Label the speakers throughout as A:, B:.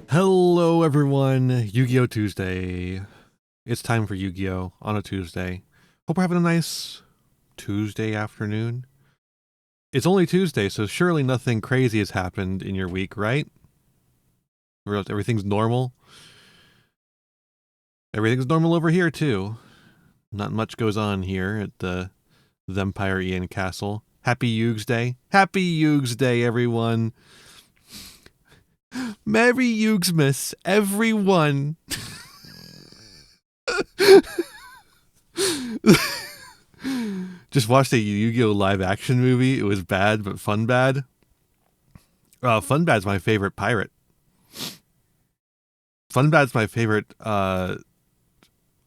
A: Hello everyone, Yu-Gi-Oh! Tuesday. It's time for Yu-Gi-Oh! On a Tuesday. Hope we're having a nice Tuesday afternoon. It's only Tuesday, so surely nothing crazy has happened in your week, right? Everything's normal. Everything's normal over here too. Not much goes on here at the Empire Ian Castle. Happy Yugs Day. Happy Yugs Day, everyone. Merry Yugsmas, everyone. Just watched a Yu-Gi-Oh! Live action movie. It was bad, but fun bad. Fun bad's my favorite pirate. Fun bad's my favorite. What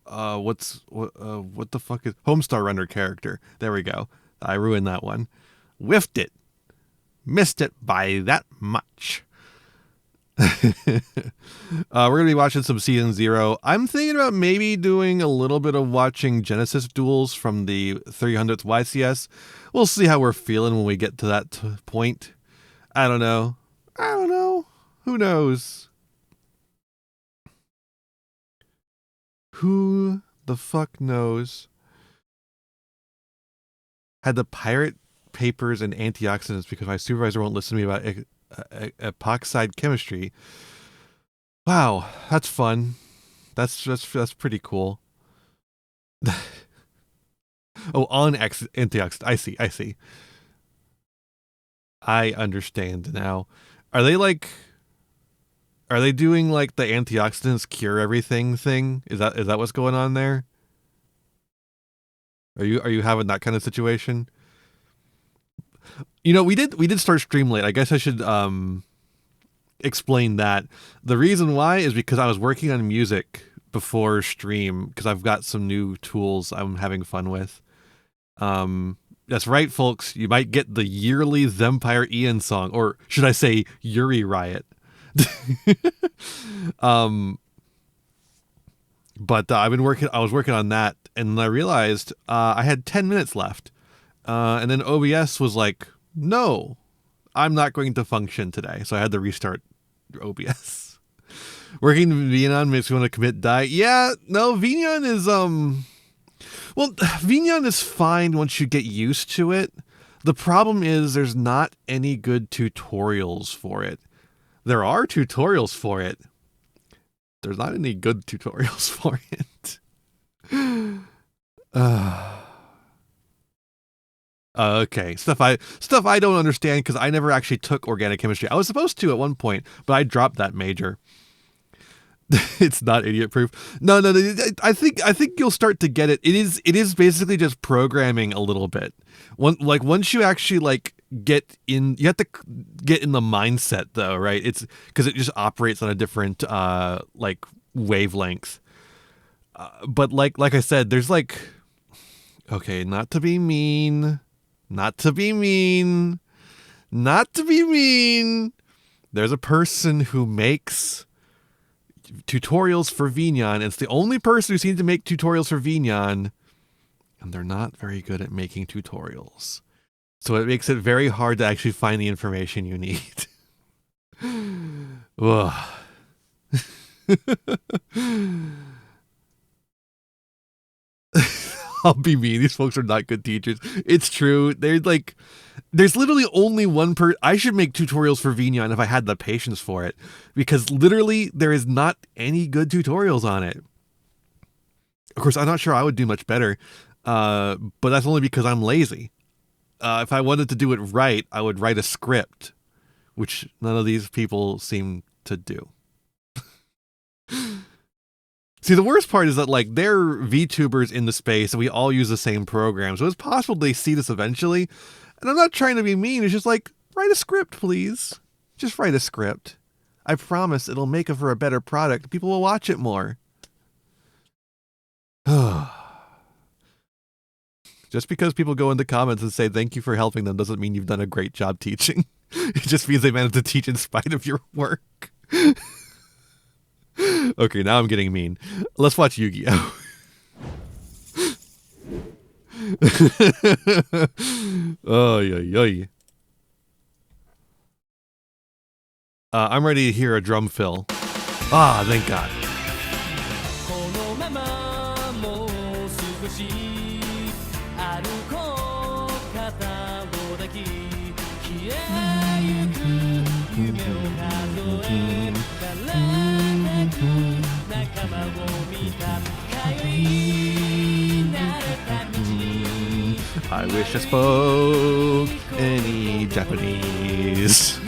A: the fuck is Homestar Runner character? There we go. I ruined that one. Whiffed it. Missed it by that much. We're gonna be watching some season 0. I'm thinking about maybe doing a little bit of watching Genesis duels from the 300th YCS. We'll see how we're feeling when we get to that point. I don't know. Who knows? Who the fuck knows? Had the pirate papers and antioxidants because my supervisor won't listen to me about epoxide chemistry. Wow, that's fun. That's pretty cool. Oh, on antioxidant. I see. I understand now. Are they doing like the antioxidants cure everything thing? Is that what's going on there? Are you having that kind of situation? You know, we did start stream late. I guess I should explain that. The reason why is because I was working on music before stream because I've got some new tools I'm having fun with. That's right, folks. You might get the yearly Empire Ian song, or should I say Yuri Riot. But I was working on that, and I realized I had 10 minutes left. And then OBS was like, no, I'm not going to function today. So I had to restart OBS. Working Vignon makes me want to commit die. Yeah, no, Vignon is, well, Vignon is fine once you get used to it. The problem is there's not any good tutorials for it. There are tutorials for it. There's not any good tutorials for it. Okay, stuff I don't understand because I never actually took organic chemistry. I was supposed to at one point, but I dropped that major. It's not idiot proof. No. I think you'll start to get it. It is basically just programming a little bit. Once you actually get in, you have to get in the mindset though, right? It's because it just operates on a different wavelength. But like I said, there's okay, not to be mean. There's a person who makes tutorials for Vignon, and it's the only person who seems to make tutorials for Vignon, and they're not very good at making tutorials. So it makes it very hard to actually find the information you need. I'll be mean. These folks are not good teachers. It's true. There's literally only one I should make tutorials for Vignon if I had the patience for it, because literally there is not any good tutorials on it. Of course, I'm not sure I would do much better, but that's only because I'm lazy. If I wanted to do it right, I would write a script, which none of these people seem to do. See, the worst part is that they're VTubers in the space and we all use the same program. So it's possible they see this eventually. And I'm not trying to be mean. It's just write a script, please. Just write a script. I promise it'll make it for a better product. People will watch it more. Just because people go into comments and say thank you for helping them doesn't mean you've done a great job teaching. It just means they managed to teach in spite of your work. Okay, now I'm getting mean. Let's watch Yu-Gi-Oh! Oh, yeah. I'm ready to hear a drum fill. Ah, thank God. I wish I spoke any Japanese.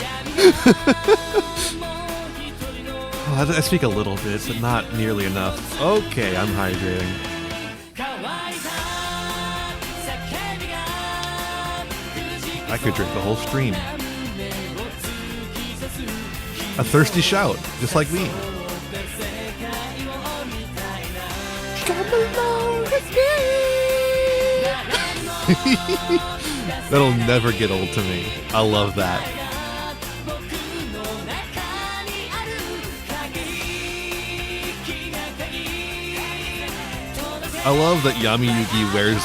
A: I speak a little bit, but not nearly enough. Okay, I'm hydrating. I could drink the whole stream. A thirsty shout, just like me. That'll never get old to me. I love that. I love that Yami Yugi wears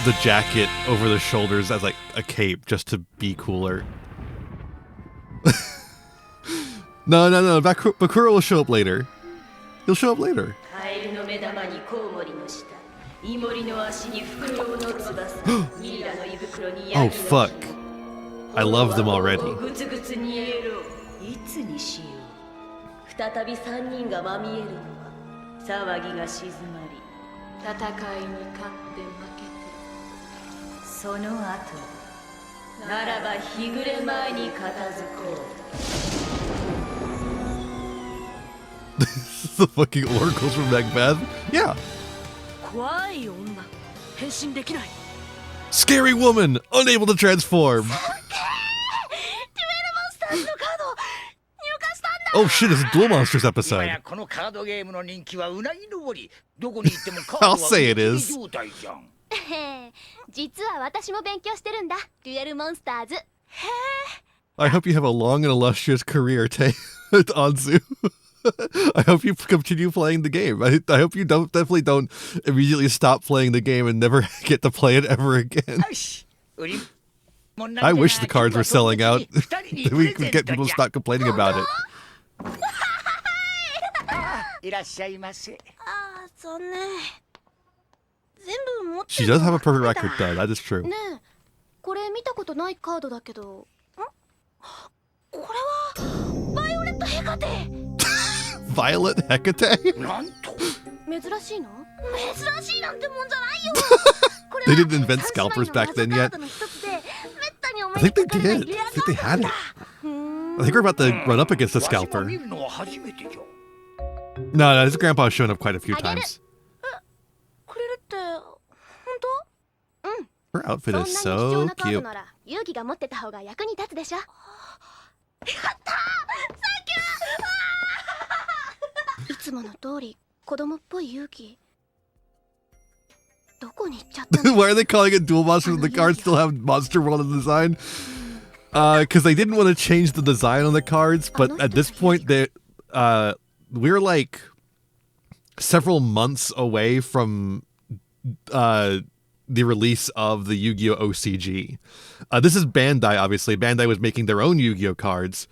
A: the jacket over the shoulders as like a cape just to be cooler. No. Bakura will show up later. He'll show up later. Oh fuck. I love them already. The fucking oracles from Macbeth? Yeah. Scary woman, unable to transform. Oh shit, it's a Duel Monsters episode. I'll say it is. I hope you have a long and illustrious career, Anzu. I hope you continue playing the game. I hope you definitely don't immediately stop playing the game and never get to play it ever again. I wish the cards were selling out. We could get people to stop complaining about it. She does have a perfect record though, that is true. Violet Hecate? They didn't invent scalpers back then yet. I think they did. I think they had it. I think we're about to run up against a scalper. No, his grandpa's shown up quite a few times. Her outfit is so cute. Why are they calling it Duel Monsters when the cards still have Monster World in the design? Because they didn't want to change the design on the cards, but at this point, we're like several months away from the release of the Yu-Gi-Oh! OCG. This is Bandai, obviously. Bandai was making their own Yu-Gi-Oh! Cards.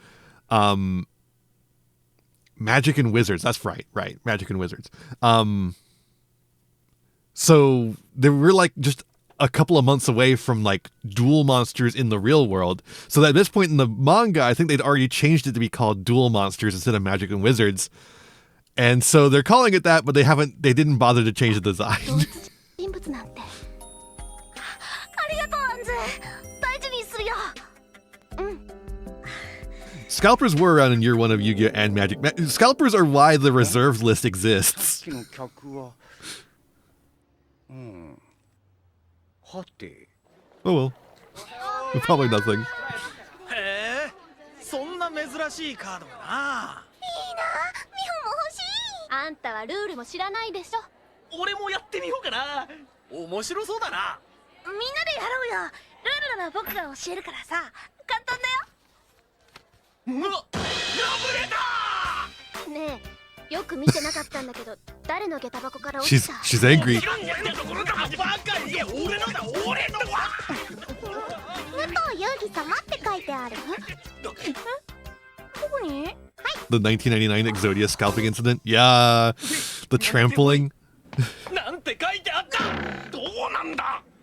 A: Magic and Wizards. That's right. Magic and Wizards. So they were like just a couple of months away from like Duel Monsters in the real world. So at this point in the manga, I think they'd already changed it to be called Duel Monsters instead of Magic and Wizards. And so they're calling it that, but they didn't bother to change the design. Scalpers were around in year one of Yu-Gi-Oh! And Magic. Scalpers are why the reserved list exists. Oh well. Probably nothing. She's angry. The 1999 Exodia scalping incident. Yeah, the trampling.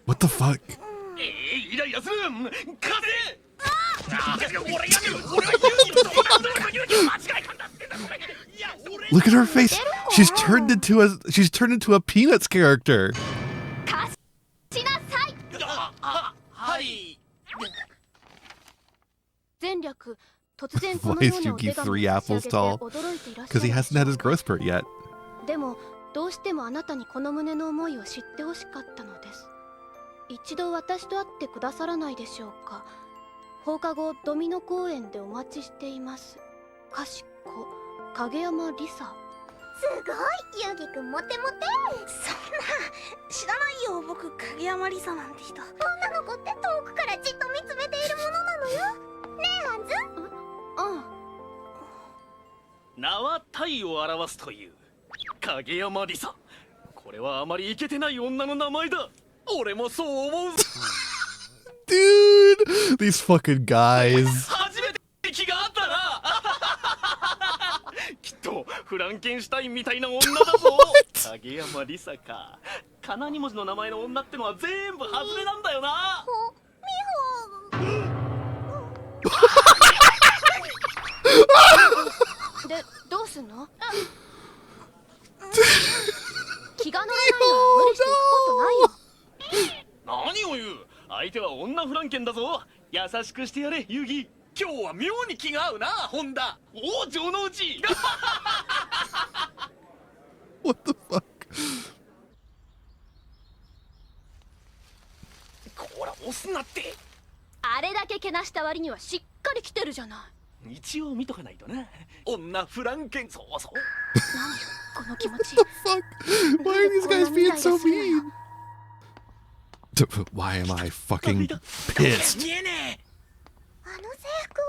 A: What the fuck? Look at her face. She's turned into a Peanuts character. Why is Yugi 3 apples tall? Because he hasn't had his growth spurt yet.
B: でもどうしてもあなたにこの胸の思いを知ってほしかったのです。一度私と会ってくださらないでしょうか。放課後ドミノ公園でお待ちしています。かしこ影山リサ。
C: すごい、ユギくんモテモテ。そんな知らないよ、僕影山リサなんて人。女の子って遠くからじっと見つめているものなのよ。ねえアンズ。
B: うん。
D: 名は体を表すという影山リサ。これはあまりイケてない女の名前だ。俺もそう思う。
A: Dude, these fucking guys.
D: 初めて気があったな。きっとフランケンシュタインみたいな女だぞ。影山リサか。かな2文字の名前の女ってのは全部外れなんだよな。
B: で、どうすんの？気が乗らないなら無理して行くことないよ。
D: 何を言う。相手は女フランケンだぞ。優しくしてやれユギ。今日は妙に気が合うなホンダ。王城のうち。
A: What the fuck?
D: こら押すなって。
B: あれだけけなした割にはしっかり来てるじゃない。
D: 一応見とかないとな。女フランケン。そうそう。
B: 何よこの気持ち。
A: What the fuck? Why are these guys being so mean? Why am I fucking pissed?
D: 見えねえ。
C: あの制服は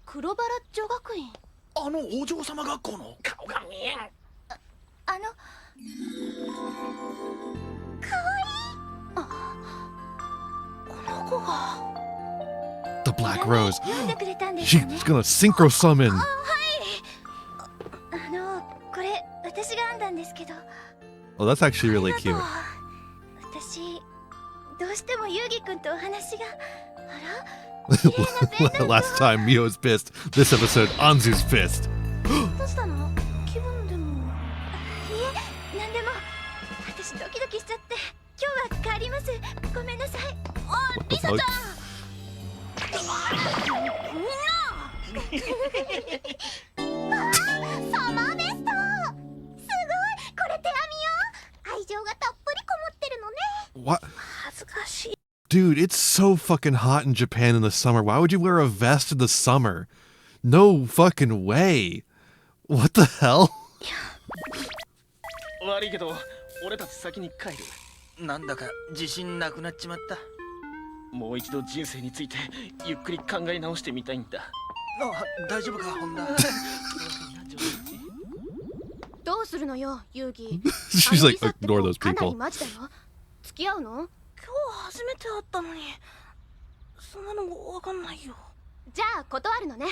B: 黒バラ女学院。
D: あのお嬢様学校の顔が見えん。
C: あのかわいい。この子が
A: The Black Rose.
C: 読んでくれたんですよね。
A: She's gonna synchro summon.
C: これ私が編んだんですけど。
A: Oh, that's actually really cute.
C: 私どうしてもユーギくんとお話が。あら
A: Last time Mio was pissed. This episode, Anzu's pissed.
C: どうしたの？気分でも。いえ、なんでも。私ドキドキしちゃって今日は帰ります。ごめんなさい。あ、リサちゃん。みんな。サマーベスト。すごい、これ手編みよ。愛情がたっぷりこもってるのね。
A: What?
C: 恥ずかしい。
A: Dude, it's so fucking hot in Japan in the summer. Why would you wear a vest in the summer? No fucking way. What the hell?
D: 悪いけど俺たち先に帰る。なんだか自信なくなっちまった。もう一度人生についてゆっくり考え直してみたいんだ。あ、大丈夫かホンダ。
B: どうするのよユーギ。
A: She's like, ignore those
B: かなり
A: people.
B: マジだよ。付き合うの？
C: 今日初めて会ったのにそんなのわかんないよ。
B: じゃあ断るのね。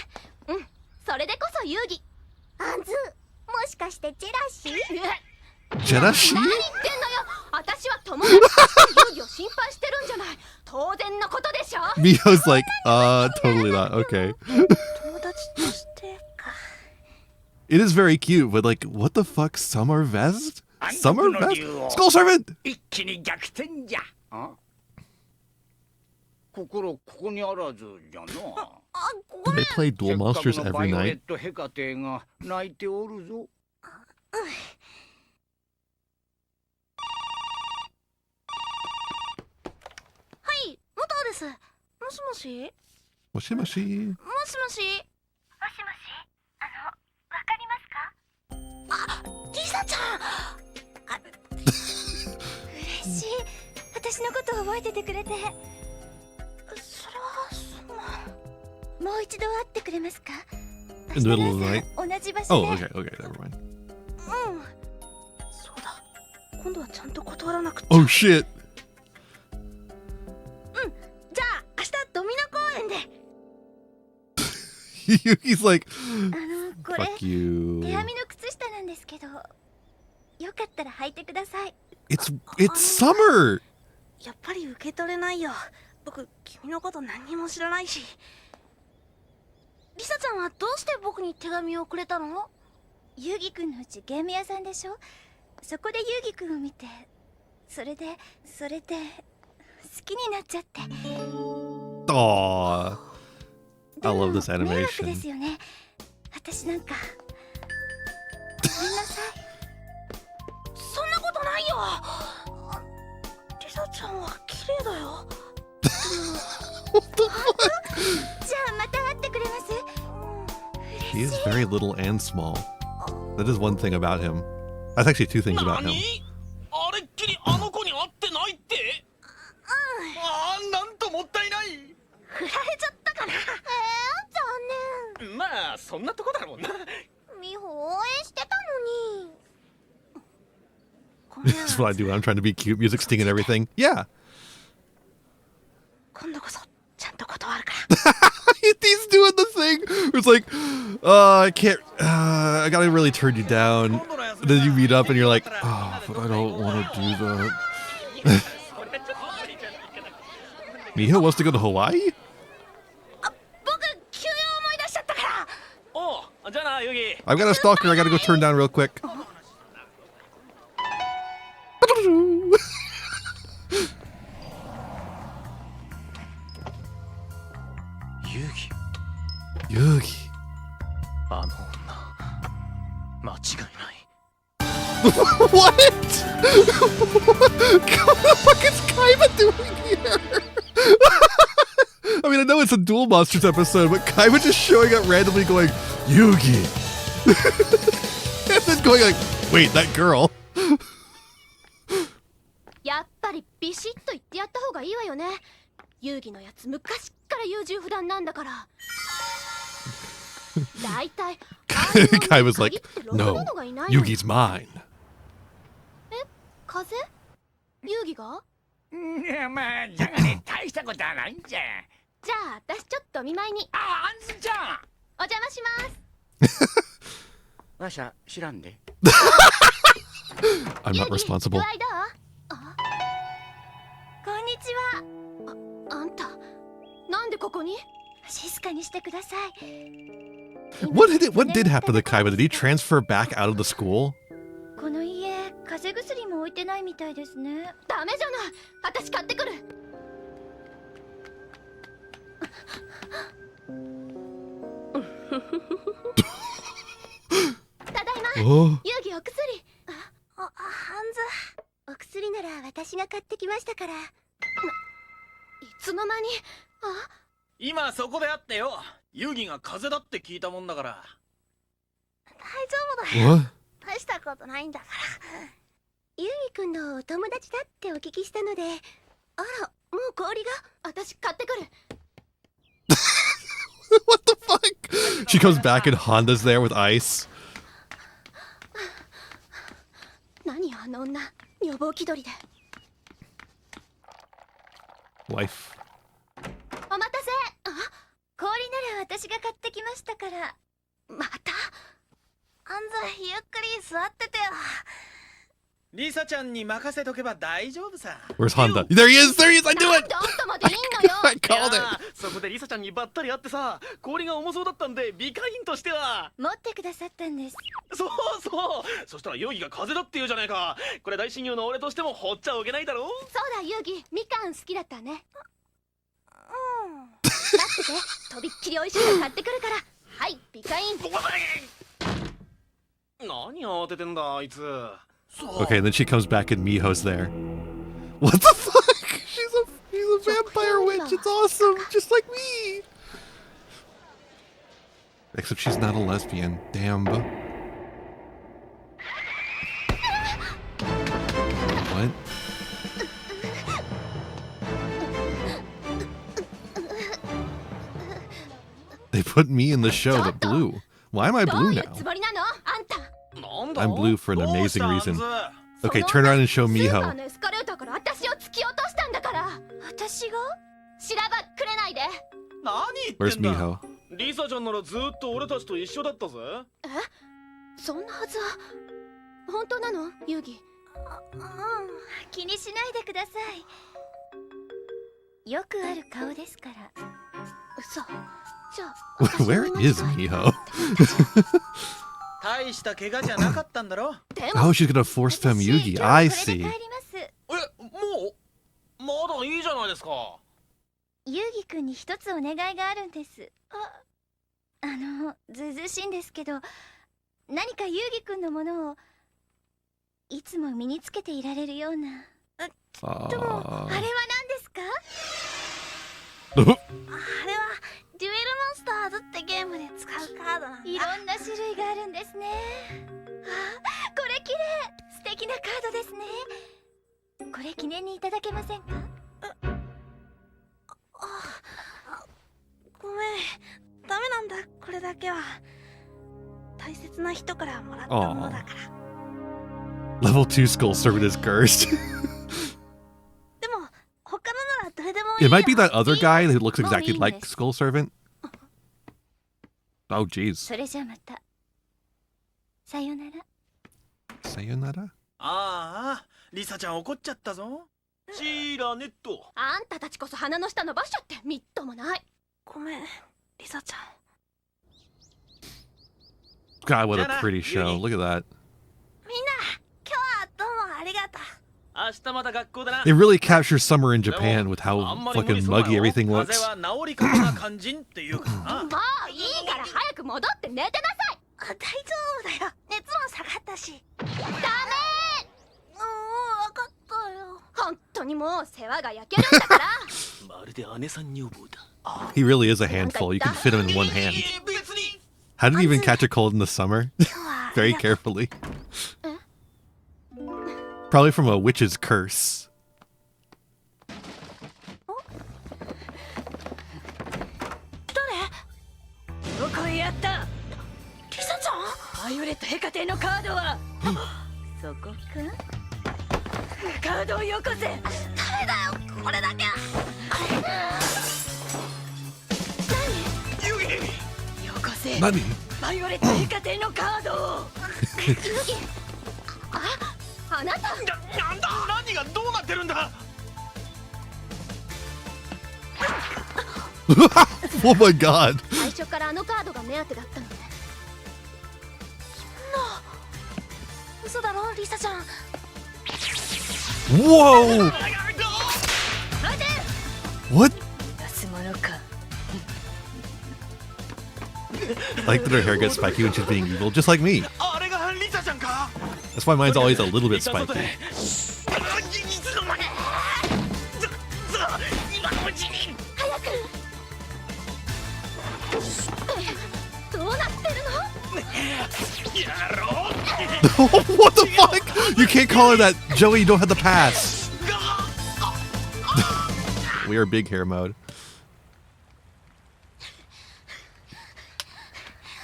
B: うん、それでこそ遊戯。
C: アンズ、もしかしてジェラシー？
A: Jerashi?
B: 何言ってんのよ。私は友達として遊戯を心配してるんじゃない。当然のことでしょ。
A: Mio's like, totally not. Okay.
C: 友達としてか。
A: It is very cute, but like, what the fuck? Summer vest? Summer vest? Skull Servant!
D: 一気に逆転じゃ。
E: 心ここにあらずじゃな。
C: あ、
A: Do
C: ごめん。
A: they play Duel Monsters
E: せっかくのバ
A: every
E: イオレ
A: night?
E: ットヘカテが泣いておるぞ。
C: はい、武藤です。もしもし。
A: Moshi moshi.
C: もしもし。もしもし。わかりますか？あ、リサちゃん。嬉しい。私のことを覚えててくれて。それはもう一度会ってくれますか？
A: In the middle of the night?
C: 同じ場所で。
A: Oh, okay, okay, never mind.
C: うん。そうだ。今度はちゃんと断らなくちゃ。
A: Oh shit!
C: じゃあ明日ドミノ公園で。
A: Yuki's like,
C: これ
A: Fuck you.
C: 手編みの靴下なんですけど、よかったら履いてください。
A: It's summer.
C: やっぱり受け取れないよ。僕君のこと何にも知らないし。リサちゃんはどうして僕に手紙をくれたの？ユウギくんのうちゲーム屋さんでしょ。そこでユウギくんを見て、それで好きになっちゃって。
A: Aww. I love this
C: 迷惑で
A: animation.
C: すよね。私なんかごめんなさい。そんなことないよ。リサちゃんは綺麗だよ。じゃあまた会ってくれます？
A: He is very little and small. That is one thing about him. That's actually two things about him.
D: あれっきりあの子に会ってないって？ああ、なんともったいない。
C: 振られちゃったかな。残念。
D: まあそんなとこだもんな。
C: 美穂応援してたのに。ごめん。
A: That's what I do when I'm trying to be cute. Music, sting, and everything. Yeah.
C: 今度こそちゃんと断るから。
A: He's doing the thing. It's like, I can't. I gotta really turn you down. And then you meet up and you're like, oh, but I don't want to do that. Miho wants to go to Hawaii?
C: 僕急用思い出しちゃったから。
D: おう、じゃあな、ユギ。
A: I've got a stalker. I gotta go turn down real quick.
D: Yugi.
A: Yugi.
D: あの女、間違いない。
A: What? What the fuck is Kaiba doing here? I mean, I know it's a Duel Monsters episode, but Kaiba just showing up randomly going, Yugi. And then going like, wait, that girl.
B: やっぱりビシッと言ってやった方がいいわよね。遊戯のやつ昔っから優柔不断なんだから。だいたい
A: Kaiba's like, no, Yugi's mine.
B: 風？遊戯が？
E: いや、まあ、じゃがね、大したことはないんじゃ。
B: じゃあ私ちょっとお見舞いに。
E: あ、あんずちゃん。
B: お邪魔します。
E: わしゃ知らんで。
A: I'm not responsible.
B: 具合どう？あ、
C: こんにちは。
B: あんたなんでここに？
C: 静かにしてください。
A: What did happen to Kaiba? Did he transfer back out of the school?
C: この家、風邪薬も置いてないみたいですね。
B: ダメじゃない。私買ってくる。ただいま。
A: Oh.
B: 遊戯お薬。
C: ハンズ、お薬なら私が買ってきましたから。
B: いつの間に？あ、
D: 今そこで会ってよ。ユギが風邪だって聞いたもんだから。
C: 大丈夫だよ。
A: What?
C: 大したことないんだから。ユギくんのお友達だってお聞きしたので。あら、もう氷が。
B: 私買ってくる。
A: What the fuck? She comes back and Honda's there with ice.
B: 何あの女、女房気取りで。
A: Wife.
B: お待たせ。あ、
C: 氷なら私が買ってきましたから。
B: また？
C: アンズ、ゆっくり座っててよ。
D: リサちゃんに任せとけば大丈夫さ。
A: Where's Honda? There he is! There he is! I knew
B: なん
A: it!
B: であんたまでいいのよ。
A: I called
D: い
A: it!
D: やそこでリサちゃんにばったり会ってさ、氷が重そうだったんで美化員としては。
C: 持ってくださったんです。
D: そうそう。そしたらヨギが風邪だって言うじゃないか。これ大親友の俺としても放っちゃおけないだろ。
B: そうだ、遊戯、みかん好きだったね。
C: うん。
B: 待ってて、とびっきり美味しいの買ってくるから。はい、美化員。
D: 何慌ててんだあいつ。
A: Okay, and then she comes back and Miho's there. What the fuck? She's a vampire witch. It's awesome. Just like me. Except she's not a lesbian. Damn. What? They put me in the show, but blue. Why am I
B: ど
A: blue
B: ういう
A: now?
B: つもりなの？あんた。
D: なんだ
A: I'm blue for an
D: どう
A: amazing
D: した
A: reason.
D: アンズ
A: Okay, turn around and show
B: スーパー
A: Miho.
B: のエスカレーターから私を突き落としたんだから。
C: 私が？
B: しらばっくれないで。
D: 何言って
A: Where's
D: んだ。
A: Miho?
D: リサちゃんならずーっと俺たちと一緒だったぜ。
B: え？そんなはずは。本当なのユギ？
C: 気にしないでください。よくある顔ですから。
B: 嘘。じゃあ
A: Where is Miho?
D: 大した怪我じゃなかったんだろ。
A: Oh, she's gonna force femme Yugi. I
C: これで
A: see.
C: 帰ります。
D: もうまだいいじゃないですか。
C: ユギくんに一つお願いがあるんです。ずうずうしいんですけど、何かユギくんのものをいつも身につけていられるような。でもあれは何ですか？あれはデュエルモンスターズってゲームで使うカードなんだ。いろんな種類があるんですね。これ綺麗。素敵なカードですね。これ記念にいただけませんか？ごめん、ダメなんだ。これだけは大切な人からもらったものだから。
A: Level 2 Skull Servant is cursed.
C: でも他のならどれでもいい
A: It
C: よ。
A: might be that other guy who looks exactly like Skull Servant. Oh, jeez.
C: それじゃまた。さよなら。
A: Sayonara?
D: ああ、リサちゃん怒っちゃったぞ。シーラネット。
B: あんたたちこそ鼻の下伸ばしちゃってみっともない。
C: ごめん、リサちゃん。
A: God, what a pretty show. Look at that.
C: みんな、今日はどうもありがとう。
D: 明日また学校だな。
A: It really captures summer in Japan with how fucking muggy everything
D: 風
A: looks.
D: は治りかけな肝心っていうかな。
B: もういいから早く戻って寝てなさい。
C: 大丈夫だよ。熱も下がったし。
B: ダメ。
C: 分かったよ。
B: 本当にもう世話が焼けるんだから。
D: まるで姉さん女房だ。
A: He really is a handful. You can fit him in one hand.
D: 別に。
A: How did he even catch a cold in the summer? Very carefully. Probably from a witch's curse.
C: どこへやった？リサちゃん？バイオレットヘカテのカードはそこか？カードをよこせ。ダメだよ、これだけ。
D: ユギ。
C: よこせ。
A: Nani?
C: バイオレットヘカテのカードを。
B: ユギ。あなた。
D: なんだ。何がどうなってるんだ。
A: Oh my god.
B: 最初からあのカードが目当てだったのね。
C: 嘘だろ、リサちゃん。
A: Whoa! What?
C: 安物か。
A: I like that her hair gets spiky when she's being evil, just like me.
D: あれがリサちゃんか。
A: That's why mine's always a little bit spiky.
D: 今のうちに。
B: どうなってるの？
D: やろう。
A: What the fuck? You can't call her that. Joey, you don't have the pass. We are big hair mode.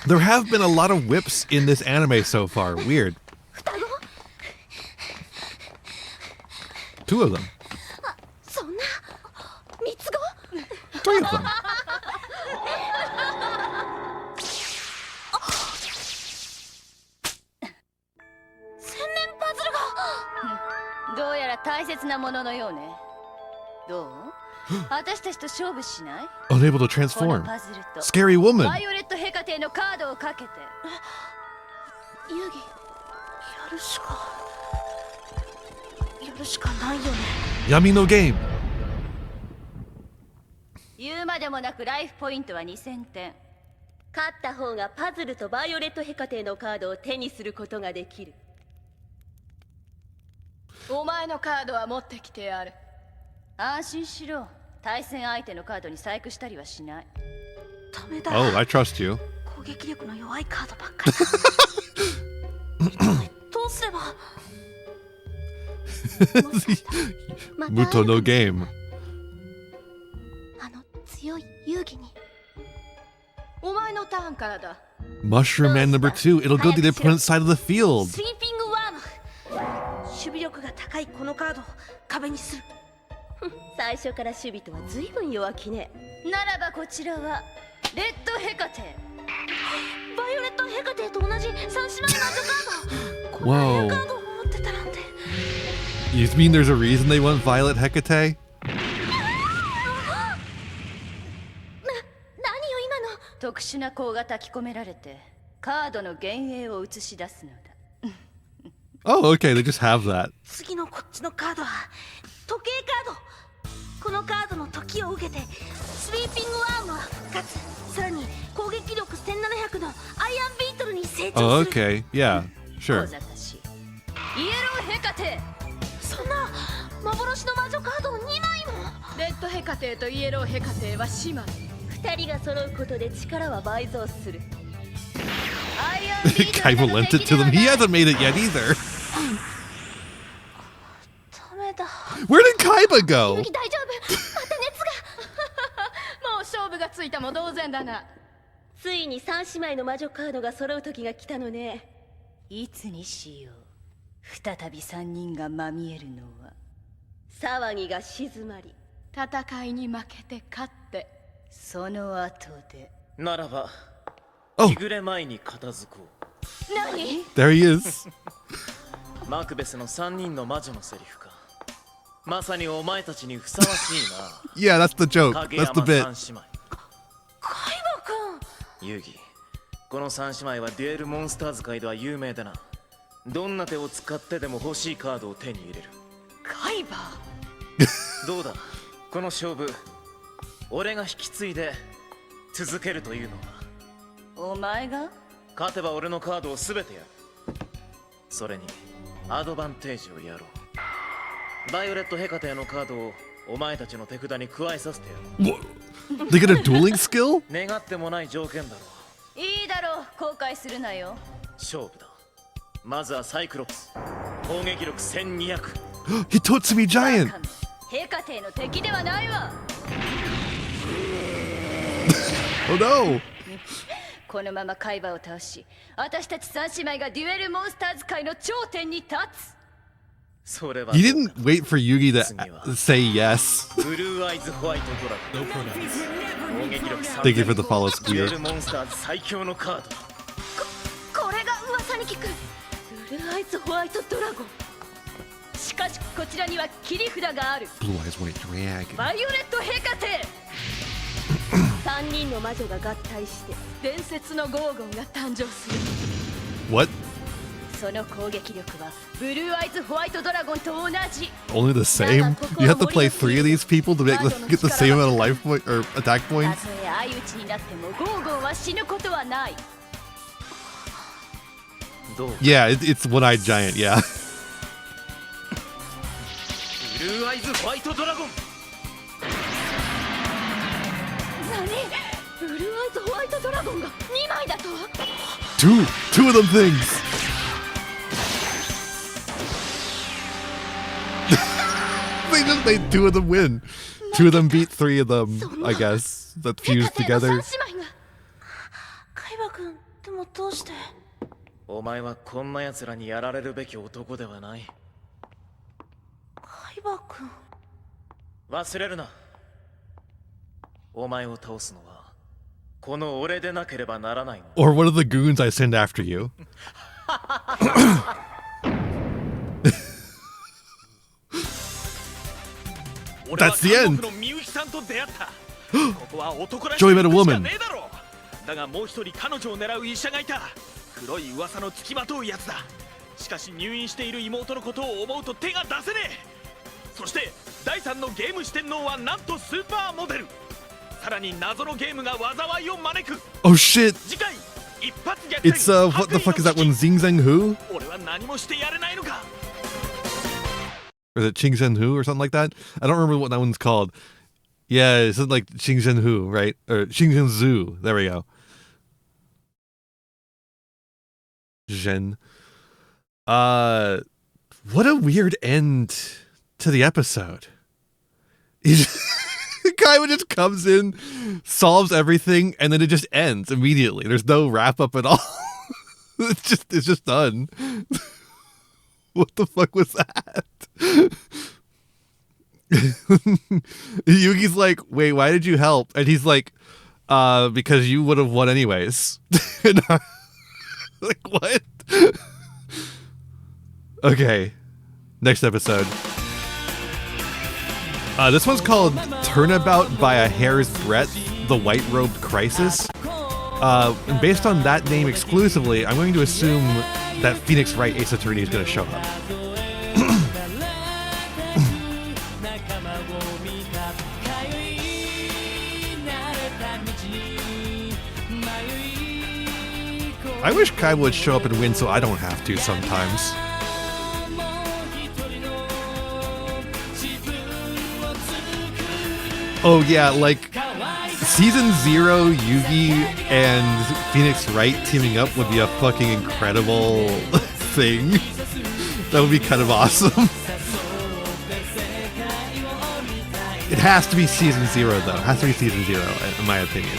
A: There have been a lot of whips in this anime so far. Weird. 2 of them.
B: そんな三つ子？
A: 3 of them.
C: どうやら大切なもののようね。どう？私たちと勝負しない？
A: Unable to
C: この
A: transform.
C: パズルと
A: Scary woman.
C: バイオレットヘカテのカードをかけて。
B: ユギ。
C: やるしかないよね。
A: Yummy no game.
C: 言うまでもなくライフポイントは2000点。
F: 勝った方がパズルとバイオレットヘカテのカードを手にすることができる。
C: お前のカードは持ってきてやる。安心しろ。対戦相手のカードに細工したりはしない。
B: ダメだ。
A: Oh, I trust you.
B: 攻撃力の弱いカードばっかり。どうすれば。また
A: Muto no game.
B: あの強い遊戯に。
C: お前のターンからだ。
A: Mushroom Man number 2. It'll go to the opponent's side of the field.
B: スイーピングワーム。守備力が高いこのカードを壁にする。
F: 最初から守備とは随分弱気ね。
C: ならばこちらはレッドヘカテ。
B: バイ
C: イオレット・ヘカテと同じ三姉妹魔女カード。こんな
A: Whoa.
C: カードを持ってたなんて。
A: You mean there's a reason they want Violet Hecate?
B: 何よ今の。
F: 特殊な光が炊き込められてカードの幻影を映し出すのだ。
A: Oh, okay, they just have that.
C: 次のこっちのカードは時計カード。このカードの時を受けてスリーピングワームは復活。さらに攻撃力1700のアイアンビートルに成長
A: Oh,
C: する。
A: okay. Yeah,
F: 小
A: sure.
F: ざたしいイエローヘカテ。
C: そんな幻の魔女カードを2枚も。
F: レッドヘカテとイエローヘカテは姉妹。二人が揃うことで力は倍増する。アイアンビートル
A: Kaiba
F: など
A: lent it to them. He hasn't made it yet either.
C: ダメだ。
A: Where did Kaiba go?
B: 大丈夫。また熱が。
F: もう勝負がついたも同然だな。ついに三姉妹の魔女カードが揃う時が来たのね。いつにしよう。再び三人がまみえるのは。騒ぎが静まり戦いに負けて勝ってその後で。
D: ならば
A: Oh.
D: 日暮れ前に片付こう。
F: 何。
A: There he is.
D: マクベスの3人の魔女のセリフか。まさにお前たちにふさわしいな。
A: Yeah, that's the joke.
D: 影
A: That's the
D: 山
A: bit.
D: 三姉妹。
C: カイバくん。
D: 遊戯、この三姉妹はデュエルモンスターズ界では有名だな。どんな手を使ってでも欲しいカードを手に入れる。
F: カイバ
D: どうだ、この勝負俺が引き継いで続けるというのは。
F: お前が。
D: 勝てば俺のカードを全てやる。それにアドバンテージをやろう。バイオレットヘカテのカードをお前たちの手札に加えさせてやろ
A: What? They get a dueling skill?
D: う。願ってもない条件だろう。
F: いいだろう、後悔するなよ。
D: 勝負だ。まずはサイクロプス、攻撃力1200。
A: Hitotsumi Giant.
F: バカめヘカテの敵ではないわ。
A: Oh no.
F: このままカイバを倒し、私たち三姉妹がデュエルモンスターズ界の頂点に立つ。
D: それは
A: You didn't wait for Yugi to say yes.
D: ブルーアイズホワイトドラゴン。攻撃力
A: Thank you for the follow,
D: デュエ
A: Squeer.
D: ルモンスターズ最強のカード。
C: これが噂に聞く。
F: ブルーアイズホワイトドラゴン。しかしこちらには切り札がある。
A: Blue Eyes White Dragon.
F: バイオレットヘカテ。
B: 3人の魔女が合体して
F: 伝説のゴーゴンが誕生する。
A: What?
F: その攻撃力はブルーアイズホワイトドラゴンと同じ。
A: Only the same? You have to play 3 of these people to get the same amount of life point or attack
F: た
A: points?
F: とえ相打ちになってもゴーゴンは死ぬことはない。
D: どう？
A: Yeah, it's One-Eyed Giant, yeah.
D: ブルーアイズホワイトドラゴン。
F: 何？ブルーアイズホワイトドラゴンが2枚だと？
A: Two of them things. They just made 2 of them win. 2 of them beat 3 of them, I guess. That
C: ヘ
A: fused
C: カテの三
A: together.
C: 姉妹が。カイバくん、でもどうして。
D: お前はこんな奴らにやられるべき男ではない。
C: カイバくん。
D: 忘れるな。お前を倒すのはこの俺でなければならないの。
A: Or one of the goons I send after you.
D: 俺は
A: That's the end.
D: 韓国のみゆきさんと出会った。ここは男らしい
A: Joey met a
D: 道し
A: woman.
D: かねえだろ。だがもう一人彼女を狙う医者がいた。黒い噂の付きまとうやつだ。しかし入院している妹のことを思うと手が出せねえ。そして第3のゲーム四天王はなんとスーパーモデル。さらに謎のゲームが災いを招く。
A: Oh shit.
D: 次回一発逆転。
A: It's what the fuck is that one? Xing Zheng Hu?
D: 俺は何もしてやれないのか。
A: Or is it Ching Zhen Hu or something like that? I don't remember what that one's called. Yeah, it's like Ching Zhen Hu, right? Or Ching Zhen Zhu. There we go. Zhen. What a weird end to the episode. Kaiba just comes in, solves everything, and then it just ends immediately. There's no wrap up at all. It's just done. What the fuck was that? Yugi's like, wait, why did you help? And he's like, because you would have won anyways. And Like, what? Okay. Next episode. This one's called Turnabout by a Hair's Breadth, The White-Robed Crisis. And based on that name exclusively, I'm going to assume that Phoenix Wright Ace Attorney is going to show up. I wish Kai would show up and win so I don't have to sometimes. Oh yeah, like Season 0, Yugi and Phoenix Wright teaming up would be a fucking incredible thing. That would be kind of awesome. It has to be Season 0 though. It has to be Season 0 in my opinion.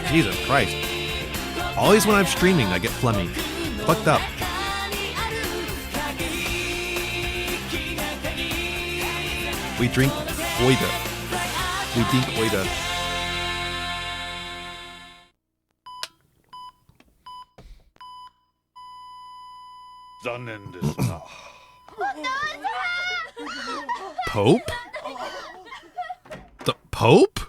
A: Jesus Christ. Always when I'm streaming, I get phlegmy. Fucked up. We drink oida. We drink oida. Pope? The Pope?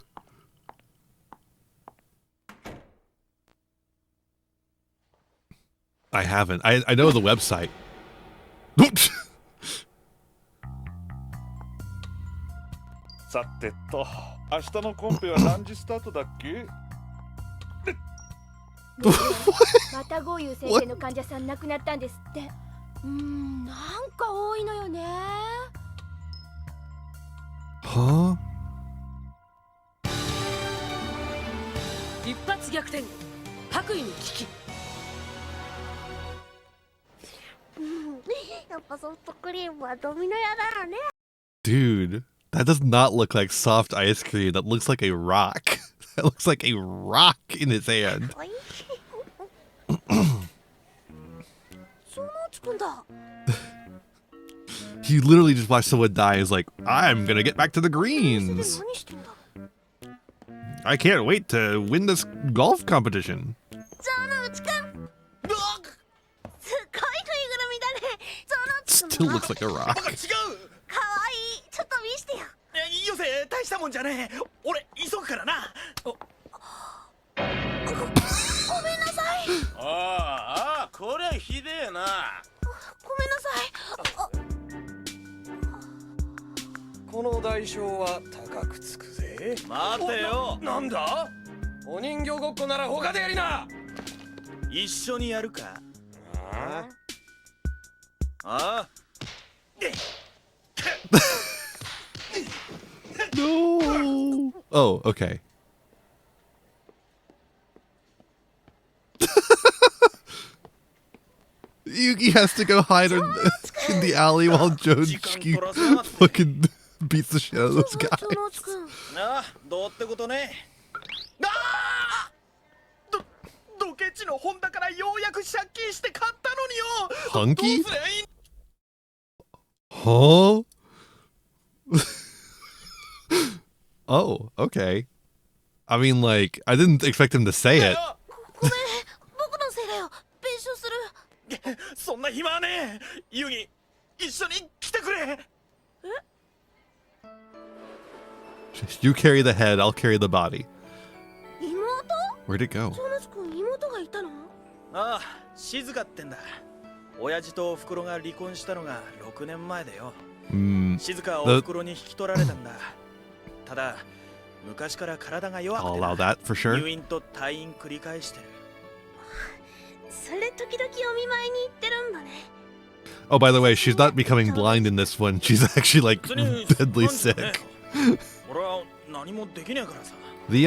A: I haven't. I know the website. Oops.
G: さてと、明日のコンペは何時スタートだっけ？
B: またゴーユー先生の患者さん亡くなったんですって。なんか多いのよね。
A: はあ？
F: 一発逆転。白衣の危機。
C: やっぱソフトクリームはドミノ屋だろうね。
A: Dude, that does not look like soft ice cream. That looks like a rock. That looks like a rock in his hand.
C: そのつくんだ。
A: He literally just watched someone die and is like, I'm gonna get back to the greens.
C: 何してんだ。
A: I can't wait to win this golf competition.
C: ゾウのうちくん。すっごいぬいぐるみだね。ゾウのうちくん。
A: Still looks like a rock.
D: 違う。
C: かわいい。ちょっと見してよ。
D: よせ、大したもんじゃねえ。俺急ぐからな。
C: ごめんなさい。
G: ああ、こりゃひでえな。
C: ごめんなさい。
H: この代償は高くつくぜ。
D: 待てよ。
H: なんだ？お人形ごっこなら他でやりな。
D: 一緒にやるか。
H: あ
D: ああ。
A: No. Oh, okay. Yugi has to go hide in the alley while Joji fucking beats the shit out of those guys.
D: なあ、どうってことね。ああ！ドケチのホンダからようやく借金して買ったのによ。
A: Hunky?
D: どうすりゃいい？
A: Huh? Oh, okay. I mean, like, I didn't expect him to say it.
C: ごめん、僕のせいだよ。弁償する。
D: そんな暇はねえ。ユギ、一緒に来てくれ。
A: You carry the head, I'll carry the body.
C: 妹？
A: Where'd it go?
C: ゾナス君、妹がいたの？
D: ああ、静かってんだ。親父とお袋が離婚したのが6年前だよ。静かはお袋に引き取られたんだ。ただ、昔から体が弱く
A: I'll
D: て
A: allow that for sure.
D: 入院と退院繰り返してる。
C: それ時々お見舞いに行ってるんだね。
A: Oh, by the way, she's not becoming blind in this one. She's actually, like, deadly sick.
D: 俺は何もできねえからさ。
A: The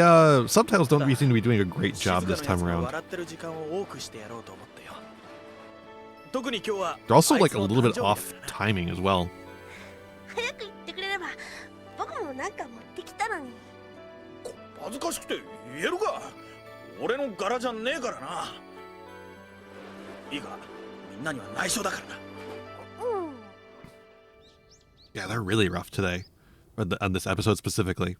A: subtitles don't seem to be doing a great job this time around.
D: 笑ってる時間を多くしてやろうと思ってよ。特に今日は
A: They're also, like, a little bit off timing as well.
C: 早く言ってくれれば、僕もなんか持ってきたのに。
D: 恥ずかしくて言えるか。俺の柄じゃねえからな。いいか、みんなには内緒だからな。
A: Yeah, they're really rough today. On this episode specifically.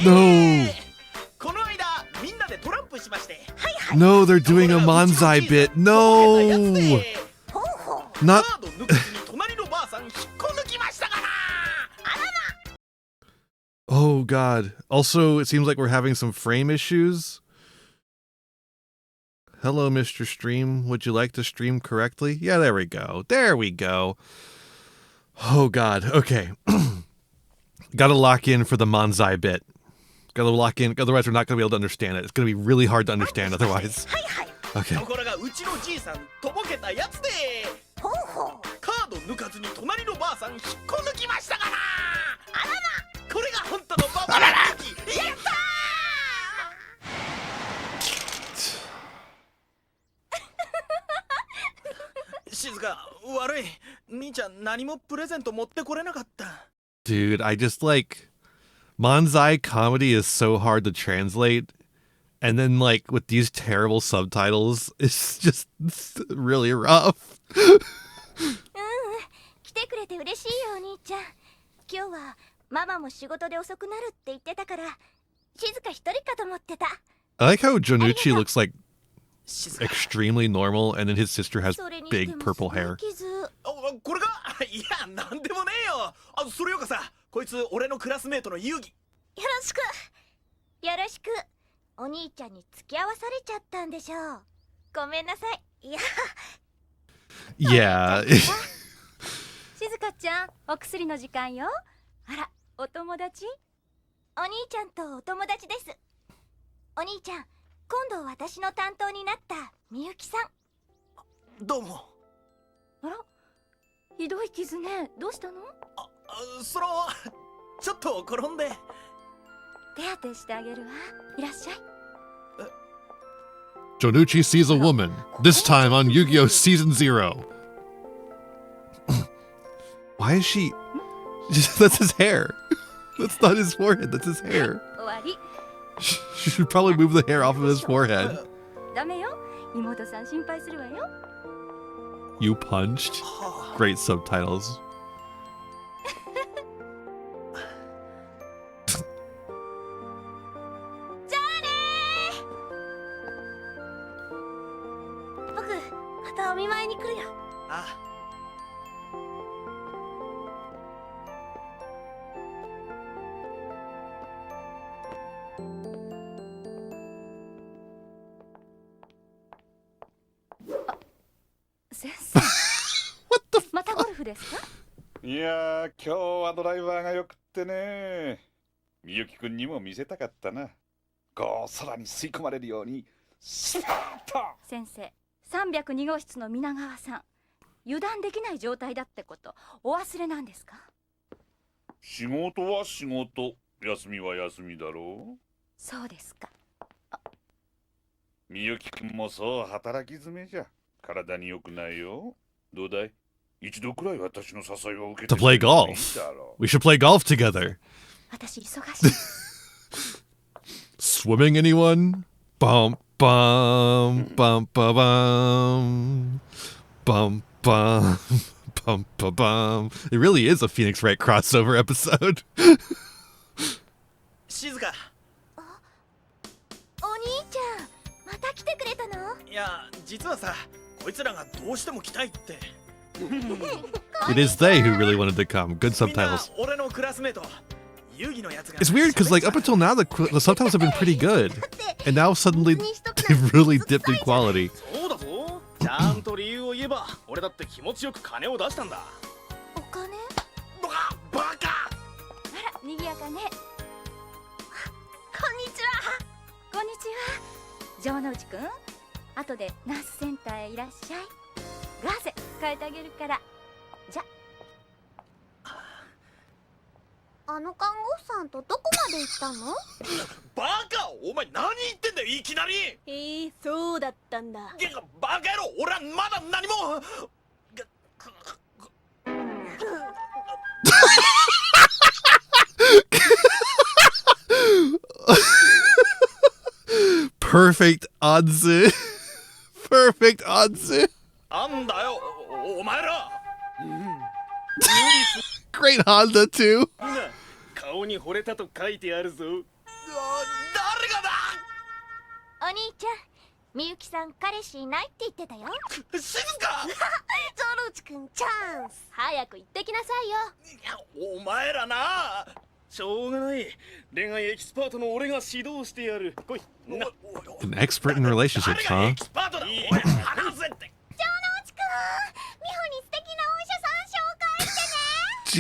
A: No.
D: この間みんなでトランプしまして。
A: No, they're doing a Manzai bit. No.
C: ほうほう
A: Not.
D: カード抜かずに隣のばあさん引っこ抜きましたから。
A: Oh god. Also, it seems like we're having some frame issues. Hello, Mr. Stream. Would you like to stream correctly? Yeah, there we go. There we go. Oh god. Okay. Gotta lock in for the Manzai bit. Gotta lock in, otherwise we're not gonna be able to understand it. It's gonna be really hard to understand otherwise. Okay.
D: ところがうちのじいさんとぼけたやつで、
C: ほうほう
D: カード抜かずに隣のばあさん引っこ抜きましたから。あらら、これが本当のババラ抜き。やったー。静か、悪い。兄ちゃん何もプレゼント持ってこれなかった。
A: Dude, I just like Manzai comedy is so hard to translate. And then like with these terrible subtitles, it's just really rough.
C: 来てくれて嬉しいよお兄ちゃん。今日はママも仕事で遅くなるって言ってたから静か一人かと思ってた。
A: I like how Jonuchi looks like extremely normal, and then his sister has
C: それに
A: big purple hair.
C: 傷
D: これがいや、なんでもねえよ。それよかさ、こいつ俺のクラスメートの遊戯。
C: よろしくよろしく。お兄ちゃんに付き合わされちゃったんでしょう。ごめんなさい。いや
A: Yeah.
C: 静香ちゃん、お薬の時間よ。あら、お友達？お兄ちゃんとお友達です。お兄ちゃん、今度私の担当になったみゆきさん。
D: どうも。
C: あら、ひどい傷ね。どうしたの？
D: そのちょっと転んで。
C: 手当てしてあげるわ。いらっしゃい。
A: Jonuchi sees a woman, this time on Yu-Gi-Oh! Season 0. Why is she... That's his hair. That's not his forehead, that's his hair.
C: 終わり。
A: She should probably move the hair off of his forehead.
C: ダメよ。妹さん心配するわよ。
A: You punched? Great subtitles.
C: じゃあねー。僕、またお見舞いに来るよ。
D: あ
C: 先生。またゴルフですか？
G: いやー、今日はドライバーがよくってね。みゆきくんにも見せたかったな。こう空に吸い込まれるようにスパーッと。
C: 先生、302号室の皆川さん、油断できない状態だってことお忘れなんですか？
G: 仕事は仕事、休みは休みだろう。
C: そうですか。
G: みゆきくんもそう働き詰めじゃ。体に良くないよ。どうだい？一度くらい私の誘いを受けて
A: To play golf. We should play golf together.
C: 私忙しい。
A: Swimming, anyone? Bum bum bum ba bum bum bum bum ba bum. It really is a Phoenix Wright crossover episode.
D: 静か。
C: お兄ちゃん、また来てくれたの？
D: いや、実はさ、こいつらがどうしても来たいって。
A: It is they who really wanted to come. Good
D: みんな
A: subtitles.
D: 俺のクラスメート。遊戯のやつが。
A: It's weird because like up until now the subtitles have been pretty good, and now suddenly they've really dipped in quality.
D: そうだぞ。ちゃんと理由を言えば、俺だって気持ちよく金を出したんだ。
C: お金？
D: バカ。
C: あら、賑やかね。こんにちは。こんにちは。城之内くん、後でナースセンターへいらっしゃい。ガーゼ変えてあげるから。じゃ。あの看護婦さんとどこまで行ったの？
D: バカ、お前何言ってんだよ、いきなり。
B: そうだったんだ。
D: いや、バカ野郎、俺はまだ何も。
A: Perfect anzu. Perfect anzu.
D: なんだよ、お前ら。
A: Great Honda too.
D: 顔に惚れたと書いてあるぞ。誰がだ。
C: お兄ちゃん、みゆきさん彼氏いないって言ってたよ。
D: 静か。
C: ゾロチくんチャンス。早く行ってきなさいよ。
D: お前らな。しょうがない。恋愛エキスパートの俺が指導してやる。来い。
A: An expert in relationships,
D: 誰がエ
A: huh?
D: キスパートだ。おい、話せって。
C: ジョロチくん、美穂に素敵なお医者さん紹介して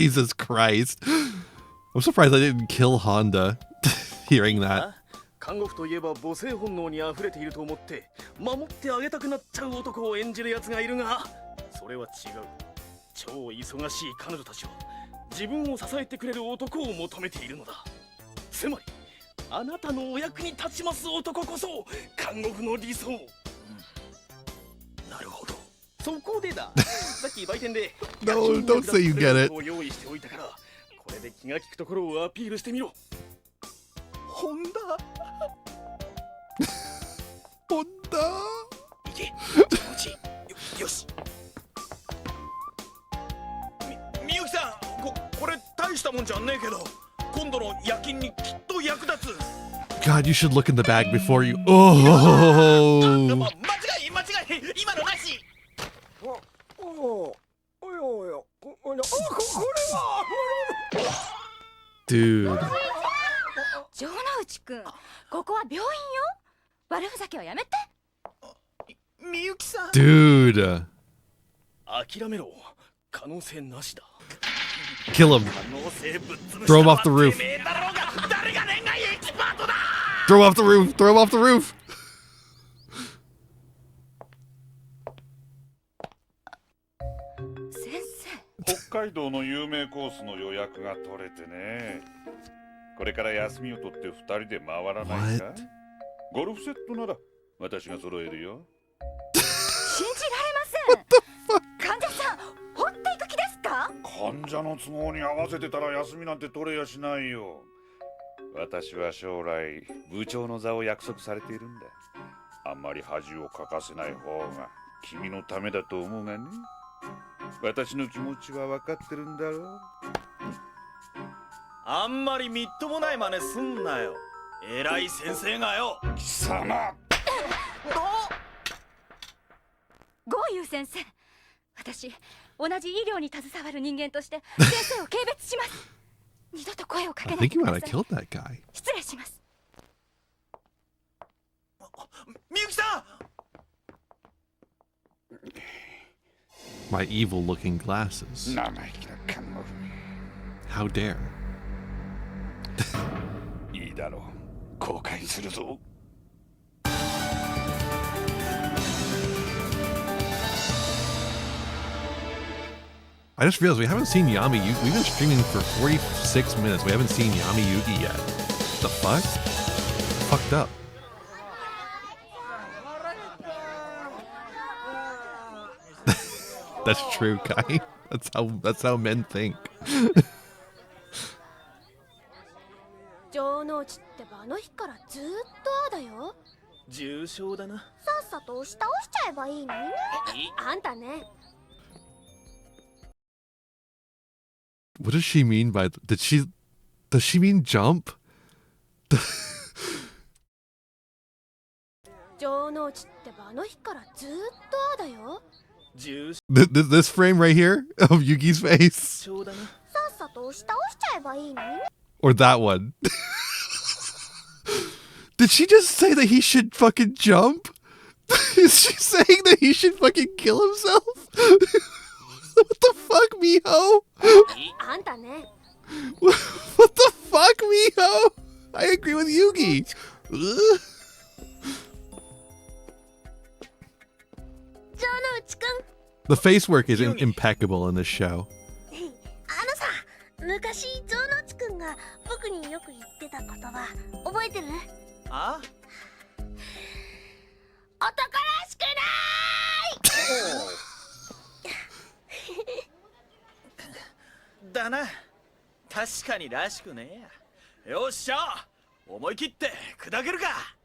C: ね。
A: Jesus Christ. I'm surprised I didn't kill Honda hearing that.
D: 看護婦といえば母性本能にあふれていると思って守ってあげたくなっちゃう男を演じるやつがいるが、それは違う。超忙しい彼女たちは自分を支えてくれる男を求めているのだ。つまりあなたのお役に立ちます男こそ看護婦の理想。なるほど。そこでだ。さっき売店で
A: No, don't say you get it.
D: を用意しておいたから、これで気が利くところをアピールしてみろ。ホンダ。
A: Honda?
D: いけ、そのうち。よし。みゆきさん、これ大したもんじゃねえけど、今度の夜勤にきっと役立つ。
A: God, you should look in the bag before you.
D: 間
A: Oh!
D: 違い、今のなし。
A: Dude.
F: 城之内くん、ここは病院よ。悪ふざけはやめて。
D: みゆきさん。
A: Dude.
D: 諦めろ。可能性なしだ。
A: Kill him.
D: 可能性ぶっ潰した
A: Throw him off the roof.
D: てめえだろうが、誰が恋愛エキスパートだ。
A: Throw him off the roof. Throw him off the roof.
F: 先生。
G: 北海道の有名コースの予約が取れてね。これから休みを取って2人で回らないか。
A: What?
G: ゴルフセットなら私が揃えるよ。
F: 信じられません。患者さん、放っていく気ですか？
G: 患者の都合に合わせてたら休みなんて取れやしないよ。私は将来部長の座を約束されているんだ。あんまり恥をかかせない方が君のためだと思うがね。私の気持ちは分かってるんだろう。
D: あんまりみっともない真似すんなよ。偉い先生がよ。
G: 貴様。
F: ゴーユー先生、私同じ医療に携わる人間として先生を軽蔑します。二度と声をかけ
A: I
F: ない
A: think
F: で
A: you
F: く
A: might
F: だ
A: have
F: さい。
A: killed that guy.
F: 失礼します。
D: みゆきさん。
A: My evil looking glasses.
G: 生意気な看護婦。
A: How dare.
G: いいだろう。後悔するぞ。
A: I just realized we haven't seen Yami Yugi. We've been streaming for 46 minutes. We haven't seen Yami Yugi yet. The fuck? Fucked up. That's true, Kai. That's how men think.
B: 城之内ってばあの日からずーっとああだよ。
D: 重症だな。
C: さっさと押し倒しちゃえばいいのにね。
B: あんたね。
A: What does she mean by does she mean jump?
B: 城之内ってばあの日からずーっとああだよ。
D: 重
A: This frame right here of Yugi's face,
D: 症だな。
C: さっさと押し倒しちゃえばいいのにね。
A: or that one? Did she just say that he should fucking jump? Is she saying that he should fucking kill himself? What the fuck, Miho?
B: あんたね。
A: What the fuck, Miho? I agree with Yugi. Ugh.
C: 城之内くん。
A: The face work is impeccable in this show.
C: さ、昔城之内くんが僕によく言ってた言葉覚えてる？
D: あ？
C: 男らしくない。
D: だな。確かにらしくねえや。よっしゃ、思い切って砕けるか。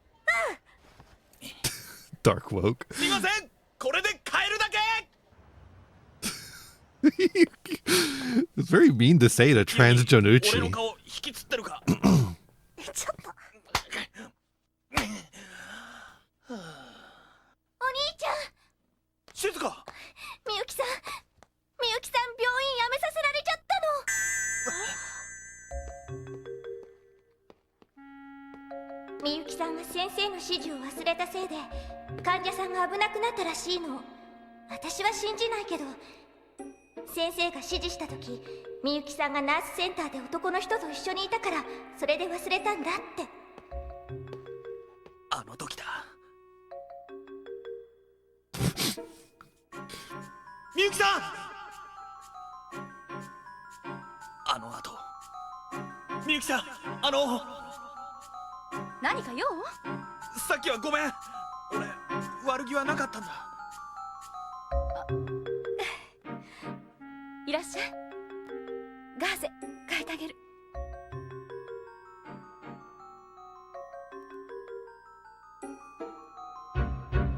A: Dark woke.
D: すいません、これで帰るだけ。
A: It's very mean to say to trans
D: 俺の
A: Jonuchi.
D: 顔引きつってるか。
C: ちょっと指示を忘れたせいで患者さんが危なくなったらしいの。私は信じないけど、先生が指示した時、みゆきさんがナースセンターで男の人と一緒にいたから、それで忘れたんだって。
D: あの時だ。みゆきさん、あの後、みゆきさん、
F: 何か用？
D: さっきはごめん。俺悪気はなかったんだ。
F: いらっしゃい。ガーゼ変えてあげる。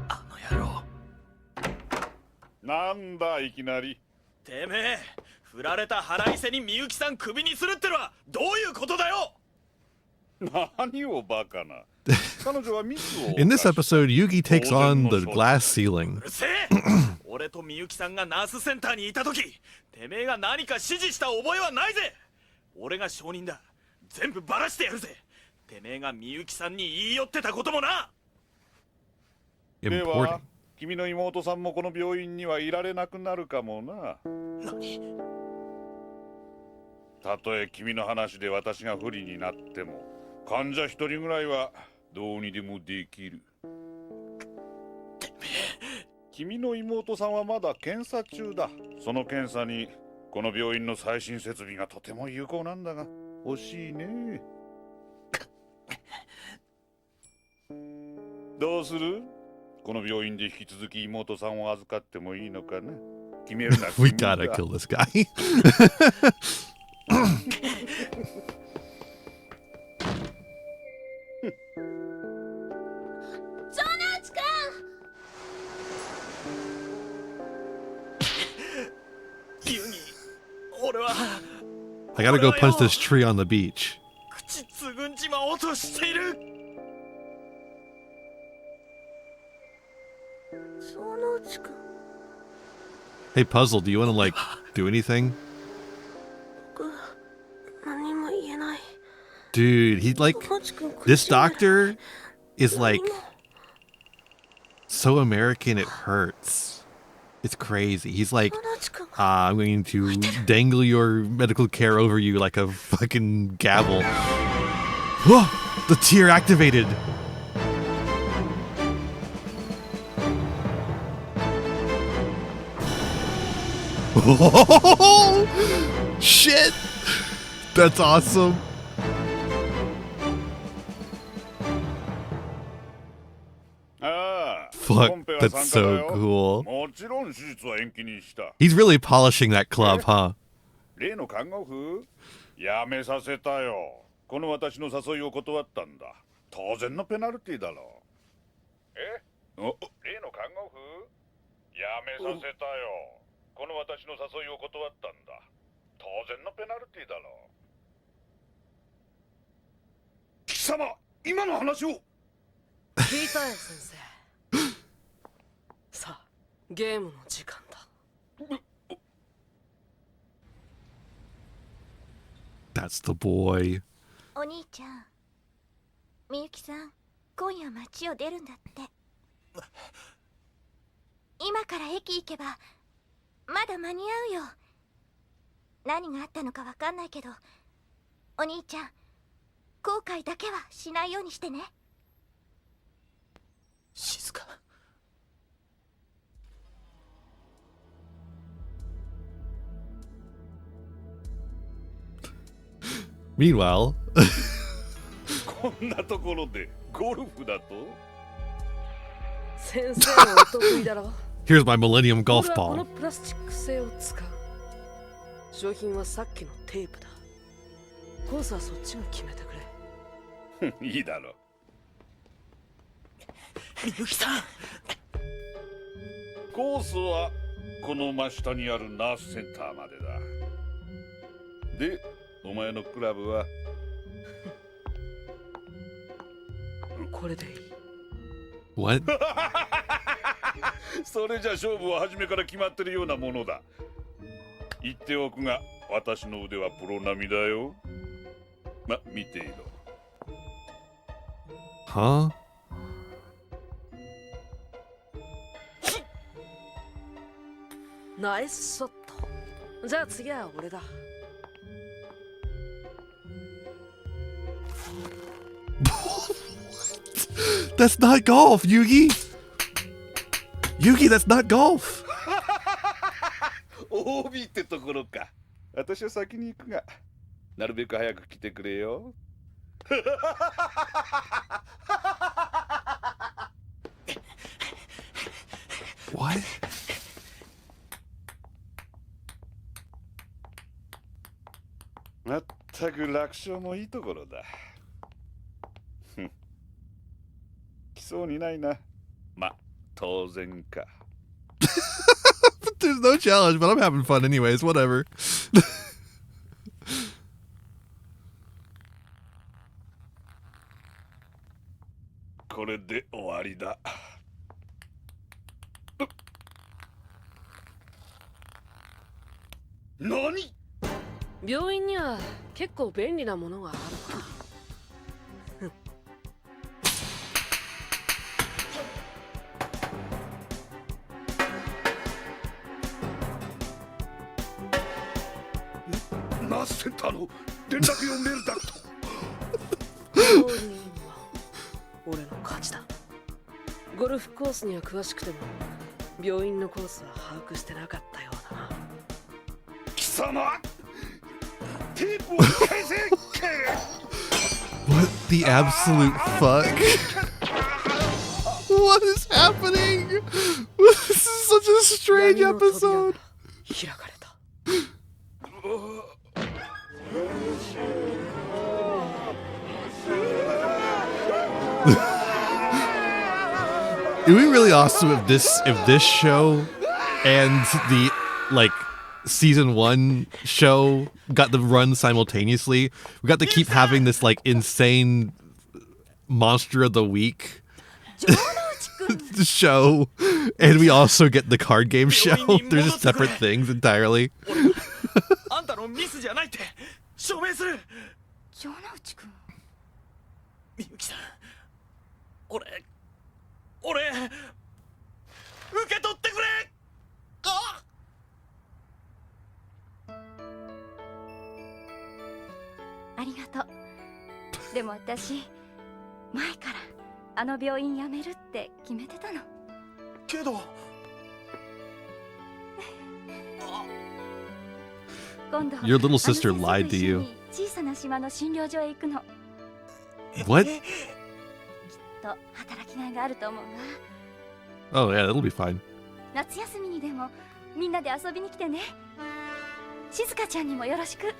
D: あの野郎。
G: なんだいきなり。
D: てめえ、振られた腹いせにみゆきさんクビにするってのはどういうことだよ。
G: 何をバカな。彼女はミスを。
A: In this episode, Yugi takes on the glass ceiling.
D: うるせえ俺とみゆきさんがナースセンターにいた時、てめえが何か指示した覚えはないぜ。俺が証人だ。全部バラしてやるぜ。てめえがみゆきさんに言い寄ってたこともな。
G: で
A: Important.
G: は君の妹さんもこの病院にはいられなくなるかもな。
D: 何？
G: たとえ君の話で私が不利になっても、患者一人ぐらいはどうにでもできる。君の妹さんはまだ検査中だ。その検査にこの病院の最新設備がとても有効なんだが、欲しいね。どうする？この病院で引き続き妹さんを預かってもいいのかな。決めるな。
A: We gotta kill this guy.
D: ユギ、俺は
A: I gotta go punch this tree on the beach.
D: 口つぐんじまおうとしている。
C: そのうちくん、
A: Hey, Puzzle, do you want to, like, do anything?
C: 僕何も言えない。
A: Dude, he, like,
C: そのうちくん、
A: this doctor is, like, so American it hurts. It's crazy. He's like,
C: そのうちくん、
A: I'm going to dangle your medical care over you like a fucking gavel. Whoa! The tear activated! Shit! That's awesome. Fuck, that's so cool.
G: もちろん手術は延期にした。
A: He's really polishing that club, huh?
G: 例の看護婦やめさせたよ。この私の誘いを断ったんだ。当然のペナルティだろう。例の看護婦やめさせたよ。この私の誘いを断ったんだ。当然のペナルティだろう。貴様、今の話を。
I: 聞いたよ、先生。さあ、ゲームの時間だ。
A: That's the boy.
C: お兄ちゃん、みゆきさん、今夜街を出るんだって。今から駅行けばまだ間に合うよ。何があったのかわかんないけど、お兄ちゃん、後悔だけはしないようにしてね。
D: 静か。
A: Meanwhile,
G: こんなところでゴルフだと？
I: 先生のお得意だろ。
A: here's my Millennium
I: 俺
A: Golf
I: はこの
A: ball.
I: プラスチック製を使う。商品はさっきのテープだ。コースはそっちが決めてくれ。
G: いいだろう。
D: みゆきさん。
G: コースはこの真下にあるナースセンターまでだ。で、お前のクラブは？
I: これでいい。
A: What?
G: それじゃ勝負は初めから決まってるようなものだ。言っておくが、私の腕はプロ並みだよ。ま、見ていろ。
A: Huh?
I: ナイスショット。じゃあ次は俺だ。
A: That's not golf, Yugi. Yugi, that's not golf.
G: OB ってところか。私は先に行くが、なるべく早く来てくれよ。
A: What?
G: まったく楽勝もいいところだ。来そうにないな。ま、当然か。
A: There's no challenge, but I'm having fun anyways. Whatever.
G: これで終わりだ。何？
I: 病院には結構便利なものがある
G: ナースセンターの連絡用メールだと。
I: 病院は俺の勝ちだ。ゴルフコースには詳しくても病院のコースは把握してなかったようだな。
G: 貴様テープを返せ。
A: What the absolute fuck? What is happening? This is such a strange episode.
I: 開かれた。
A: It would be really awesome if this show and the like season 1 show got to run simultaneously. We got to keep having this like insane monster of the week show, and we also get the card game show. They're just separate things entirely.
D: あんたのミスじゃないって証明する。
C: 城之内くん。
D: みゆきさん、俺受け取ってくれ。あ
C: ありがとう。でも私前からあの病院辞めるって決めてたの。
D: けど
C: 今度
A: Your little sister lied to you.
C: 小さな島の診療所へ行くの。
A: What?
C: と働きがいがあると思うわ。
A: Oh yeah, that'll be fine.
C: 夏休みにでもみんなで遊びに来てね。静香ちゃんにもよろしく。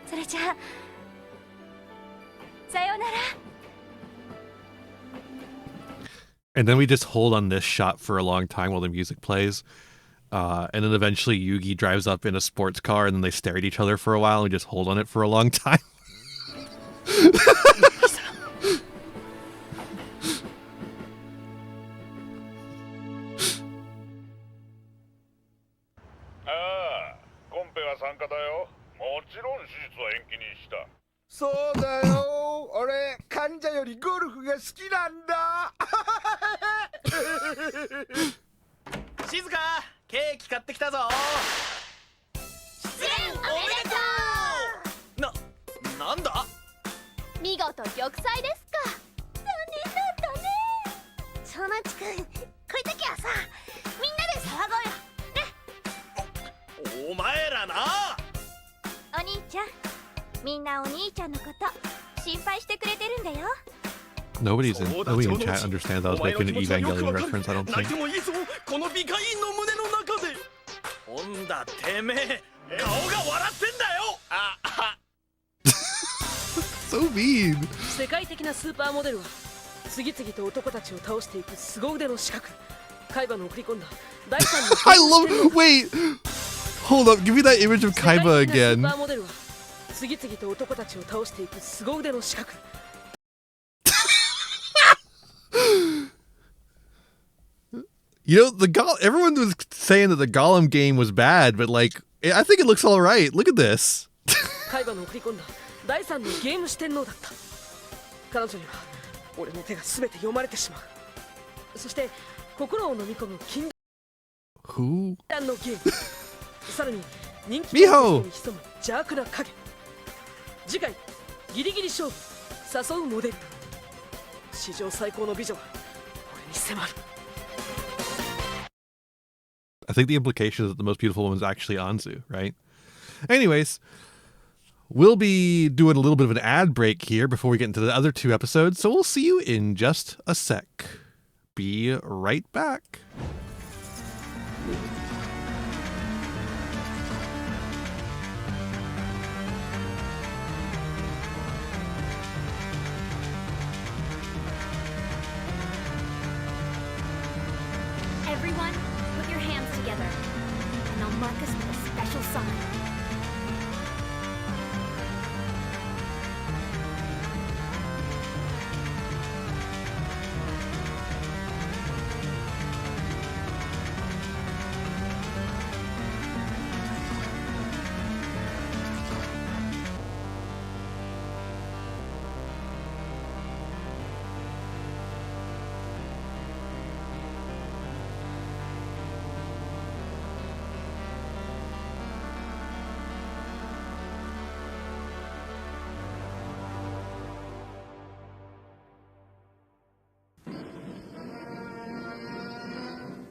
C: それじゃあさようなら。
A: And then we just hold on this shot for a long time while the music plays. And then eventually Yugi drives up in a sports car, and then they stare at each other for a while and we just hold on it for a long time.
G: コンペは参加だよ。もちろん手術は延期にした。
E: そうだよ。俺患者よりゴルフが好きなんだ。
D: 静香、ケーキ買ってきたぞ。
B: 出演おめでと
D: なんだ。
B: う。見事玉砕ですか。残念だったね。
C: 城之内くん、こういう時はさ、みんなで騒ごうよ。
D: お前らな。
C: お兄ちゃん、みんなお兄ちゃんのこと心配してくれてるんだよ。
A: Nobody in chat understands I was making an Evangelion reference, I don't
D: 泣い
A: think.
D: てもいいぞ、この美化員の胸の中で。ほんだてめえ、顔が笑ってんだよ。
A: So mean.
I: 世界的なスーパーモデルは次々と男たちを倒していく凄腕の資格。海馬の送り込んだ第三の
A: I love. Wait. Hold up. Give me that image of Kaiba
I: 世界的なスー
A: again.
I: パーモデルは次々と男たちを倒していく凄腕の資格。
A: You know, everyone was saying that the Gollum game was bad, but like, I think it looks all right. Look at this.
I: 海馬の送り込んだ第三のゲーム四天王だった。彼女には俺の手が全て読まれてしまう。そして心を飲み込む禁
A: Who?
I: ランの銀さらに人気
A: ミホ
I: に潜む邪悪な影。次回ギリギリ勝負誘うモデル。史上最高の美女は俺に迫る。
A: I think the implication is that the most beautiful woman is actually Anzu, right? Anyways, we'll be doing a little bit of an ad break here before we get into the other 2 episodes, so we'll see you in just a sec. Be right back.
C: Everyone, put your hands together, and I'll mark us with a special sign.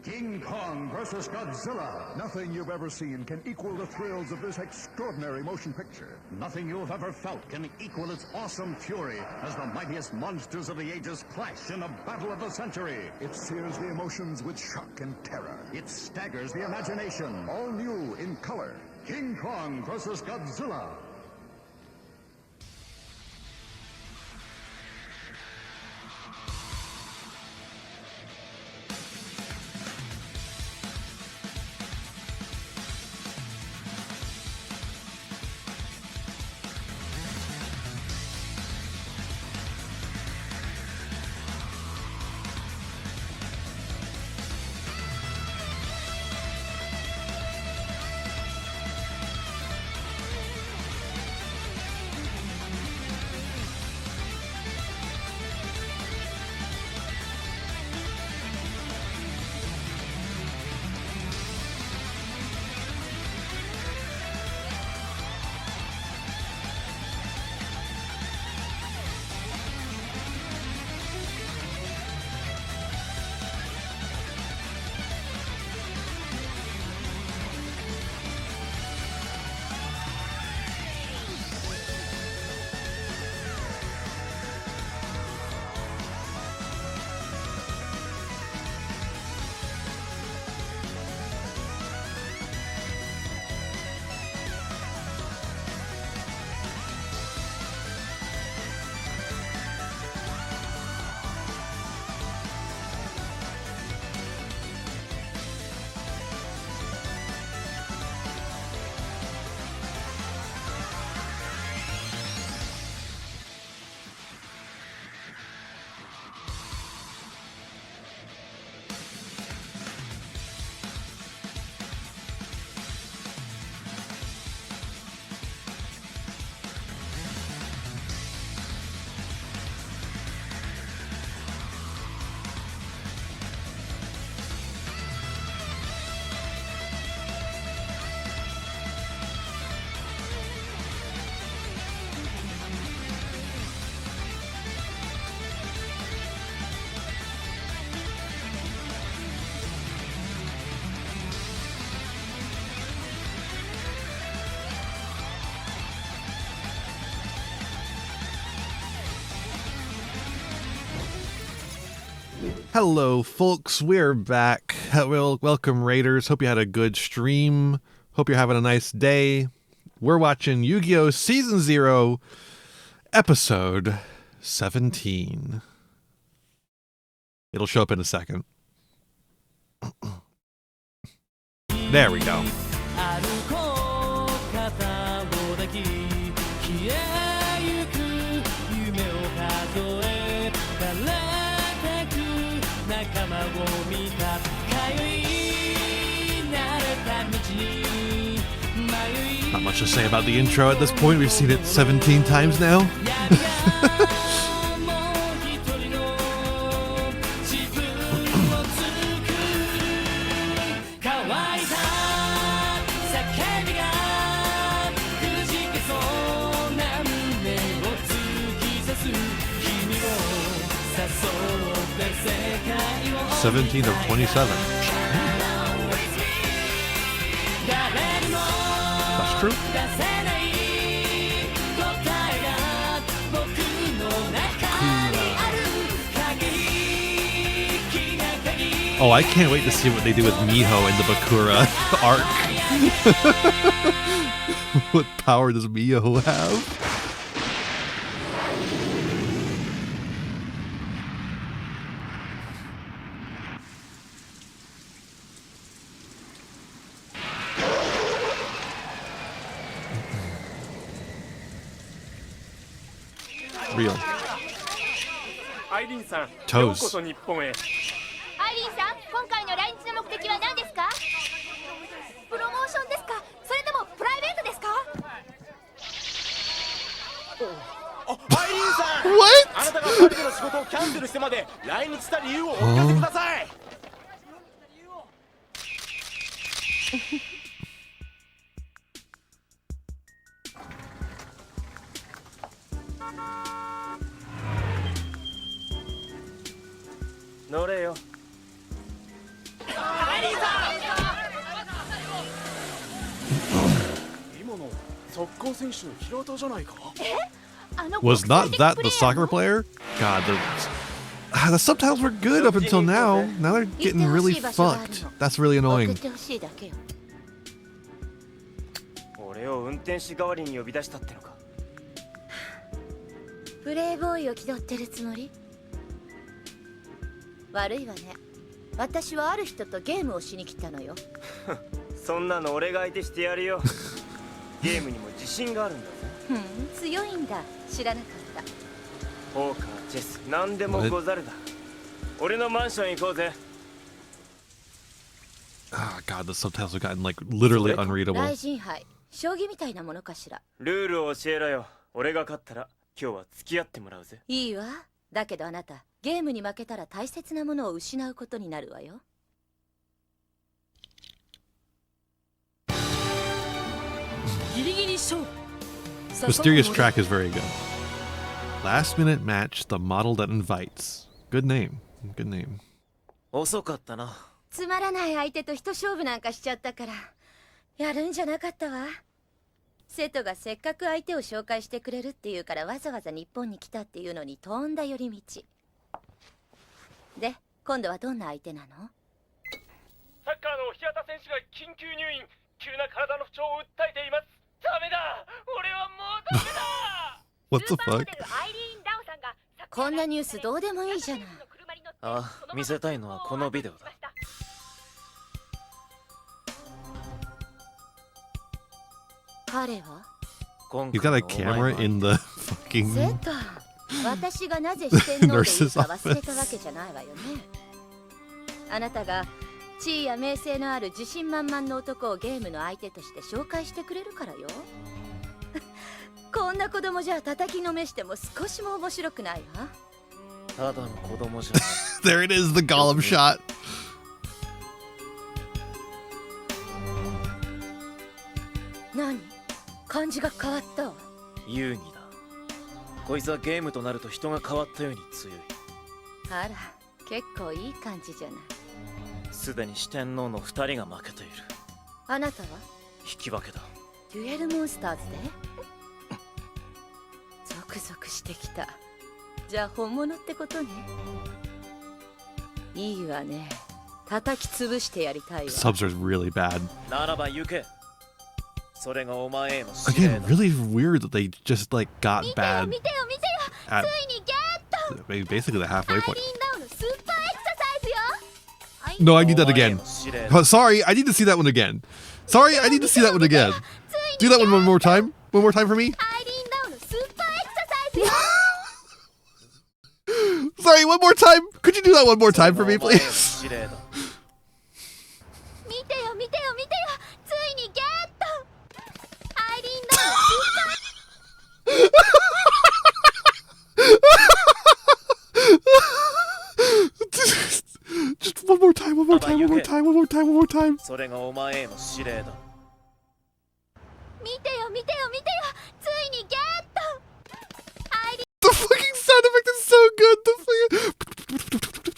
J: King Kong versus Godzilla. Nothing you've ever seen can equal the thrills of this extraordinary motion picture. Nothing you've ever felt can equal its awesome fury as the mightiest monsters of the ages clash in a battle of the century. It sears the emotions with shock and terror. It staggers the imagination. All new in color. King Kong versus Godzilla.
A: Hello, folks. We're back. Welcome, Raiders. Hope you had a good stream. Hope you're having a nice day. We're watching Yu-Gi-Oh! Season 0, Episode 17. It'll show up in a second. There we go. Not much to say about the intro at this point. We've seen it 17 times now. 17th of 27. That's true. Oh, I can't wait to see what they do with Miho in the Bakura arc. What power does Miho have? Real. Toast.
K: アイリーンさん、今回の来日の目的は何ですか？プロモーションですか？それともプライベートですか？
D: アイリーンさん、
A: What?
D: あなたがパリでの仕事をキャンセルしてまで来日した理由をお聞かせください。乗れよ。アイリーンさん、今のサッカー選手の平田じゃないか。
A: Was not that the soccer player? God, the subtitles were good up until now. Now they're getting really fucked. That's really annoying.
D: 俺を運転手代わりに呼び出したってのか。
C: プレイボーイを気取ってるつもり？悪いわね。私はある人とゲームをしに来たのよ。
D: そんなの俺が相手してやるよ。ゲームにも自信があるんだぜ。
C: 強いんだ。知らなかった。
D: ポーカー、チェス、何でもござるだ。俺のマンション行こうぜ。
A: Oh God, the subtitles have gotten like literally unreadable.
C: 大人杯、将棋みたいなものかしら。
D: ルールを教えろよ。俺が勝ったら今日は付き合ってもらうぜ。
C: いいわ。だけどあなた、ゲームに負けたら大切なものを失うことになるわよ。
I: ギリギリ勝負。
A: Mysterious track is very good. Last minute match, the model that invites. Good name. Good name.
D: 遅かったな。
C: つまらない相手と一勝負なんかしちゃったから、やるんじゃなかったわ。瀬戸がせっかく相手を紹介してくれるっていうからわざわざ日本に来たっていうのにとんだ寄り道。で、今度はどんな相手なの？
D: サッカーの平田選手が緊急入院。急な体の不調を訴えています。ダメだ。俺はもうダメだ。
A: What the fuck?
C: こんなニュースどうでもいいじゃない。
D: あ、見せたいのはこのビデオだ。
C: 彼は？
A: You got a camera in the fucking
C: 瀬戸、私がなぜ四天王でいいか忘れたわけじゃないわよね。あなたが地位や名声のある自信満々の男をゲームの相手として紹介してくれるからよ。こんな子供じゃ叩きのめしても少しも面白くないわ。
D: ただの子供じゃない。
A: There it is, the Gollum shot.
C: 何？感じが変わったわ。
D: 遊戯だ。こいつはゲームとなると人が変わったように強い。
C: あら、結構いい感じじゃない。
D: すでに四天王の2人が負けている。
C: あなたは？
D: 引き分けだ。
C: デュエルモンスターズで？ゾクゾクしてきた。じゃあ本物ってことね。いいわね。叩き潰してやりたいわ。
A: Subs are really bad.
D: ならば行け。それがお前への指令だ。
A: Again, really weird that they just like got bad
C: 見てよ見てよ。
A: at
C: ついにゲット。
A: basically the halfway
C: アイ
A: point.
C: リーンダウンのスーパーエクササイズよ。
A: No, I need that again. Sorry, I need to see that one again. Sorry, I need to see that one again. Do that one more time. One more time for me.
C: アイリーンダウンのスーパーエクササイズよ。
A: Sorry, one more time. Could you do that one more time for me, please?
C: 見てよ見てよ見てよ。ついにゲット。アイリーンダウンのスーパー
A: Just one more time, one more time, one more time, one more time, one more time.
D: それがお前への指令だ。
C: 見てよ見てよ見てよ。ついにゲット。アイリーン
A: The fucking sound effect is so good. The fucking...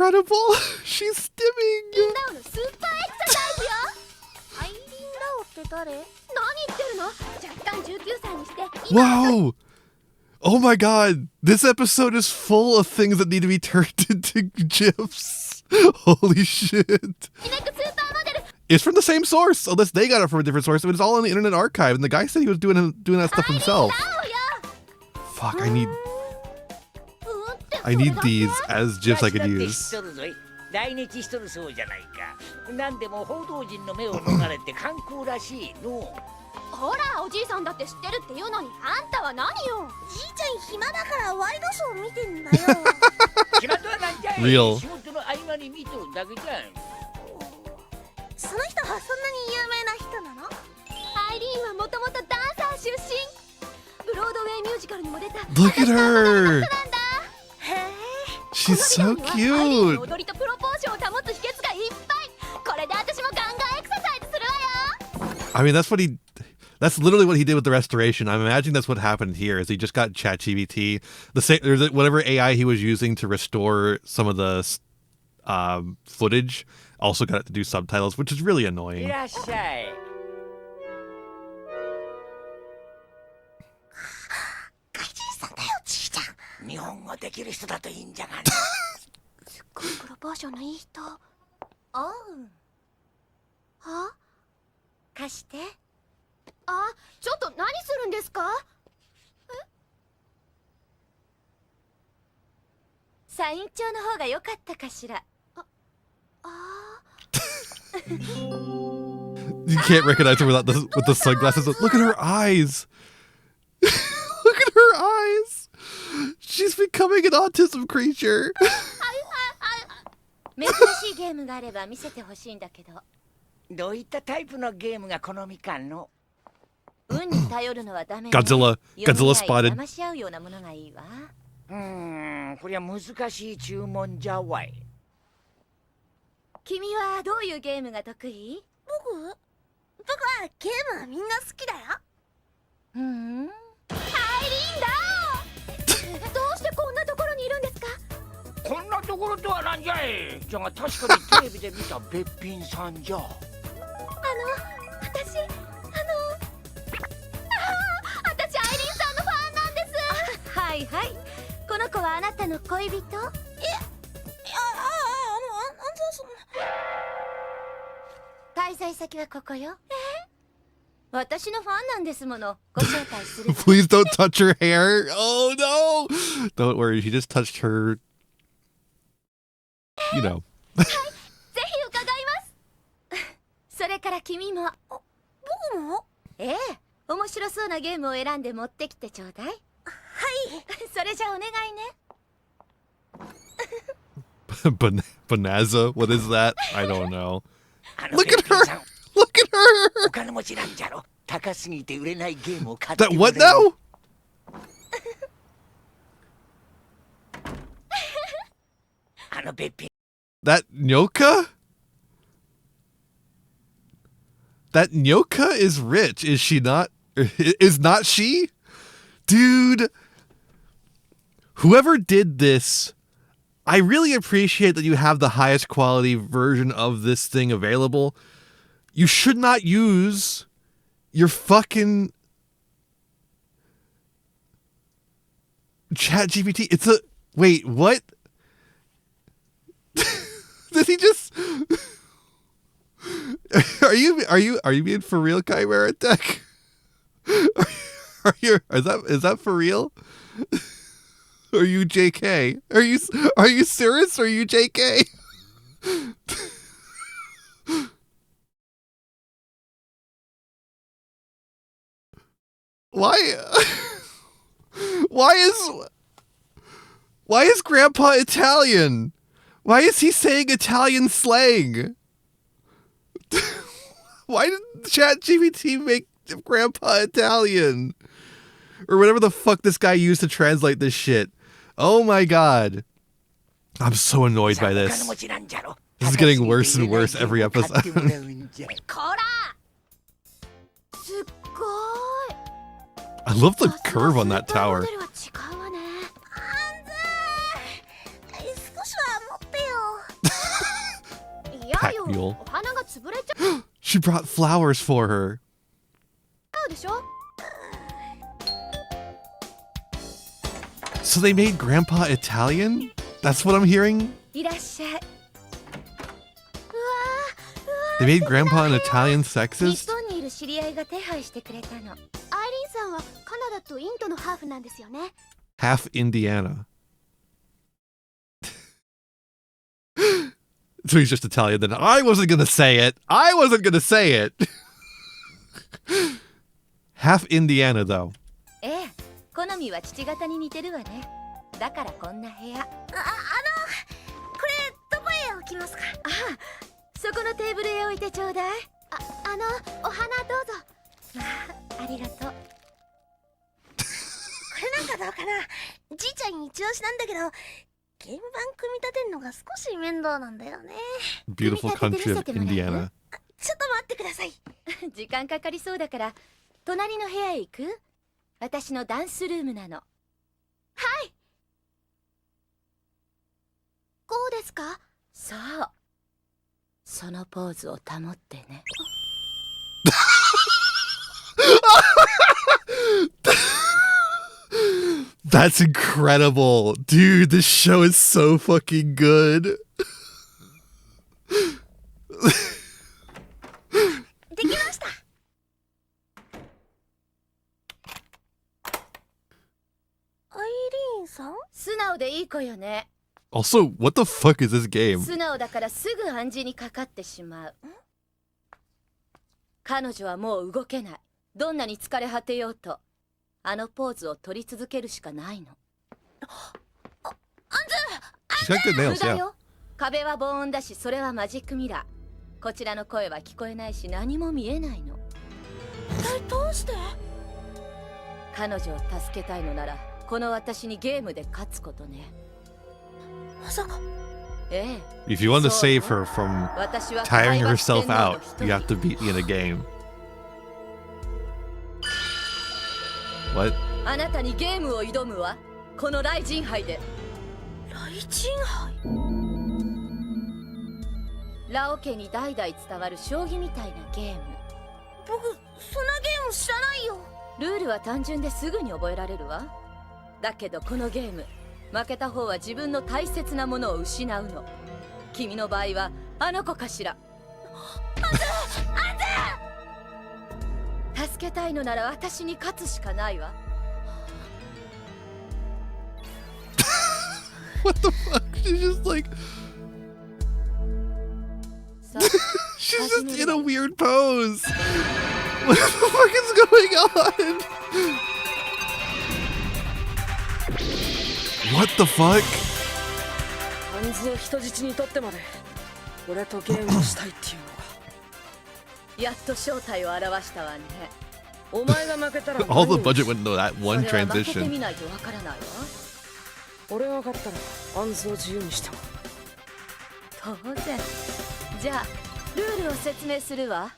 A: incredible. She's stimming.
K: リンダオのスーパーエクササイズよ。
C: アイリンダオって誰？
K: 何言ってるの？若干19歳にして今
A: Wow. Oh my god. This episode is full of things that need to be turned into GIFs. Holy shit.
K: ネクスーパーモデル
A: It's from the same source, unless they got it from a different source. But it's all in the Internet Archive, and the guy said he was doing that stuff himself.
K: ダオよ。
A: Fuck, I need these as GIFs I could use.
L: 来日しとるそうじゃないか。何でも報道陣の目を逃れて観光らしいの。
K: ほらおじいさんだって知ってるって言うのにあんたは何よ。
C: じいちゃん暇だからワイドショー見てんだよ。
L: 暇とはなんじゃい。
A: Real.
L: 仕事の合間に見とるだけじゃん。
C: その人はそんなに有名な人なの？
K: アイリーンはもともとダンサー出身。ブロードウェイミュージカルにも出た。
A: Look at her.
K: なんだ。
A: She's so
K: このビデオにはアイリーンの
A: cute.
K: 踊りとプロポーションを保つ秘訣がいっぱい。これで私もガンガンエクササイズするわよ。
A: I mean, that's literally what he did with the restoration. I'm imagining that's what happened here. Is he just got ChatGPT, the same, or whatever AI he was using to restore some of the footage, also got it to do subtitles, which is really
L: い
A: annoying.
L: らっしゃい。
C: 怪人さんだよじいちゃん。
L: 日本語できる人だといいんじゃがな。
K: すっごいプロポーションのいい人。
C: おう。
K: あ？
C: 貸して。
K: あ、ちょっと何するんですか？
F: サイン帳の方が良かったかしら。
A: You can't recognize her without with the sunglasses. Look at her eyes. Look at her eyes. She's becoming an autism creature.
F: 珍しいゲームがあれば見せてほしいんだけど。
L: どういったタイプのゲームが好みかの？
F: 運に頼るのはダメね。
A: Godzilla
F: 読み合い
A: spotted.
F: 騙し合うようなものがいいわ。
L: こりゃ難しい注文じゃわい。
F: 君はどういうゲームが得意？
C: 僕はゲームはみんな好きだよ。
K: アイリーンだ。どうしてこんなところにいるんですか？
L: こんなところとはなんじゃい。じゃが確かにテレビで見たべっぴんさんじゃ。
K: 私アイリーンさんのファンなんです。
F: はいはい。この子はあなたの恋人？滞在先はここよ。私のファンなんですもの。ご招待するわ。
A: Please don't touch her hair. Oh no. Don't worry. She just touched her. You know.
K: ぜひ伺います。
F: それから君も。
C: 僕も？
F: ええ、面白そうなゲームを選んで持ってきてちょうだい。はい。それじゃお願いね。
A: Bonanza? What is that? I don't know. Look at her! Look at her!
L: お金持ちなんじゃろ。高すぎて売れないゲームを買って
A: That what now?
L: あのべっぴん。
A: That Nyoka? That Nyoka is rich, is she not? Is not she? Dude, whoever did this, I really appreciate that you have the highest quality version of this thing available. You should not use your fucking ChatGPT. It's a wait, what? Did he just? Are you being for real, Chimera Tech? Is that for real? Are you JK? Are you serious? Or are you JK? Why is Grandpa Italian? Why is he saying Italian slang? Why did ChatGPT make Grandpa Italian? Or whatever the fuck this guy used to translate this shit. Oh my god. I'm so annoyed by this. This is getting worse and worse every episode.
K: こら！すっごい。
A: I love the curve on that tower.
K: モデルは違うわね。
C: 少しは持ってよ。
A: Mule.
B: お花が潰れちゃう
A: She brought flowers for her.
B: でしょ。
A: So they made Grandpa Italian? That's what I'm hearing?
F: いらっしゃい。
A: They made Grandpa an Italian
F: 日
A: sexist?
F: 本にいる知り合いが手配してくれたの。
B: アイリンさんはカナダとインドのハーフなんですよね。
A: Half Indiana. So he's just Italian then. I wasn't gonna say it. I wasn't gonna say it. Half Indiana though.
F: ええ、好みは父方に似てるわね。だからこんな部屋。
C: これどこへ置きますか？
F: ああ、そこのテーブルへ置いてちょうだい。
B: お花どうぞ。
F: ありがとう。
C: これなんかどうかな。じいちゃん一押しなんだけど、鍵盤組み立てるのが少し面倒なんだよね。
A: Beautiful country of Indiana.
C: ちょっと待ってください。
F: 時間かかりそうだから、隣の部屋へ行く？私のダンスルームなの。
B: はい。こうですか？
F: そう。そのポーズを保ってね。
A: That's incredible. Dude, this show is so fucking good.
C: できました。アイリーンさん？
F: 素直でいい子よね。
A: Also, what the fuck is this game?
F: 素直だからすぐ暗示にかかってしまう。彼女はもう動けない。どんなに疲れ果てようと、あのポーズを取り続けるしかないの。
A: She's got good
F: 無
A: nails,
F: 駄
A: yeah.
F: よ。壁は防音だし、それはマジックミラー。こちらの声は聞こえないし、何も見えないの。
C: どうして？
F: 彼女を助けたいのなら、この私にゲームで勝つことね。
C: まさか。
F: ええ。
A: If you want to save her from
F: 私は
A: tiring
F: 会話四
A: herself
F: 天王の
A: out,
F: 一人。
A: you have to beat me in a game. What?
F: あなたにゲームを挑むわ。この雷神杯で。
C: 雷神杯？
F: ラオ家に代々伝わる将棋みたいなゲーム。
C: 僕そんなゲーム知らないよ。
F: ルールは単純ですぐに覚えられるわ。だけどこのゲーム、負けた方は自分の大切なものを失うの。君の場合はあの子かしら。助けたいのなら私に勝つしかないわ。
A: What the fuck? She's just like... She's just in a weird pose. What the fuck is going on? What the fuck?
I: アンズを人質にとってまで俺とゲームをしたいっていうのが。
F: やっと正体を表したわね。
I: お前が負けたら
A: All the budget went into that one
F: それは負けて
A: transition.
F: みないとわからないわ。
I: 俺が勝ったらアンズを自由にしても。
F: 当然。じゃあルールを説明するわ。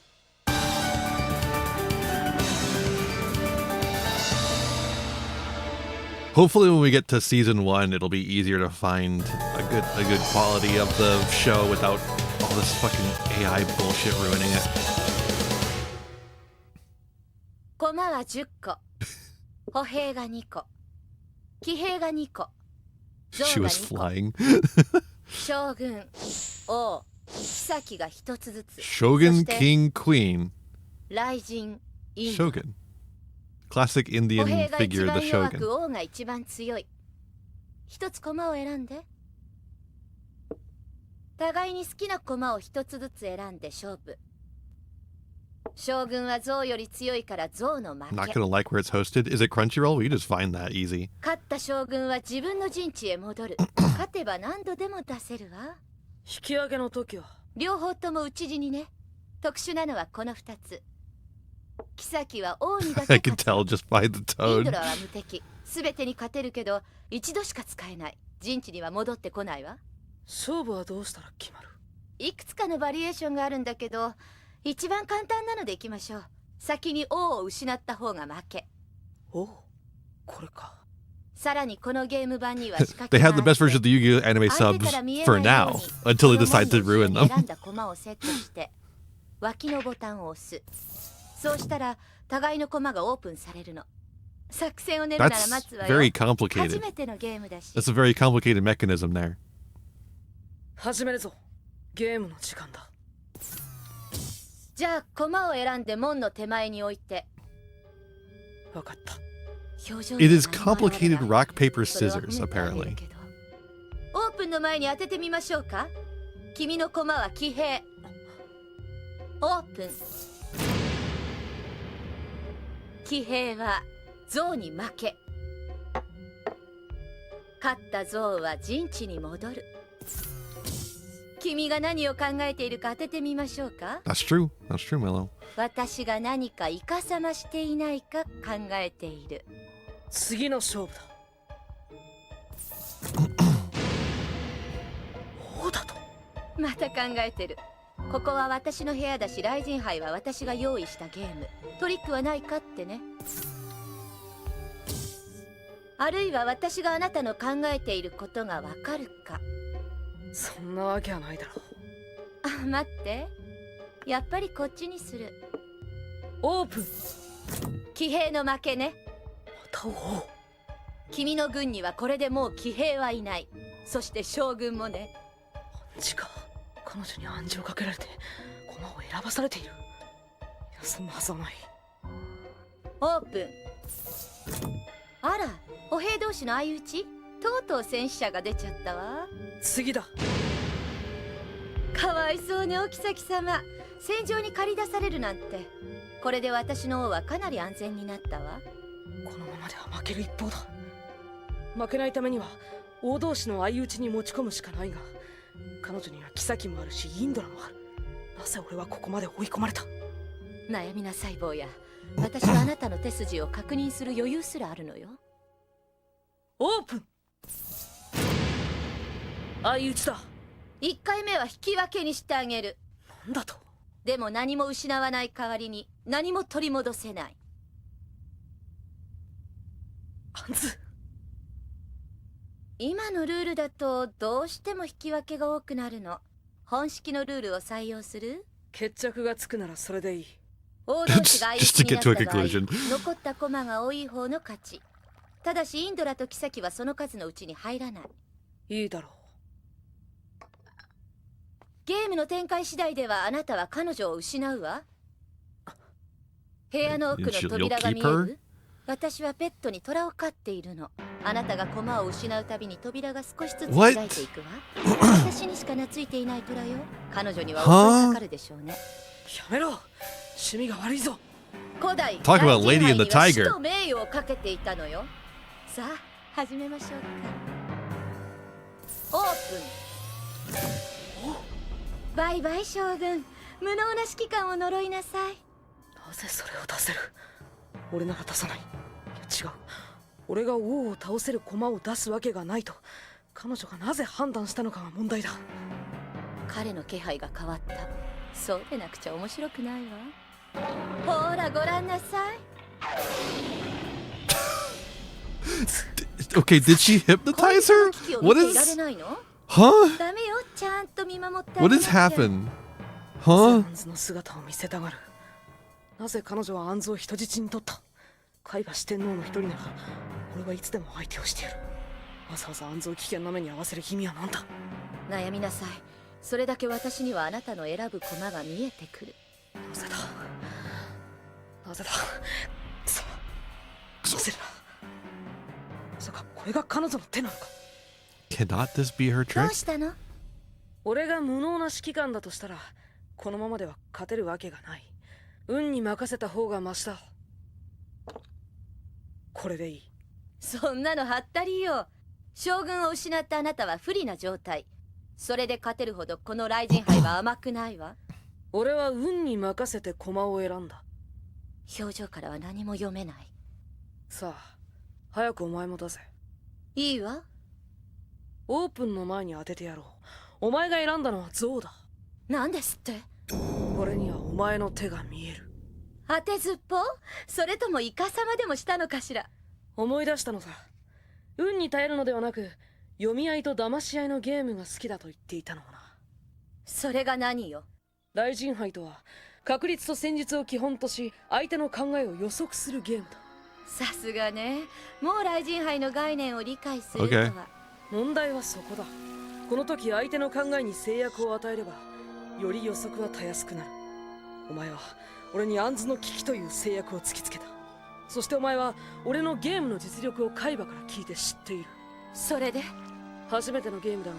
A: Hopefully when we get to season 1, it'll be easier to find a good quality of the show without all this fucking AI bullshit ruining it.
F: 駒は10個。歩兵が2個。騎兵が2個。
A: She was flying.
F: 将軍、王、妃が1つずつ。
A: Shogun,
F: そして
A: King, Queen.
F: 雷神、インド。
A: Shogun. Classic
F: 歩
A: Indian
F: 兵が一
A: figure,
F: 番
A: the
F: 弱く
A: Shogun.
F: 王が一番強い。一つ駒を選んで。互いに好きな駒を一つずつ選んで勝負。将軍は象より強いから象の負
A: Not
F: け。
A: gonna like where it's hosted. Is it Crunchyroll? We just find that easy.
F: 勝った将軍は自分の陣地へ戻る。勝てば何度でも出せるわ。
I: 引き分けの時は
F: 両方とも討ち死にね。特殊なのはこの2つ。妃は王にだ
A: I
F: け
A: can
F: 勝つ。
A: tell just by the
F: イン
A: tone.
F: ドラは無敵。すべてに勝てるけど一度しか使えない。陣地には戻ってこないわ。
I: 勝負はどうしたら決まる？
F: いくつかのバリエーションがあるんだけど、一番簡単なのでいきましょう。先に王を失った方が負け。
I: おう、これか。
F: さらにこのゲーム版には
A: They have the best version of the Yu-Gi-Oh anime subs for now until they decide to ruin them.
F: 選んだコマをセットして脇のボタンを押す。そうしたら互いのコマがオープンされるの。作戦を練るなら
A: That's
F: 待つわよ。
A: very
F: 初
A: complicated.
F: めてのゲームだし。
A: That's a very complicated mechanism there.
I: 始めるぞ。ゲームの時間だ。
F: じゃあコマを選んで門の手前に置いて。
I: わかった。
A: It is complicated rock, paper, scissors, apparently.
F: オープンの前に当ててみましょうか。君のコマは騎兵。オープン。騎兵は象に負け。勝った象は陣地に戻る。君が何を考えているか当ててみましょうか。
A: That's true. That's true, Mello.
F: 私が何かイカサマしていないか考えている。
I: 次の勝負だ。王だと。
F: また考えてる。ここは私の部屋だし、雷神杯は私が用意したゲーム。トリックはないかってね。あるいは私があなたの考えていることがわかるか。
I: そんなわけはないだろう。
F: あ、待って。やっぱりこっちにする。
I: オープン。
F: 騎兵の負けね。
I: また王。
F: 君の軍にはこれでもう騎兵はいない。そして将軍もね。
I: 暗示か。彼女に暗示をかけられて駒を選ばされている。休むはずはない。
F: オープン。あら、歩兵同士の相打ち。とうとう戦死者が出ちゃったわ。
I: 次だ。
F: かわいそうね、お妃様。戦場に駆り出されるなんて。これで私の王はかなり安全になったわ。
I: このままでは負ける一方だ。負けないためには王同士の相打ちに持ち込むしかないが、彼女には妃もあるしインドラもある。なぜ俺はここまで追い込まれた。
F: 悩みなさい坊や。私はあなたの手筋を確認する余裕すらあるのよ。
I: オープン。相打ちだ。
F: 1回目は引き分けにしてあげる。
I: なんだと。
F: でも何も失わない代わりに何も取り戻せない。
I: アンズ。
F: 今のルールだとどうしても引き分けが多くなるの。本式のルールを採用する？
I: 決着がつくならそれでいい。
F: 王同士が相打ちになった場合、残った駒が多い方の勝ち。ただしインドラと妃はその数のうちに入らない。
I: いいだろう。
F: ゲームの展開次第ではあなたは彼女を失うわ。部屋の奥の扉が見える？私はペットに虎を飼っているの。あなたが駒を失うたびに扉が少しずつ開いていくわ。私にしか懐いていない虎よ。彼女には襲いかかるでしょうね。
I: やめろ。趣味が悪いぞ。
F: 古代
A: Talk about Lady and the
F: ライジン
A: Tiger.
F: 杯には死と名誉をかけていたのよ。さあ始めましょうか。オープン。バイバイ将軍。無能な指揮官を呪いなさい。
I: なぜそれを出せる。俺なら出さない。いや違う。俺が王を倒せる駒を出すわけがないと彼女がなぜ判断したのかが問題だ。
F: 彼の気配が変わった。そうでなくちゃ面白くないわ。ほらご覧なさい。
A: Okay, did she hypnotize her? What is? Huh?
F: ダメよ、ちゃんと見守ってあげ
A: What
F: な
A: has
F: きゃ。
A: happened? Huh?
I: アンズの姿を見せたがる。なぜ彼女はアンズを人質に取った。海馬四天王の一人なら俺はいつでも相手をしてやる。わざわざアンズを危険な目に遭わせる意味は何だ。
F: 悩みなさい。それだけ私にはあなたの選ぶ駒が見えてくる。
I: なぜだ。なぜだ。なぜだ。まさかこれが彼女の手なのか。
A: Cannot this be her
F: どう
A: trick?
F: したの？
I: 俺が無能な指揮官だとしたらこのままでは勝てるわけがない。運に任せた方がマシだ。これでいい。
F: そんなのはったりよ。将軍を失ったあなたは不利な状態。それで勝てるほどこの雷神杯は甘くないわ。
I: 俺は運に任せて駒を選んだ。
F: 表情からは何も読めない。
I: さあ早くお前も出せ。
F: いいわ。
I: オープンの前に当ててやろう。お前が選んだのは象だ。
F: なんですって。
I: 俺にはお前の手が見える。
F: 当てずっぽ？それともイカサマでもしたのかしら。
I: 思い出したのさ。運に頼るのではなく、読み合いと騙し合いのゲームが好きだと言っていたのもな。
F: それが何よ。
I: 雷神杯とは確率と戦術を基本とし、相手の考えを予測するゲームだ。
F: さすがね。もう雷神杯の概念を理解するとは。
I: 問題はそこだ。この時相手の考えに制約を与えれば、より予測はたやすくなる。お前は俺にアンズの危機という制約を突きつけた。そしてお前は俺のゲームの実力を海馬から聞いて知っている。
F: それで
I: 初めてのゲームだが、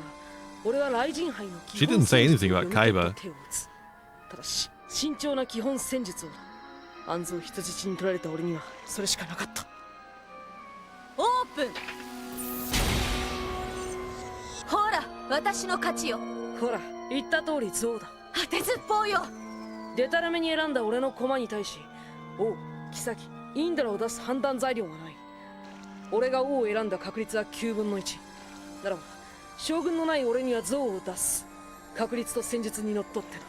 I: 俺は雷神杯の基
A: She
I: 本
A: didn't say
I: 戦術
A: anything
I: を
A: about
I: 読み取
A: Kaiba.
I: って手を打つ。ただし慎重な基本戦術をだ。アンズを人質に取られた俺にはそれしかなかった。
F: オープン。ほら、私の勝ちよ。
I: ほら、言った通りゾウだ。
F: 当てずっぽうよ。
I: デタラメに選んだ俺の駒に対し、王、妃、インドラを出す判断材料がない。俺が王を選んだ確率は9分の1。ならば将軍のない俺にはゾウを出す。確率と戦術にのっとってな。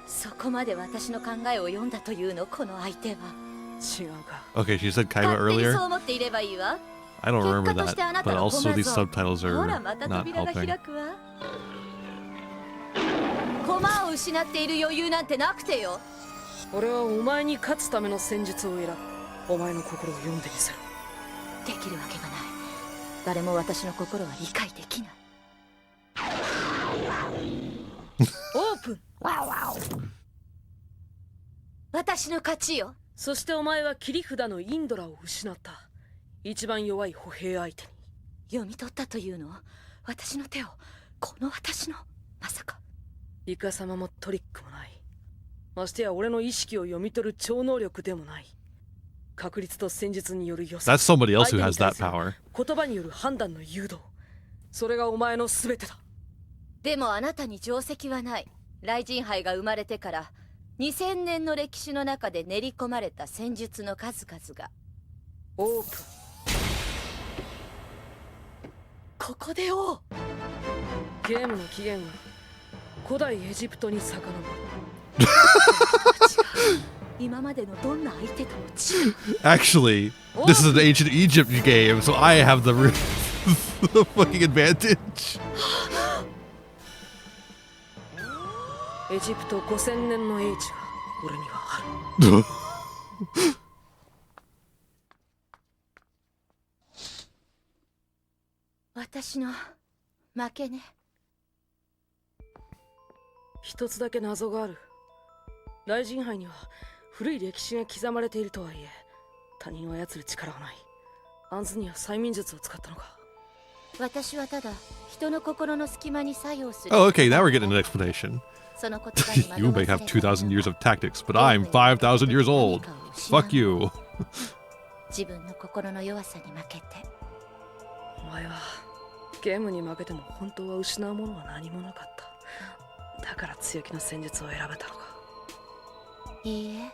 F: そこまで私の考えを読んだというの、この相手は。
I: 違うか。
A: Okay, she said Kaiba
F: 勝手に
A: earlier.
F: そう思っていればいいわ。
A: I don't remember
F: 結果としてあ
A: that,
F: なた
A: but
F: の
A: also
F: 駒
A: these
F: ゾウ。
A: subtitles
F: ほら、
A: are
F: また
A: not
F: 扉が
A: helping.
F: 開くわ。駒を失っている余裕なんてなくてよ。
I: 俺はお前に勝つための戦術を選ぶ。お前の心を読んでみせろ。
F: できるわけがない。誰も私の心は理解できない。
I: オープン。
F: 私の勝ちよ。
I: そしてお前は切り札のインドラを失った。一番弱い歩兵相手に。
F: 読み取ったというの？私の手を、この私の、まさか。
I: イカ様もトリックもない。ましてや俺の意識を読み取る超能力でもない。確率と戦術による予測。
A: That's somebody else who has that power.
I: 言葉による判断の誘導。それがお前の全てだ。
F: でもあなたに定石はない。雷神杯が生まれてから2000年の歴史の中で練り込まれた戦術の数々が。
I: オープン。
F: ここで王。
I: ゲームの起源は古代エジプトに遡る。
F: 今までのどんな相手とも違う。
A: Actually, this is an ancient Egypt game, so I have the the fucking advantage.
I: エジプト5000年の英知が俺にはある。
F: 私の負けね。
I: 一つだけ謎がある。雷神杯には古い歴史が刻まれているとはいえ、他人を操る力はない。アンズには催眠術を使ったのか。
F: 私はただ人の心の隙間に作用する。
A: Oh, okay, now we're getting an explanation.
F: その言葉に惑
A: You
F: わ
A: may
F: さ
A: have
F: れた
A: 2,000 years of tactics, but I'm 5,000 years old. Fuck you.
F: 自分の心の弱さに負けて。
I: お前はゲームに負けても本当は失うものは何もなかった。だから強気の戦術を選べたのか。
F: いいえ、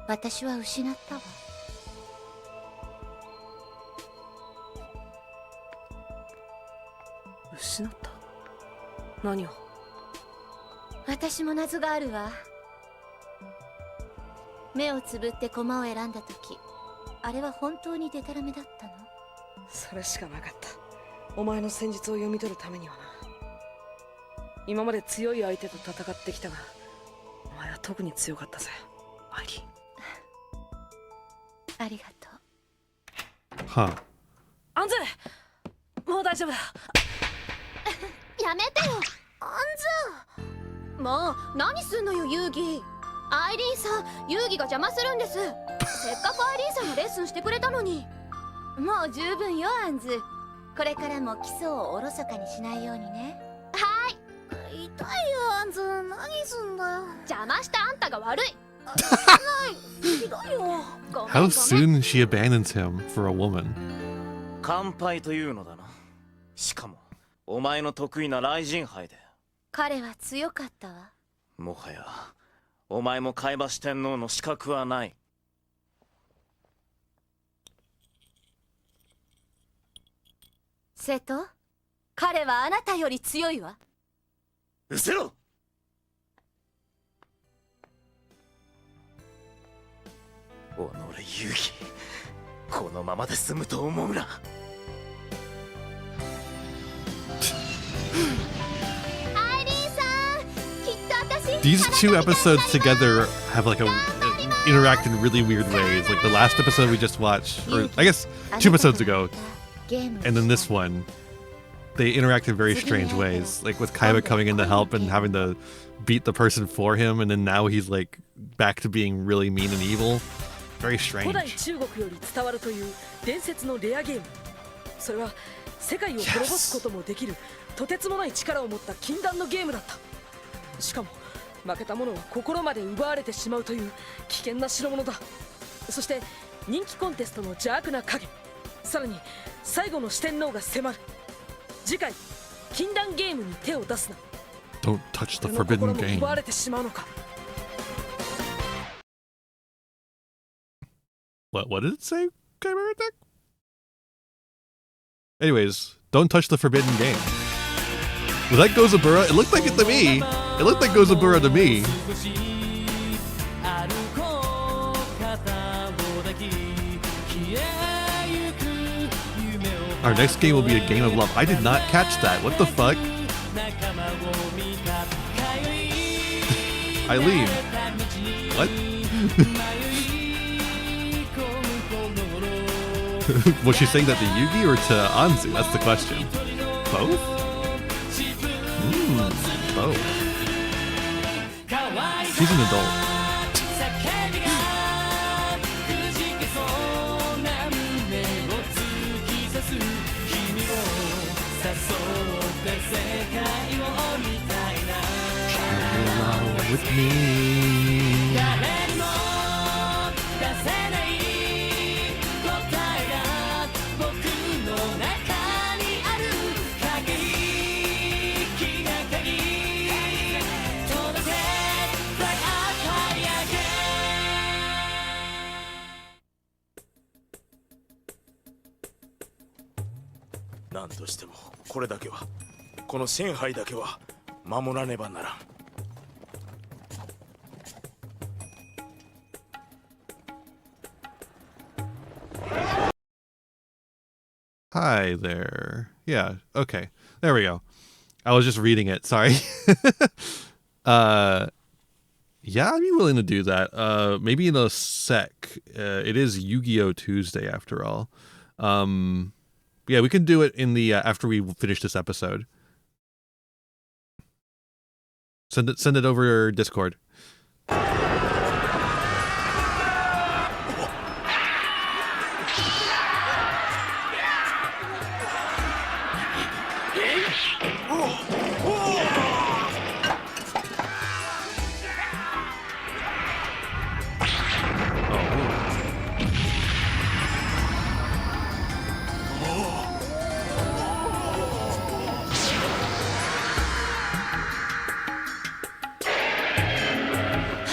F: 私は失ったわ。
I: 失った？何を？
F: 私も謎があるわ。目をつぶって駒を選んだ時、あれは本当にデタラメだったの？
I: それしかなかった。お前の戦術を読み取るためにはな。今まで強い相手と戦ってきたが、お前は特に強かったぜ、アイリー。
F: ありがとう。
A: Huh.
I: アンズ、もう大丈夫だ。
B: やめてよ、アンズ。もう何すんのよ、ユーギ。アイリーンさん、ユーギが邪魔するんです。せっかくアイリーンさんがレッスンしてくれたのに。
F: もう十分よ、アンズ。これからも基礎をおろそかにしないようにね。
B: はい。
C: 痛いよ、アンズ。何すんだよ。
B: 邪魔したあんたが悪い。
C: ひどいよ。
A: How soon she abandons him for a woman.
D: 乾杯というのだな。しかもお前の得意な雷神杯で。
F: 彼は強かったわ。
D: もはやお前も海馬四天王の資格はない。
F: 瀬戸、彼はあなたより強いわ。
D: うせろ。己遊戯、このままで済むと思うな。
A: These two episodes together have like interact in really weird ways. Like the last episode we just watched, or I guess 2 episodes ago, and then this one, they interact in very strange ways. Like with Kaiba coming in to help and having to beat the person for him, and then now he's like back to being really mean and evil. Very strange.
I: 古代中国より伝わるという伝説のレアゲーム。それは世界を滅ぼすこともできるとてつもない力を持った禁断のゲームだった。しかも負けた者は心まで奪われてしまうという危険な代物だ。そして人気コンテストの邪悪な影、さらに最後の四天王が迫る。次回禁断ゲームに手を出すな。
A: Don't touch the forbidden game.
I: 奪われてしまうのか。
A: What did it say? Chimera Attack? Anyways, don't touch the forbidden game. Was that Gozabura? It looked like it to me. It looked like Gozabura to me. Our next game will be a game of love. I did not catch that. What the fuck? Eileen. What? Was she saying that to Yugi or to Anzu? That's the question. Both? Both. She's an adult. With me. Hi there. Yeah, okay. There we go. I was just reading it. Sorry. Yeah, I'd be willing to do that. Maybe in a sec. It is Yu-Gi-Oh! Tuesday after all. Yeah, we can do it in the after we finish this episode. Send it over Discord.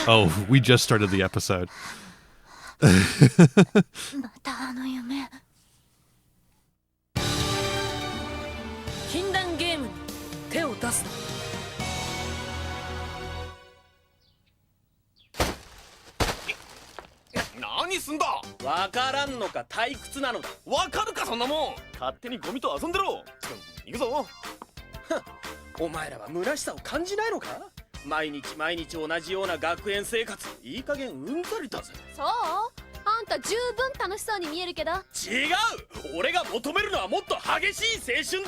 A: Oh, we just started the episode.
C: またあの夢。
I: 禁断ゲームに手を出す
D: な。何すんだ。わからんのか退屈なのだ。わかるかそんなもん。勝手にゴミと遊んでろ。行くぞ。お前らは虚しさを感じないのか。毎日毎日同じような学園生活、いい加減うんざりだぜ。
B: そう？あんた十分楽しそうに見えるけど。
D: 違う。俺が求めるのはもっと激しい青春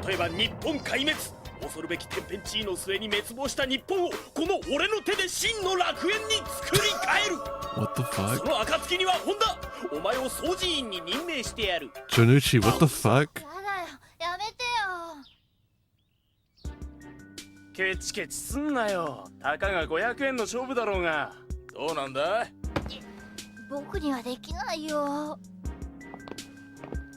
D: だ。例えば日本壊滅、恐るべき天変地異の末に滅亡した日本をこの俺の手で真の楽園に作り変える。
A: What the fuck?
D: その暁には本田、お前を掃除員に任命してやる。
A: Jonuchi, what the fuck?
C: やだよ、やめてよ。
D: ケチケチすんなよ。たかが500円の勝負だろうが。どうなんだ。
C: 僕にはできないよ。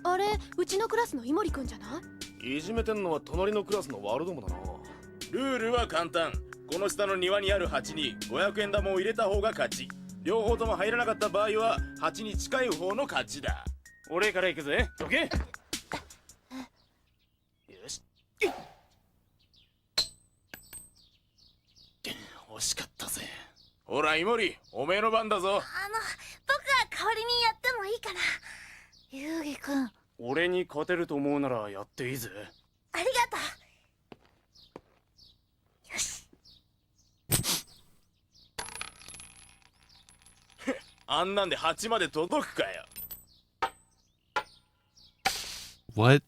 B: あれ、うちのクラスの井森くんじゃない？
D: いじめてんのは隣のクラスのワルドもだな。ルールは簡単。この下の庭にある鉢に500円玉を入れた方が勝ち。両方とも入らなかった場合は鉢に近い方の勝ちだ。俺から行くぜ。どけ。よし。惜しかったぜ。ほらイモリ、おめえの番だぞ。
C: 僕が代わりにやってもいいかな。ユウギくん。
D: 俺に勝てると思うならやっていいぜ。
C: ありがとう。
D: あんなんで8まで届くかよ。
A: What?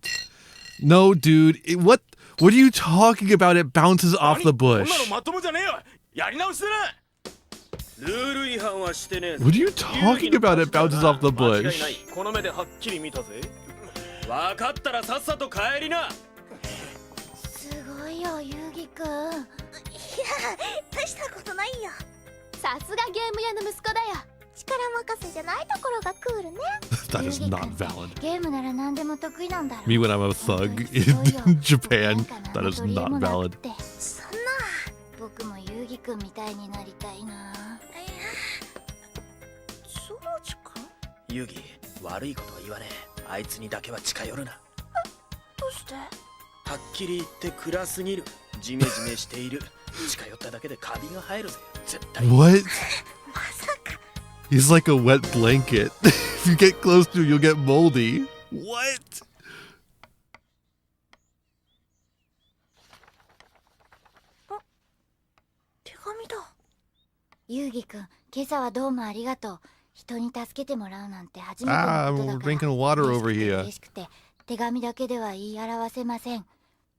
A: No, dude. What are you talking about? It bounces off the bush.
D: こんなのまともじゃねえよ。やり直しだな。ルール違反はしてねえぞ。
A: What are you talking about? It bounces off the
D: 間違いな
A: bush.
D: い。この目ではっきり見たぜ。わかったらさっさと帰りな。
C: すごいよ、ユギくん。いや、大したことないよ。
K: さすがゲーム屋の息子だよ。
C: 力任せじゃないところがクールね。
A: That is not valid.
C: ゲームなら何でも得意なんだろう。
A: Me when I'm a thug in Japan. That is not valid.
C: そんな、僕もユギくんみたいになりたいな。ジョージくん？
D: ユギ、悪いことは言わねえ。あいつにだけは近寄るな。
C: どうして？
D: はっきり言って暗すぎる。ジメジメしている。近寄っただけでカビが生えるぜ。絶対。
A: What?
C: まさか。
A: He's like a wet blanket. If you get close to him, you'll get moldy. What?
C: 手紙だ。ユギくん、今朝はどうもありがとう。人に助けてもらうなんて初めてのことだから。
A: I'm drinking water over here.
C: 嬉しくて、手紙だけでは言い表せません。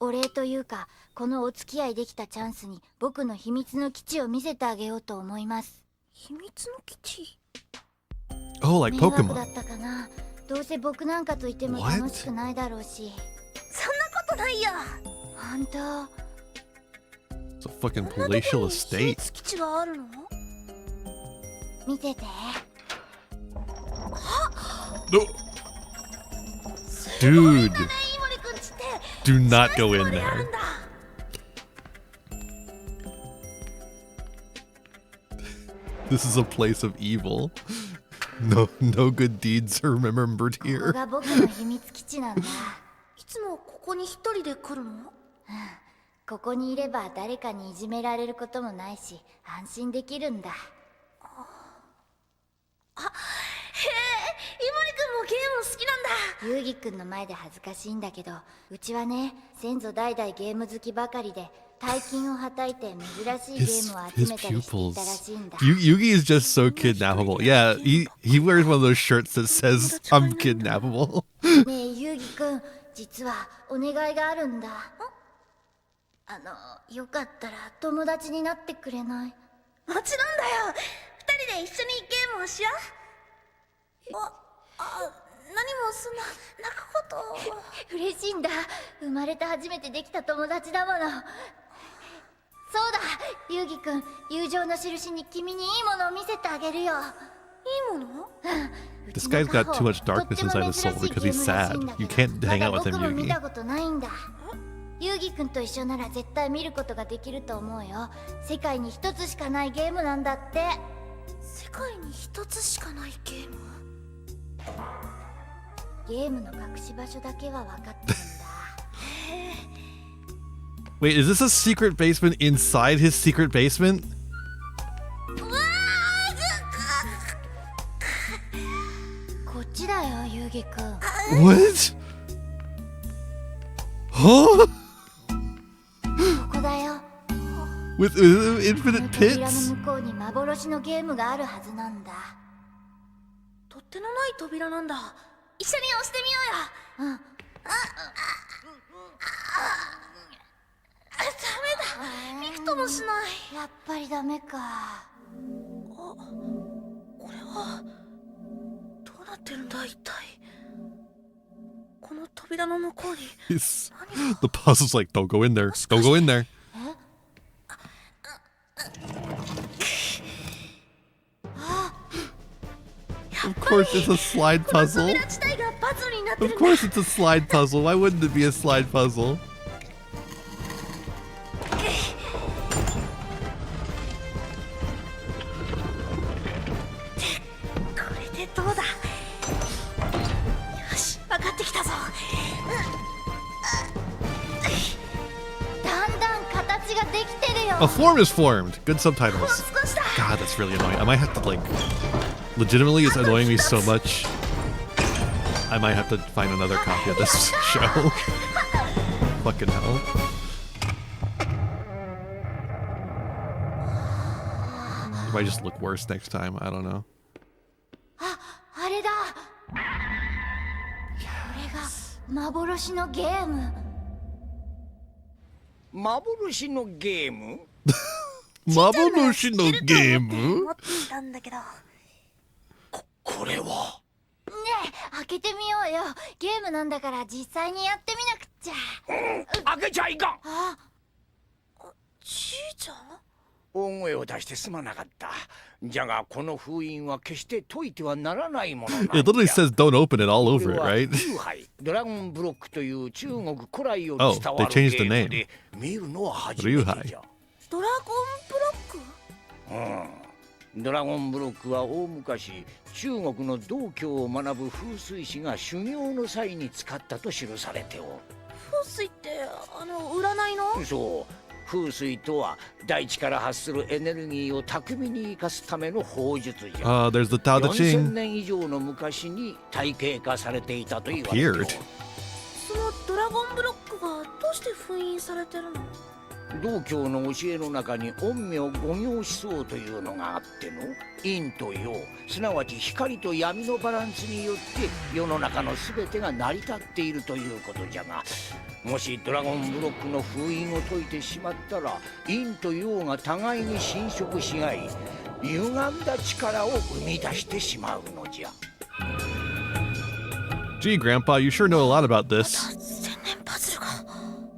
C: お礼というか、このお付き合いできたチャンスに僕の秘密の基地を見せてあげようと思います。秘密の基地？
A: Oh, like
C: 迷惑だ
A: Pokemon.
C: ったかな。どうせ僕なんかといても楽しくないだろうし。そんなことないよ。本当。
A: It's a fucking palatial estate.
C: 基地があるの？見てて。
A: No. Dude. Do not go in there. This is a place of evil. No good deeds are remembered
C: ここ
A: here.
C: が僕の秘密基地なんだ。いつもここに一人で来るの？ここにいれば誰かにいじめられることもないし、安心できるんだ。あ、へえ、イモリくんもゲーム好きなんだ。ユーギくんの前で恥ずかしいんだけど、うちはね、先祖代々ゲーム好きばかりで、大金をはたいて珍しいゲームを集
A: His
C: めたりしてい
A: pupils.
C: たらしいんだ。
A: Yugi is just so kidnappable. Yeah, he wears one of those shirts that says I'm kidnappable.
C: ねえ、ユーギくん、実はお願いがあるんだ。よかったら友達になってくれない？もちろんだよ。二人で一緒にゲームをしよう。何もそんな泣くこと。嬉しいんだ。生まれて初めてできた友達だもの。そうだ、ユギくん、友情の印に君にいいものを見せてあげるよ。いいもの？
A: This guy's got too much darkness inside his soul because he's sad. You can't hang out with him,
C: 僕も見
A: Yugi.
C: たことないんだ。ユーギくんと一緒なら絶対見ることができると思うよ。世界に一つしかないゲームなんだって。世界に一つしかないゲーム？ゲームの隠し場所だけは分かってるんだ。
A: Wait, is this a secret basement inside his secret basement?
C: こっちだよ、ユーギくん。
A: What? Huh?
C: ここだよ。
A: With infinite
C: 扉
A: pits?
C: の向こうに幻のゲームがあるはずなんだ。取っ手のない扉なんだ。一緒に押してみようよ。うん。ダメだ。びくともしない。やっぱりダメか。これはどうなってるんだ一体。この扉の向こうに。
A: It's, the puzzle's like, don't go in there. Don't go in there. Of course it's a slide puzzle. Of course it's a slide puzzle. Why wouldn't it be a slide puzzle? A form is formed. Good subtitles. God, that's really annoying. I might have to like... Legitimately, it's annoying me so much. I might have to find another copy of this show. Fucking hell. It might just look worse next time. I don't know.
C: 幻のゲーム。
L: 幻のゲーム？
A: 幻のゲーム？
C: 持っていたんだけど。
L: これは。
C: ねえ、開けてみようよ。ゲームなんだから実際にやってみなくっちゃ。
L: 開けちゃいかん。
C: じいちゃん？
L: 大声を出してすまなかった。じゃがこの封印は決して解いてはならないものなんじゃ。
A: It literally says don't open it all over it, right?
L: ドラゴンブロックという中国古来より伝
A: Oh,
L: わ
A: they
L: るゲ
A: changed the
L: ーム
A: name.
L: で見るのは初めてじゃ。
C: ドラゴンブロック？
L: ドラゴンブロックは大昔中国の道教を学ぶ風水師が修行の際に使ったと記されておる。
C: 風水って占いの？
L: そう、風水とは大地から発するエネルギーを巧みに生かすための法術じゃ。
A: There's the Tao Te
L: 4000
A: Ching.
L: 年以上の昔に体系化されていたと言われておる。
C: そのドラゴンブロックがどうして封印されてるの？
L: 道教の教えの中に陰陽五行思想というのがあっての、陰と陽、すなわち光と闇のバランスによって世の中の全てが成り立っているということじゃが、もしドラゴンブロックの封印を解いてしまったら、陰と陽が互いに侵食し合い、歪んだ力を生み出してしまうのじゃ。
A: Gee, Grandpa, you sure know a lot about this.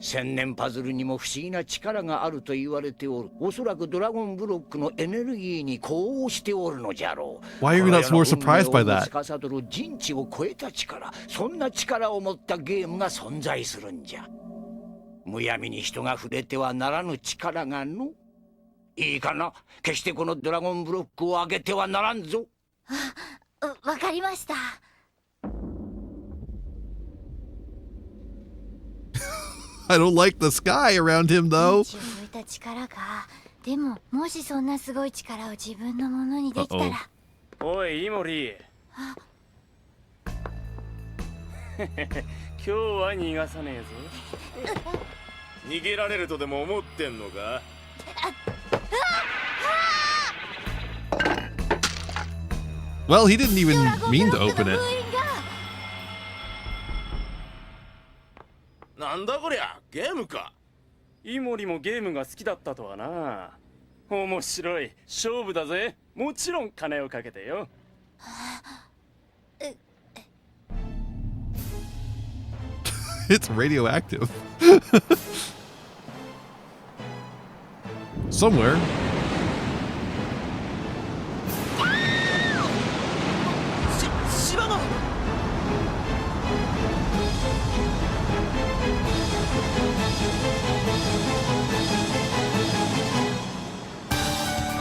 L: 千年パズルにも不思議な力があると言われておる。おそらくドラゴンブロックのエネルギーに呼応しておるのじゃろう。
A: Why are you not more surprised by that?
L: 司る人知を超えた力、そんな力を持ったゲームが存在するんじゃ。むやみに人が触れてはならぬ力がの。いいかな、決してこのドラゴンブロックを開けてはならんぞ。
C: わかりました。
A: I don't like the sky around him, though.
C: 超えた力か。でももしそんなすごい力を自分のものにできたら。
D: おい、イモリ。今日は逃がさねえぞ。
M: 逃げられるとでも思ってんのか？Well,
A: he didn't even mean to open it.
M: なんだこりゃ、ゲームか。
D: イモリもゲームが好きだったとはな。面白い、勝負だぜ。もちろん金をかけてよ。
A: It's radioactive. Somewhere.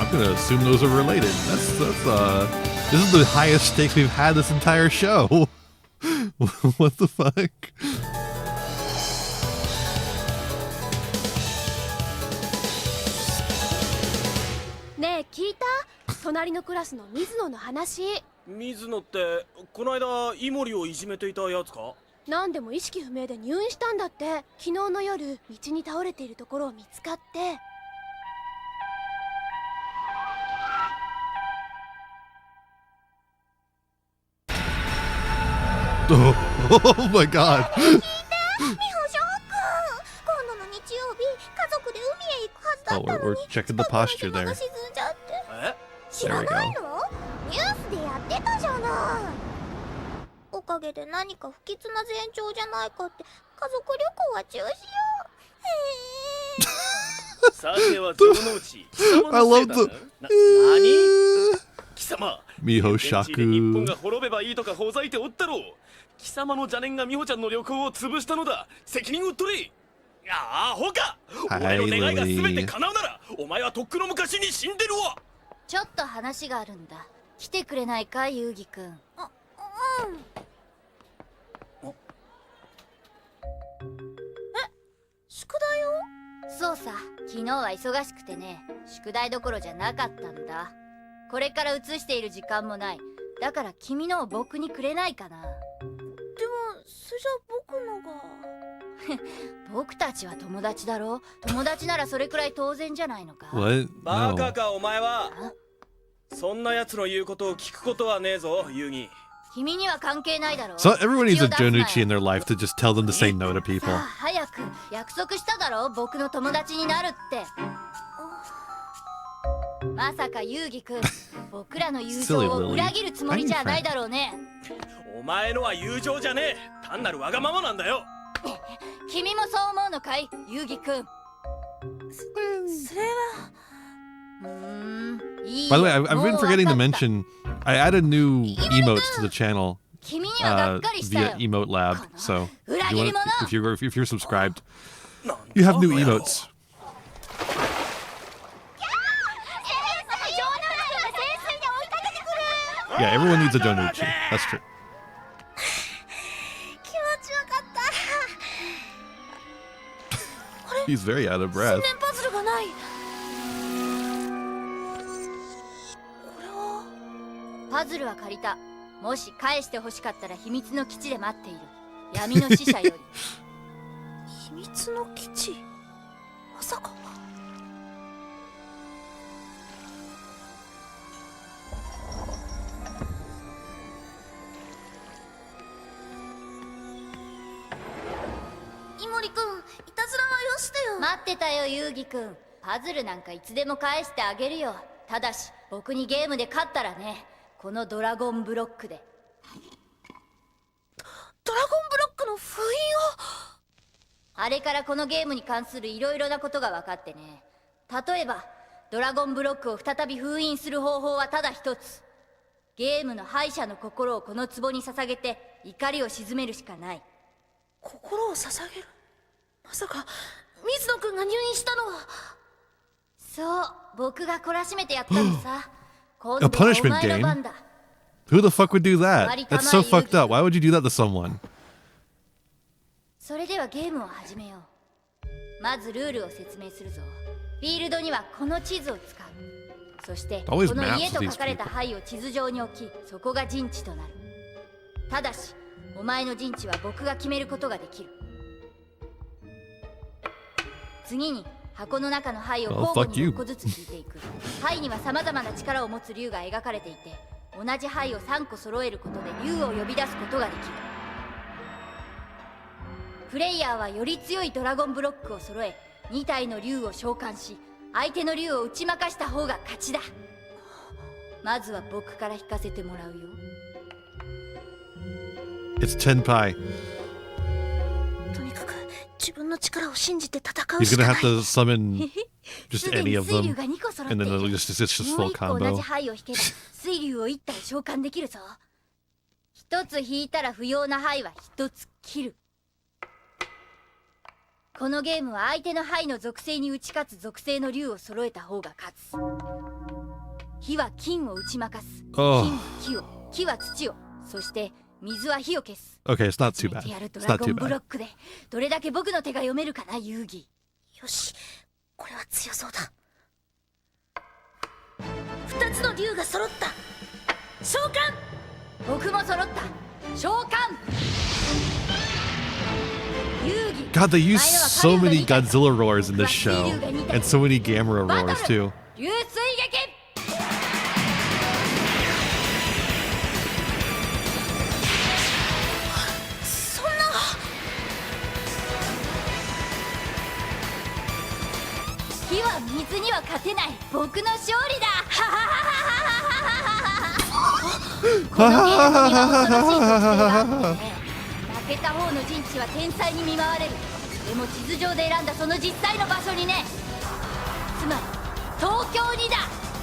A: I'm gonna assume those are related. This is the highest stakes we've had this entire show. What the fuck?
B: Ne, 聞いた？隣のクラスの水野の話。
D: 水野ってこの間イモリをいじめていたやつか？
B: 何でも意識不明で入院したんだって。昨日の夜道に倒れているところを見つかって。
A: Oh my god.
C: 美穂ショック。今度の日曜日家族で海へ行くはずだったのに。
A: Oh, we're checking the posture there.
C: 沈んじゃって。知
A: There
C: ら
A: we
C: ない
A: go.
C: の？ニュースでやってたじゃない。おかげで何か不吉な前兆じゃないかって家族旅行は中止よ。
D: さては城之内、貴様
A: I
D: のせい
A: love
D: だ
A: the
D: 何？貴様、
A: 美穂
D: 現地で日本が
A: Shaku.
D: 滅べばいいとかほざいておったろう。貴様の邪念が美穂ちゃんの旅行を潰したのだ。責任を取れ。アホか。お前の願いが全て叶うなら、お前はとっくの昔に死んでるわ。
C: ちょっと話があるんだ。来てくれないか、遊戯くん。宿題を？そうさ、昨日は忙しくてね、宿題どころじゃなかったんだ。これから移している時間もない。だから君のを僕にくれないかな。でも、それじゃ僕のが。僕たちは友達だろ。友達ならそれくらい当然じゃないのか。
A: What?
D: バ
A: No.
D: カかお前は。そんな奴の言うことを聞くことはねえぞ、遊戯。
K: 君には関係ないだろ。
A: So everyone needs a Jonuchi in their life to just tell them to say no to people.
K: さあ早く約束しただろ、僕の友達になるって。まさかユウギ君、僕らの友情を裏切るつもりじゃないだろうね。
D: お前のは友情じゃねえ、単なるわがままなんだよ。
K: 君もそう思うのかい、ユウギ君。
C: それは。
A: By the way, I've been forgetting to mention I added new emotes to the channel via Emote Lab. So if you're subscribed, you have new emotes. Yeah, everyone needs a Jonuchi. That's true. He's very out of breath.
K: パズルは借りた。もし返して欲しかったら秘密の基地で待っている。闇の使者より。
C: 秘密の基地？まさか。イモリ君、いたずらはよしてよ。
K: 待ってたよ、ユウギ君。パズルなんかいつでも返してあげるよ。ただし、僕にゲームで勝ったらね。このドラゴンブロックで。
C: ドラゴンブロックの封印を。
K: あれからこのゲームに関するいろいろなことが分かってね。例えばドラゴンブロックを再び封印する方法はただ一つ。ゲームの敗者の心をこの壺に捧げて怒りを鎮めるしかない。
C: 心を捧げる？まさか水野くんが入院したのは。
K: そう、僕が懲らしめてやったのさ。
A: A punishment game? Who the fuck would do that? That's so fucked up. Why would you do that to someone?
K: それではゲームを始めよう。まずルールを説明するぞ。フィールドにはこの地図を使う。そしてこの家と書かれた牌を地図上に置き、そこが陣地となる。ただしお前の陣地は僕が決めることができる。次に箱の中の牌を交互に6個ずつ引いていく。牌には様々な力を持つ竜が描かれていて、同じ牌を3個揃えることで竜を呼び出すことができる。プレイヤーはより強いドラゴンブロックを揃え、2体の竜を召喚し、相手の竜を打ち負かした方が勝ちだ。まずは僕から引かせてもらうよ。
A: It's Tenpai.
C: とにかく自分の力を信じて戦う
A: He's
C: しか
A: gonna
C: ない。
A: have to summon just any of them, and then it's just full
K: もう1個同
A: combo.
K: じ牌を引けば水竜を1体召喚できるぞ。1つ引いたら不要な牌は1つ切る。このゲームは相手の牌の属性に打ち勝つ属性の竜を揃えた方が勝つ。火は金を打ち負かす。金は木を、木は土を、そして水は火を消す。
A: Okay, it's not too bad.
K: やるド
A: It's
K: ラ
A: not
K: ゴ
A: too
K: ンブロ
A: bad.
K: ックでどれだけ僕の手が読めるかな、遊戯。
C: よし、これは強そうだ。2つの竜が揃った。召喚。
K: 僕も揃った。召喚。
A: God, they use so many Godzilla roars in this show, and so many Gamera roars too.
K: 流水撃。
C: そんな。
K: 火は水には勝てない。僕の勝利だ。このゲームには恐ろしい特性があってね。負けた方の陣地は天才に見舞われる。でも地図上で選んだその実際の場所にね。つまり東京にだ。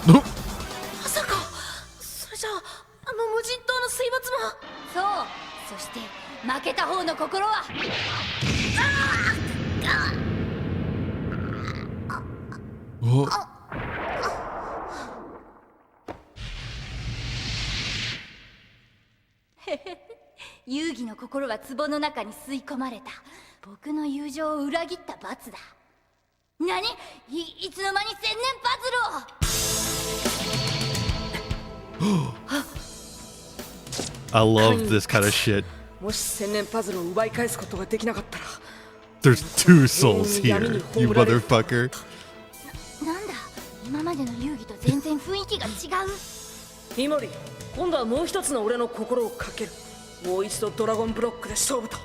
C: まさかそれじゃあの無人島の水没も。
K: そう。そして負けた方の心は遊戯の心は壺の中に吸い込まれた。僕の友情を裏切った罰だ。何？いつの間に1000年パズルを
A: I love this kind of shit.
I: もし1000年パズルを奪い返すことができなかったら
A: There's two souls here, you motherfucker.
K: なんだ、今までの遊戯と全然雰囲気が違う。
I: イモリ、今度はもう一つの俺の心をかける。もう一度ドラゴンブロックで勝負と。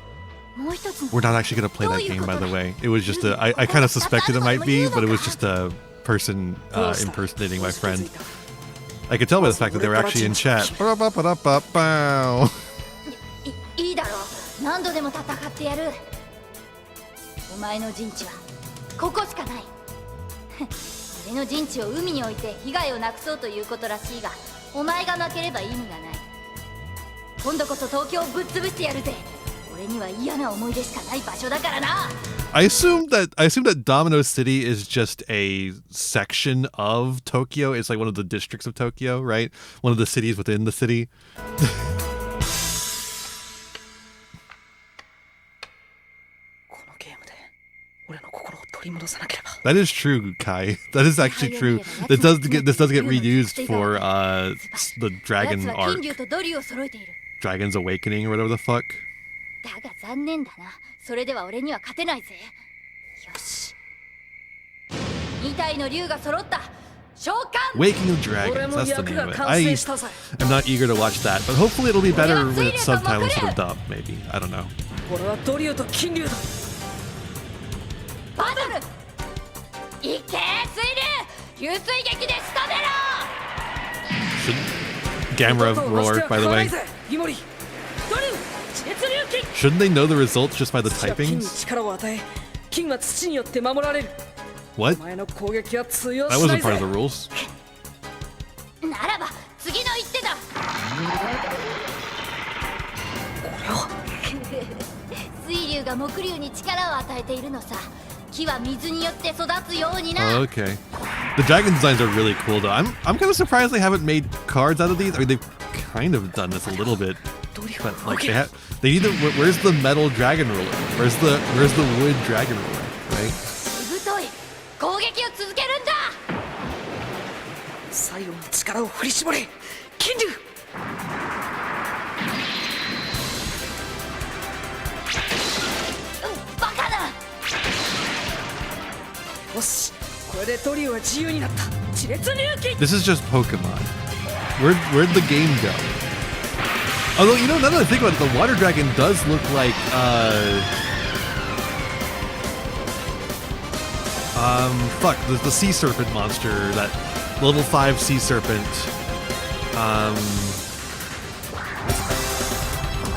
A: We're not actually going to play that game, by the way. It was just I kind of suspected it might be, but it was just a person impersonating my friend. I could tell by the fact that they were actually in chat.
K: いいだろう。何度でも戦ってやる。お前の陣地はここしかない。俺の陣地を海に置いて被害をなくそうということらしいが、お前が負ければ意味がない。今度こそ東京をぶっ潰してやるぜ。俺には嫌な思い出しかない場所だからな。
A: I assume that Domino City is just a section of Tokyo. It's like one of the districts of Tokyo, right? One of the cities within the city. That is true, Kai. That is actually true. This does get reused for the Dragon arc. Dragon's Awakening or whatever the fuck.
K: だが残念だな。それでは俺には勝てないぜ。よし。2体の竜が揃った。召喚
A: Waking of Dragons, that's the name of it. I am not eager to watch that, but hopefully it'll be better with subtitles instead of dub, maybe. I don't know.
I: 俺はドリューと金竜だ。
K: バトルいけ水流流水撃で仕留めろ。
A: Gamera roar, by the way. Shouldn't they know the results just by the typings? What? That wasn't part of the rules.
K: ならば次の一手だ。水流が木竜に力を与えているのさ。木は水によって育つようにな。
A: Oh, okay. The dragon designs are really cool, though. I'm kind of surprised they haven't made cards out of these. I mean, they've kind of done this a little bit, but like they need to. Where's the metal dragon ruler? Where's the wood dragon ruler? Right?
K: 太い攻撃を続けるんだ。
I: 最後の力を振り絞れ、金竜。
K: バカだ。
I: よし、これでドリューは自由になった。地裂入気。
A: This is just Pokemon. Where'd the game go? Although, you know, now that I think about it, the water dragon does look like fuck, the sea serpent monster, that level 5 sea serpent.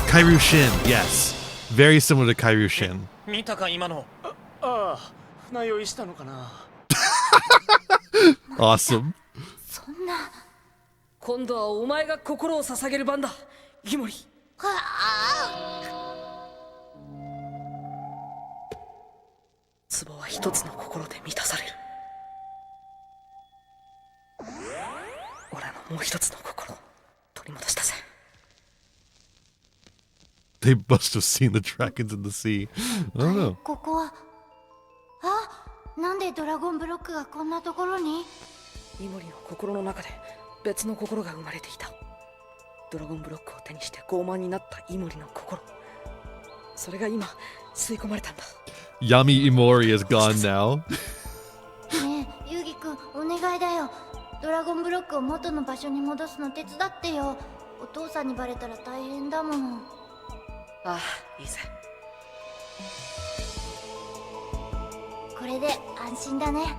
A: Kairyu-shin, yes. Very similar to Kairyu-shin.
D: 見たか今の。ああ、船酔いしたのかな。
A: Awesome.
K: そんな。
I: 今度はお前が心を捧げる番だ、イモリ。壺は一つの心で満たされる。俺のもう一つの心取り戻したぜ。
A: They must have seen the dragons in the sea. I don't know.
K: ここは。あ、なんでドラゴンブロックがこんなところに？
I: イモリの心の中で別の心が生まれていた。ドラゴンブロックを手にして傲慢になったイモリの心。それが今吸い込まれたんだ。
A: Yami Imori is gone now.
K: ねえ、ユギ君、お願いだよ。ドラゴンブロックを元の場所に戻すの手伝ってよ。お父さんにバレたら大変だもの。
I: ああ、いいぜ。
K: これで安心だね。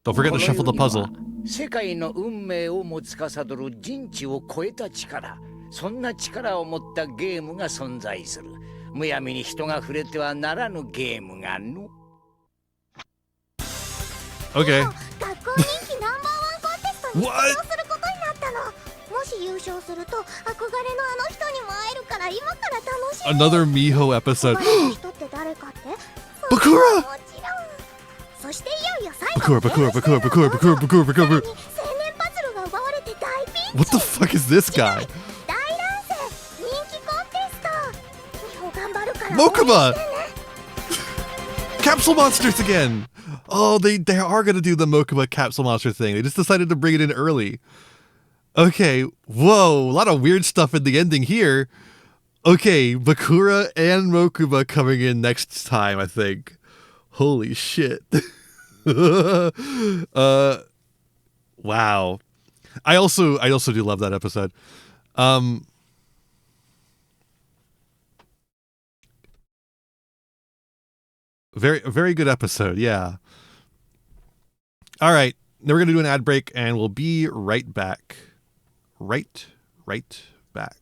A: Don't forget to shuffle the puzzle.
L: 世界の運命をも司る人知を超えた力、そんな力を持ったゲームが存在する。むやみに人が触れてはならぬゲームがの。
A: Okay.
C: 学校人気ナンバーワンコンテストに出場することになったの。もし優勝すると憧れのあの人にも会えるから今から楽しみ。
A: Another Miho episode.
C: 人って誰かって？
A: Bakura!
C: もちろん。そしていよいよ最後。
A: Bakura.
C: 青年パズルが奪われて大ピンチ。
A: What the fuck is this guy?
C: 大乱戦人気コンテスト。日本頑張るから。
A: Mokuba! Capsule monsters again! Oh, they are gonna do the Mokuba capsule monster thing. They just decided to bring it in early. Okay, whoa, a lot of weird stuff in the ending here. Okay, Bakura and Mokuba coming in next time, I think. Holy shit. Wow. I also do love that episode. Very good episode. Yeah. All right. Now we're going to do an ad break and we'll be right back. Right back.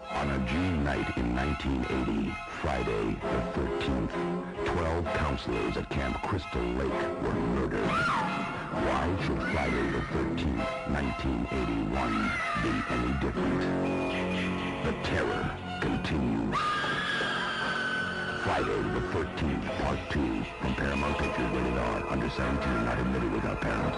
N: On a June night in 1980, Friday the 13th, 12 counselors at Camp Crystal Lake were murdered. Why should Friday the 13th, 1981 be any different? The terror continues. Friday the 13th, Part 2, from Paramount Pictures, rated R, under 17, not admitted without parent.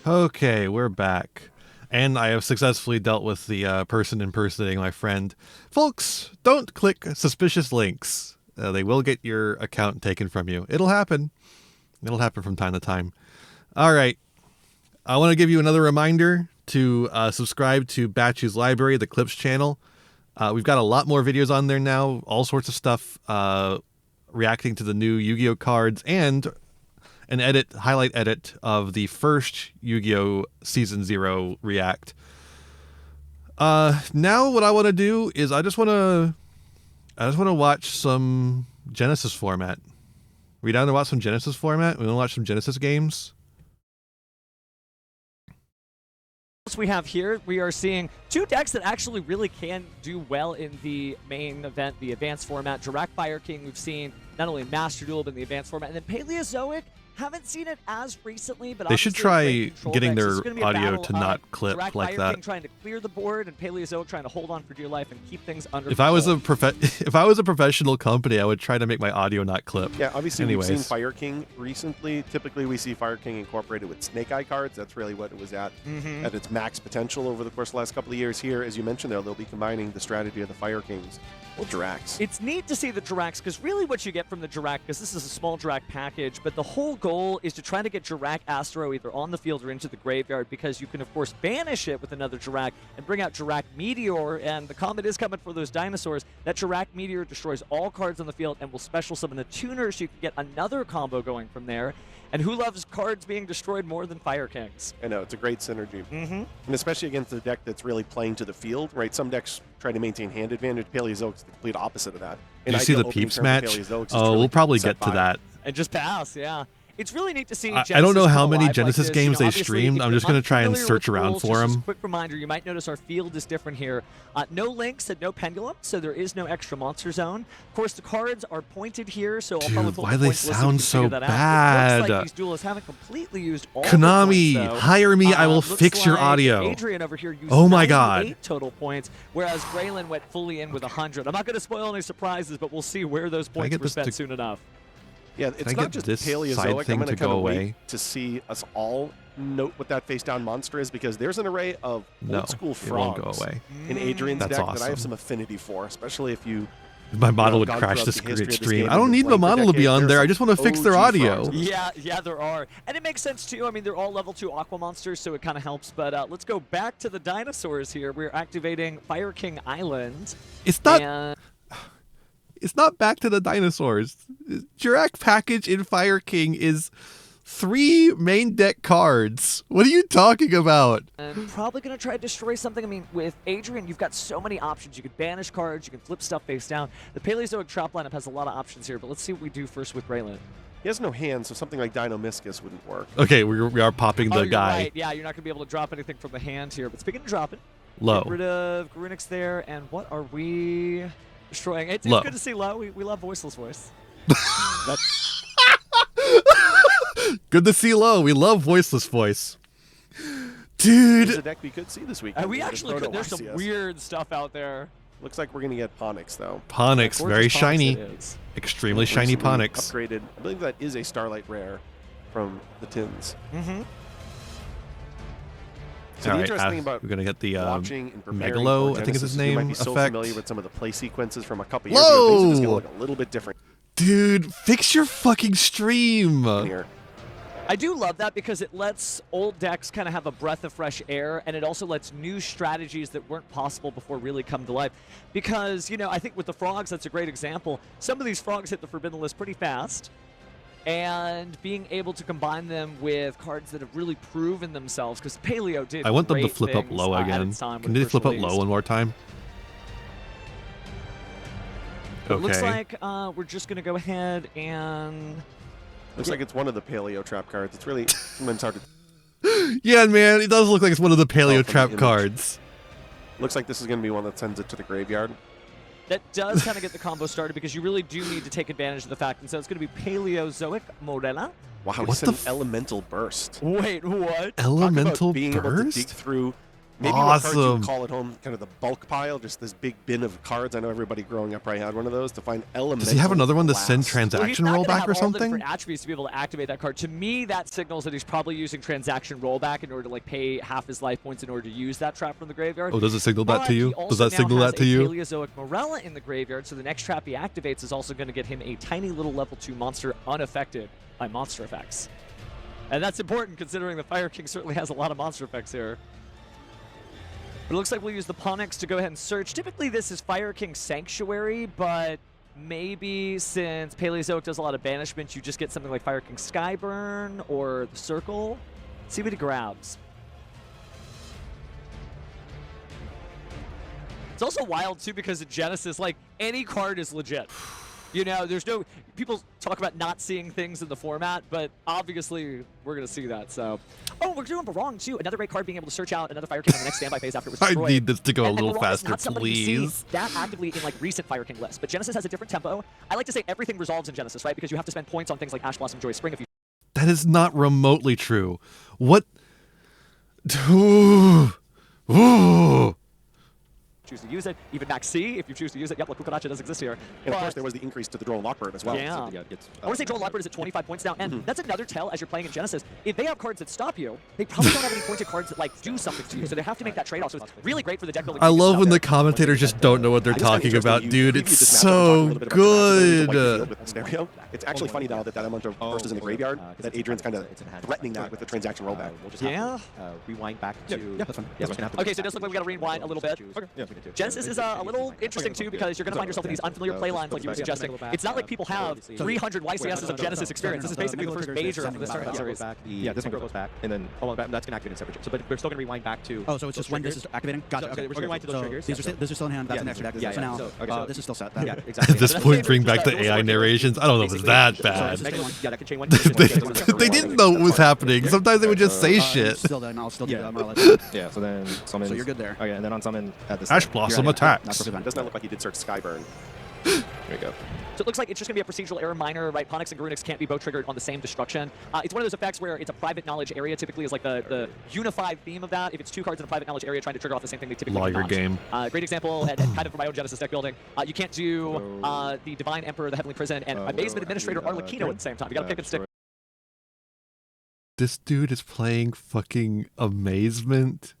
A: Okay, we're back. And I have successfully dealt with the person impersonating my friend. Folks, don't click suspicious links. They will get your account taken from you. It'll happen. It'll happen from time to time. All right. I want to give you another reminder to subscribe to Batchu's Library, the Clips channel. We've got a lot more videos on there now. All sorts of stuff reacting to the new Yu-Gi-Oh cards and an highlight edit of the first Yu-Gi-Oh! Season 0 React. Now what I want to do is I just want to watch some Genesis format. We down to watch some Genesis format? We want to watch some Genesis games?
O: We have here, we are seeing two decks that actually really can do well in the main event, the advanced format. Direct Fire King, we've seen not only Master Duel, but in the advanced format. And then Paleozoic Haven't seen it as recently, but
A: they should try getting their audio to not clip
O: Jirac
A: like
O: Fire
A: that.
O: King trying to clear the board and Paleozoic trying to hold on for dear life and keep things under
A: If I was
O: control.
A: a professional company, I would try to make my audio not clip.
P: Yeah, obviously
A: Anyways.
P: we've seen Fire King recently. Typically we see Fire King incorporated with Snake Eye cards. That's really what it was at its max potential over the course of the last couple of years. Here, as you mentioned there, they'll be combining the strategy of the Fire Kings with Jiracs.
O: It's neat to see the Jiracs, because really what you get from the Jirac, because this is a small Jirac package, but the whole goal is to try to get Jirac Astro either on the field or into the graveyard, because you can, of course, banish it with another Jirac and bring out Jirac Meteor, and the comment is coming for those dinosaurs. That Jirac Meteor destroys all cards on the field and will special summon the Tuner, so you can get another combo going from there. And who loves cards being destroyed more than Fire Kings?
P: I know, it's a great synergy. And especially against a deck that's really playing to the field, right? Some decks try to maintain hand advantage. Paleozoic's the complete opposite of that.
A: Did you see the Peeps match? Oh, we'll probably get to that.
O: And just pass, yeah. It's really neat to see
A: I don't know how many Genesis
O: like
A: games they
O: obviously,
A: streamed. I'm just going to try and search around for
O: Just
A: them.
O: a quick reminder, you might notice our field is different here. No links and no pendulum, so there is no extra monster zone. Of course, the cards are pointed here, so I'll probably pull
A: why
O: the
A: they
O: points list so we
A: sound
O: can
A: so
O: figure that out. It
A: bad?
O: looks like these duelists haven't completely used all
A: Konami,
O: the points, though.
A: hire me. I will
O: Looks
A: fix your
O: like
A: audio.
O: Adrian over here used
A: Oh my
O: 98
A: God.
O: total points, whereas Graylin went fully in with 100. I'm not going to spoil any surprises, but we'll see where those points were spent soon enough.
P: Yeah, it's not just Paleozoic. I'm going to kind of wait to see us all note what that face-down monster is, because there's an array of old-school
A: it won't
P: frogs
A: go away.
P: in Adrian's
A: That's
P: deck that I have
A: awesome.
P: some affinity for, especially if you...
A: My model would
P: gone
A: crash
P: throughout
A: the
P: history of this
A: stream.
P: game
A: I don't
P: and
A: need my
P: played for
A: model to be
P: decades.
A: on there. I
P: There's
A: just want to fix their
P: OG
A: audio.
P: frogs.
O: Yeah, there are. And it makes sense, too. I mean, they're all level 2 Aqua monsters, so it kind of helps. But let's go back to the dinosaurs here. We're activating Fire King Island.
A: It's not... It's not back to the dinosaurs. Jirac package in Fire King is 3 main deck cards. What are you talking about?
O: I'm probably going to try to destroy something. I mean, with Adrian, you've got so many options. You can banish cards. You can flip stuff face down. The Paleozoic Trap lineup has a lot of options here, but let's see what we do first with Graylin.
P: He has no hands, so something like Dinomischus wouldn't work.
A: Okay, we are popping the
O: you're
A: guy.
O: Right. Yeah, you're not going to be able to drop anything from the hand here. But speaking of dropping,
A: Low.
O: Get rid of Garunix there, and what are we destroying? It's
A: Low.
O: good to see Low. We love Voiceless Voice.
A: Good to see Low. We love Voiceless Voice. Dude.
P: There's a deck we could see this week.
O: We actually could. There's some weird stuff out there.
P: Looks like we're going to get Ponix, though.
A: Ponix, very shiny. Extremely shiny Ponix.
P: Upgraded. I believe that is a Starlight Rare from the tins. So
A: All
P: the
A: right,
P: interesting thing about
A: we're going to get the
P: watching and preparing
A: Megalo,
P: for
A: I think is his
P: Genesis,
A: name,
P: you might be so
A: effect.
P: familiar with some of the play sequences from a couple years ago. Things are just going to look a little bit different.
A: Dude, fix your fucking stream.
P: Here.
O: I do love that because it lets old decks kind of have a breath of fresh air, and it also lets new strategies that weren't possible before really come to life. Because, you know, I think with the frogs, that's a great example. Some of these frogs hit the Forbidden list pretty fast, and being able to combine them with cards that have really proven themselves, because Paleo did
A: I want them to
O: great
A: flip up
O: things,
A: low
O: at
A: again.
O: its time
A: Can
O: when
A: they
O: it
A: flip
O: first
A: up low
O: released.
A: one more time?
O: It looks
A: Okay.
O: like we're just going to go ahead and...
P: Looks like it's one of the Paleo Trap cards. It's really sometimes hard to...
A: Yeah, man, it does look like it's one of the Paleo
P: from the
A: Trap
P: image.
A: cards.
P: Looks like this is going to be one that sends it to the graveyard.
O: That does kind of get the combo started because you really do need to take advantage of the fact. And so it's going to be Paleozoic Morella.
P: Wow,
A: What
P: what
A: the
P: the Elemental Burst.
O: Wait, what?
A: Elemental
P: Talk about being able to dig
A: Burst?
P: through maybe what cards you
A: Awesome.
P: would call at home kind of the bulk pile, just this big bin of cards. I know everybody growing up probably had one of those to find Elemental
A: Does he have another one to send
P: Blast.
A: transaction
O: Well, he's not gonna
A: rollback
O: have
A: or
O: all the
A: something?
O: different attributes to be able to activate that card. To me, that signals that he's probably using transaction rollback in order to like pay half his life points in order to use that trap from the graveyard.
A: Oh, does it signal that
O: But
A: to you?
O: he
A: Does
O: also
A: that signal
O: now
A: that to
O: has
A: you?
O: a Paleozoic Morella in the graveyard, so the next trap he activates is also going to get him a tiny little level 2 monster unaffected by monster effects. And that's important considering the Fire King certainly has a lot of monster effects here. But it looks like we'll use the Ponix to go ahead and search. Typically this is Fire King Sanctuary, but maybe since Paleozoic does a lot of banishment, you just get something like Fire King Skyburn or the Circle. See what he grabs. It's also wild too because at Genesis, like any card is legit. You know, there's no, people talk about not seeing things in the format, but obviously we're going to see that, so. Oh, we're doing Barong too. Another great card being able to search out another Fire King on the next standby phase after it was
A: I
O: destroyed.
A: need this to go a
O: And
A: little
O: Barong is
A: faster,
O: not somebody you see
A: please.
O: that actively in like recent Fire King lists, but Genesis has a different tempo. I like to say everything resolves in Genesis, right? Because you have to spend points on things like Ash Blossom, Joy Spring if you
A: That is not remotely true. What? Ooh. Ooh.
O: Choose to use it. Even Max C, if you choose to use it. Yep, La Cucaracha does exist here.
P: And of course, there was the increase to the Drone Lockbird as well.
O: Yeah.
P: So,
O: I want to say Drone Lockbird is at 25 points now, and that's another tell as you're playing in Genesis. If they have cards that stop you, they probably don't have any pointed cards that like do something to you, so they have to make that trade-off. So it's really great for the deck building.
A: I love when the commentators just don't know what they're talking about, dude. It's so good.
P: It's actually funny now that Element burst is in the graveyard, that Adrian's kind of threatening that with the transaction rollback.
O: We'll just have to, rewind back to...
P: Yeah, that's fine.
O: Okay, so it does look like we got to rewind a little bit. Genesis is a little interesting too because you're going to find yourself in these unfamiliar play lines like you were suggesting. It's not like people have 300 YCSs of Genesis experience. This is basically the first major of this series.
Q: Yeah, this one goes back, and then that's going to activate in separate. So, but we're still going to rewind back to.
R: Oh, so it's just when this is activating. Gotcha.
Q: Okay, we're going to rewind to those triggers.
R: These are still in hand. That's an extra deck.
Q: Yeah.
R: So now this is still set.
Q: Yeah, exactly.
A: At this point, bring back the AI narrations. I don't know if it's that bad.
Q: Yeah, that can chain one.
A: They didn't know what was happening. Sometimes they would just say shit.
R: Still then, I'll still do
Q: Yeah, so then summon.
R: So you're good there.
Q: Okay, and then on summon at this.
A: Ash Blossom attacks.
P: It does not look like he did search Skyburn. There you go.
O: So it looks like it's just going to be a procedural error minor, right? Ponix and Garunix can't be both triggered on the same destruction. It's one of those effects where it's a private knowledge area, typically is like the unified theme of that. If it's two cards in a private knowledge area trying to trigger off the same thing, they typically
A: Lawyer
O: cannot.
A: game.
O: Great example, and kind of for my own Genesis deck building. You can't do the Divine Emperor, the Heavenly Prison, and Amazement Administrator Arlecchino at the same time. You got to pick and stick.
A: This dude is playing fucking Amazement.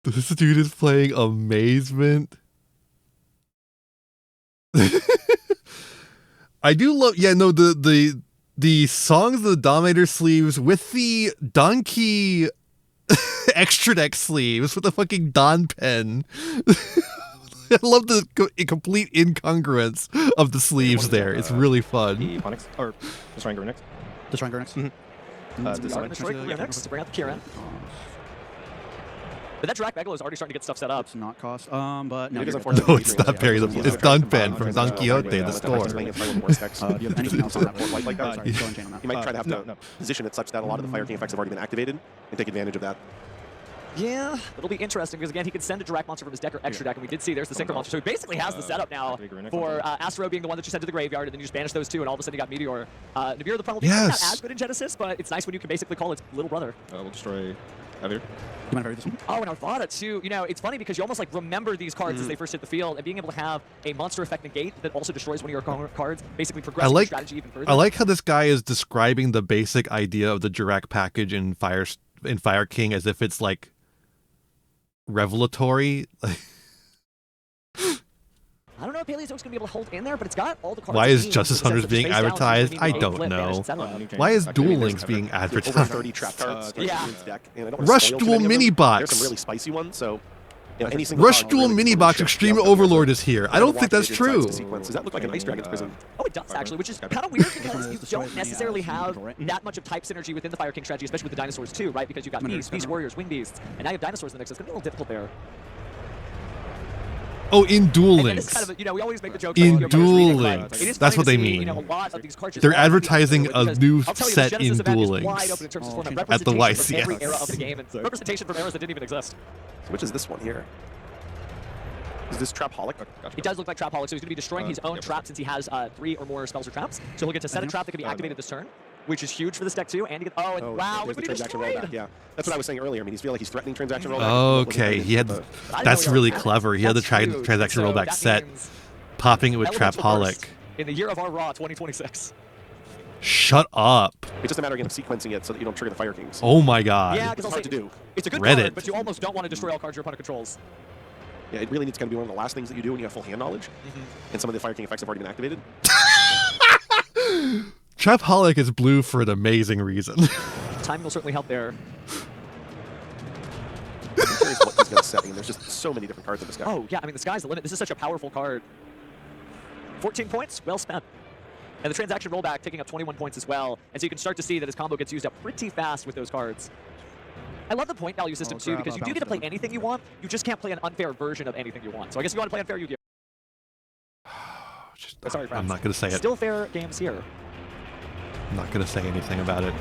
A: This dude is playing Amazement. I do love, the songs of the Dominator sleeves with the Donkey extra deck sleeves with the fucking Don pen. I love the complete incongruence of the sleeves there. It's really fun.
Q: Ponix, or Destroying Garunix.
R: Destroying Garunix.
O: Destroying Garunix to bring out the Kieran. But that Drac Megalo is already starting to get stuff set up.
R: It's not cost, but no,
A: no, it's not Barry. It's Don Pen from Don Quixote, the store.
R: Do you have anything else on that board?
P: Like that?
R: Sorry, go and chain on that.
P: You might try to have to position it such that a lot of the Fire King effects have already been activated and take advantage of that.
O: Yeah, it'll be interesting because again, he can send a Drac monster from his deck or extra deck, and we did see there's the Synchro monster. So he basically has the setup now for Astro being the one that you send to the graveyard, and then you just banish those two, and all of a sudden you got Meteor. Nibiru the problem is not as good in Genesis, but it's nice when you can basically call its little brother.
Q: We'll destroy Avir.
R: Do you mind if I read this one?
O: Oh, and Arvada too. You know, it's funny because you almost like remember these cards as they first hit the field, and being able to have a monster effect negate that also destroys one of your cards, basically progresses your strategy even further.
A: I like how this guy is describing the basic idea of the Dirac package in Fire King as if it's like revelatory.
O: I don't know if Paleozoic's going to be able to hold in there, but it's got all the cards.
A: Why is Justice Hunters being advertised? I don't know. Why is Duel Links being advertised?
P: Over 30 trap cards.
O: Yeah.
A: Rush Duel Mini Box.
P: There's some really spicy ones, so any
A: Rush Duel Mini Box Extreme Overlord is here. I don't think that's true.
P: Does that look like an Ice Dragon's Prison?
O: Oh, it does actually, which is kind of weird because you don't necessarily have that much of type synergy within the Fire King strategy, especially with the dinosaurs too, right? Because you've got Beast Warriors, Wing Beasts, and now you have dinosaurs in the mix. It's going to be a little difficult there.
A: Oh, in Duel Links.
O: Kind of, you know, we always make the joke
A: in Duel Links. That's what they mean.
O: You know, a lot of these cards
A: they're advertising a new set in Duel Links
O: at
A: the YCS.
O: Every era of the game and representation from eras that didn't even exist.
P: So which is this one here? Is this Trapaholic?
O: It does look like Trapaholic, so he's going to be destroying his own trap since he has 3 or more spells or traps. So he'll get to set a trap that can be activated this turn, which is huge for this deck too. And you get, wow, look what he destroyed.
P: Yeah, that's what I was saying earlier. I mean, he's feeling like he's threatening transaction rollback.
A: Okay, he had. That's really clever. He had the transaction rollback set, popping it with Trapaholic.
O: In the year of our Raw 2026.
A: Shut up.
P: It's just a matter again of sequencing it so that you don't trigger the Fire Kings.
A: Oh my god.
O: Yeah, because
P: it's hard to do.
O: It's a good card, but you almost don't want to destroy all cards your opponent controls.
P: Yeah, it really needs to be one of the last things that you do when you have full hand knowledge. And some of the Fire King effects have already been activated.
A: Trapaholic is blue for an amazing reason.
O: Timing will certainly help there.
P: I'm curious what he's going to set. I mean, there's just so many different cards in this guy.
O: Oh, yeah, I mean, the sky's the limit. This is such a powerful card. 14 points, well spent. And the transaction rollback taking up 21 points as well. And so you can start to see that his combo gets used up pretty fast with those cards. I love the point value system too, because you do get to play anything you want. You just can't play an unfair version of anything you want. So I guess if you want to play unfair Yu-Gi-Oh.
A: I'm not going to say it.
O: Still fair games here.
A: I'm not gonna say anything about it.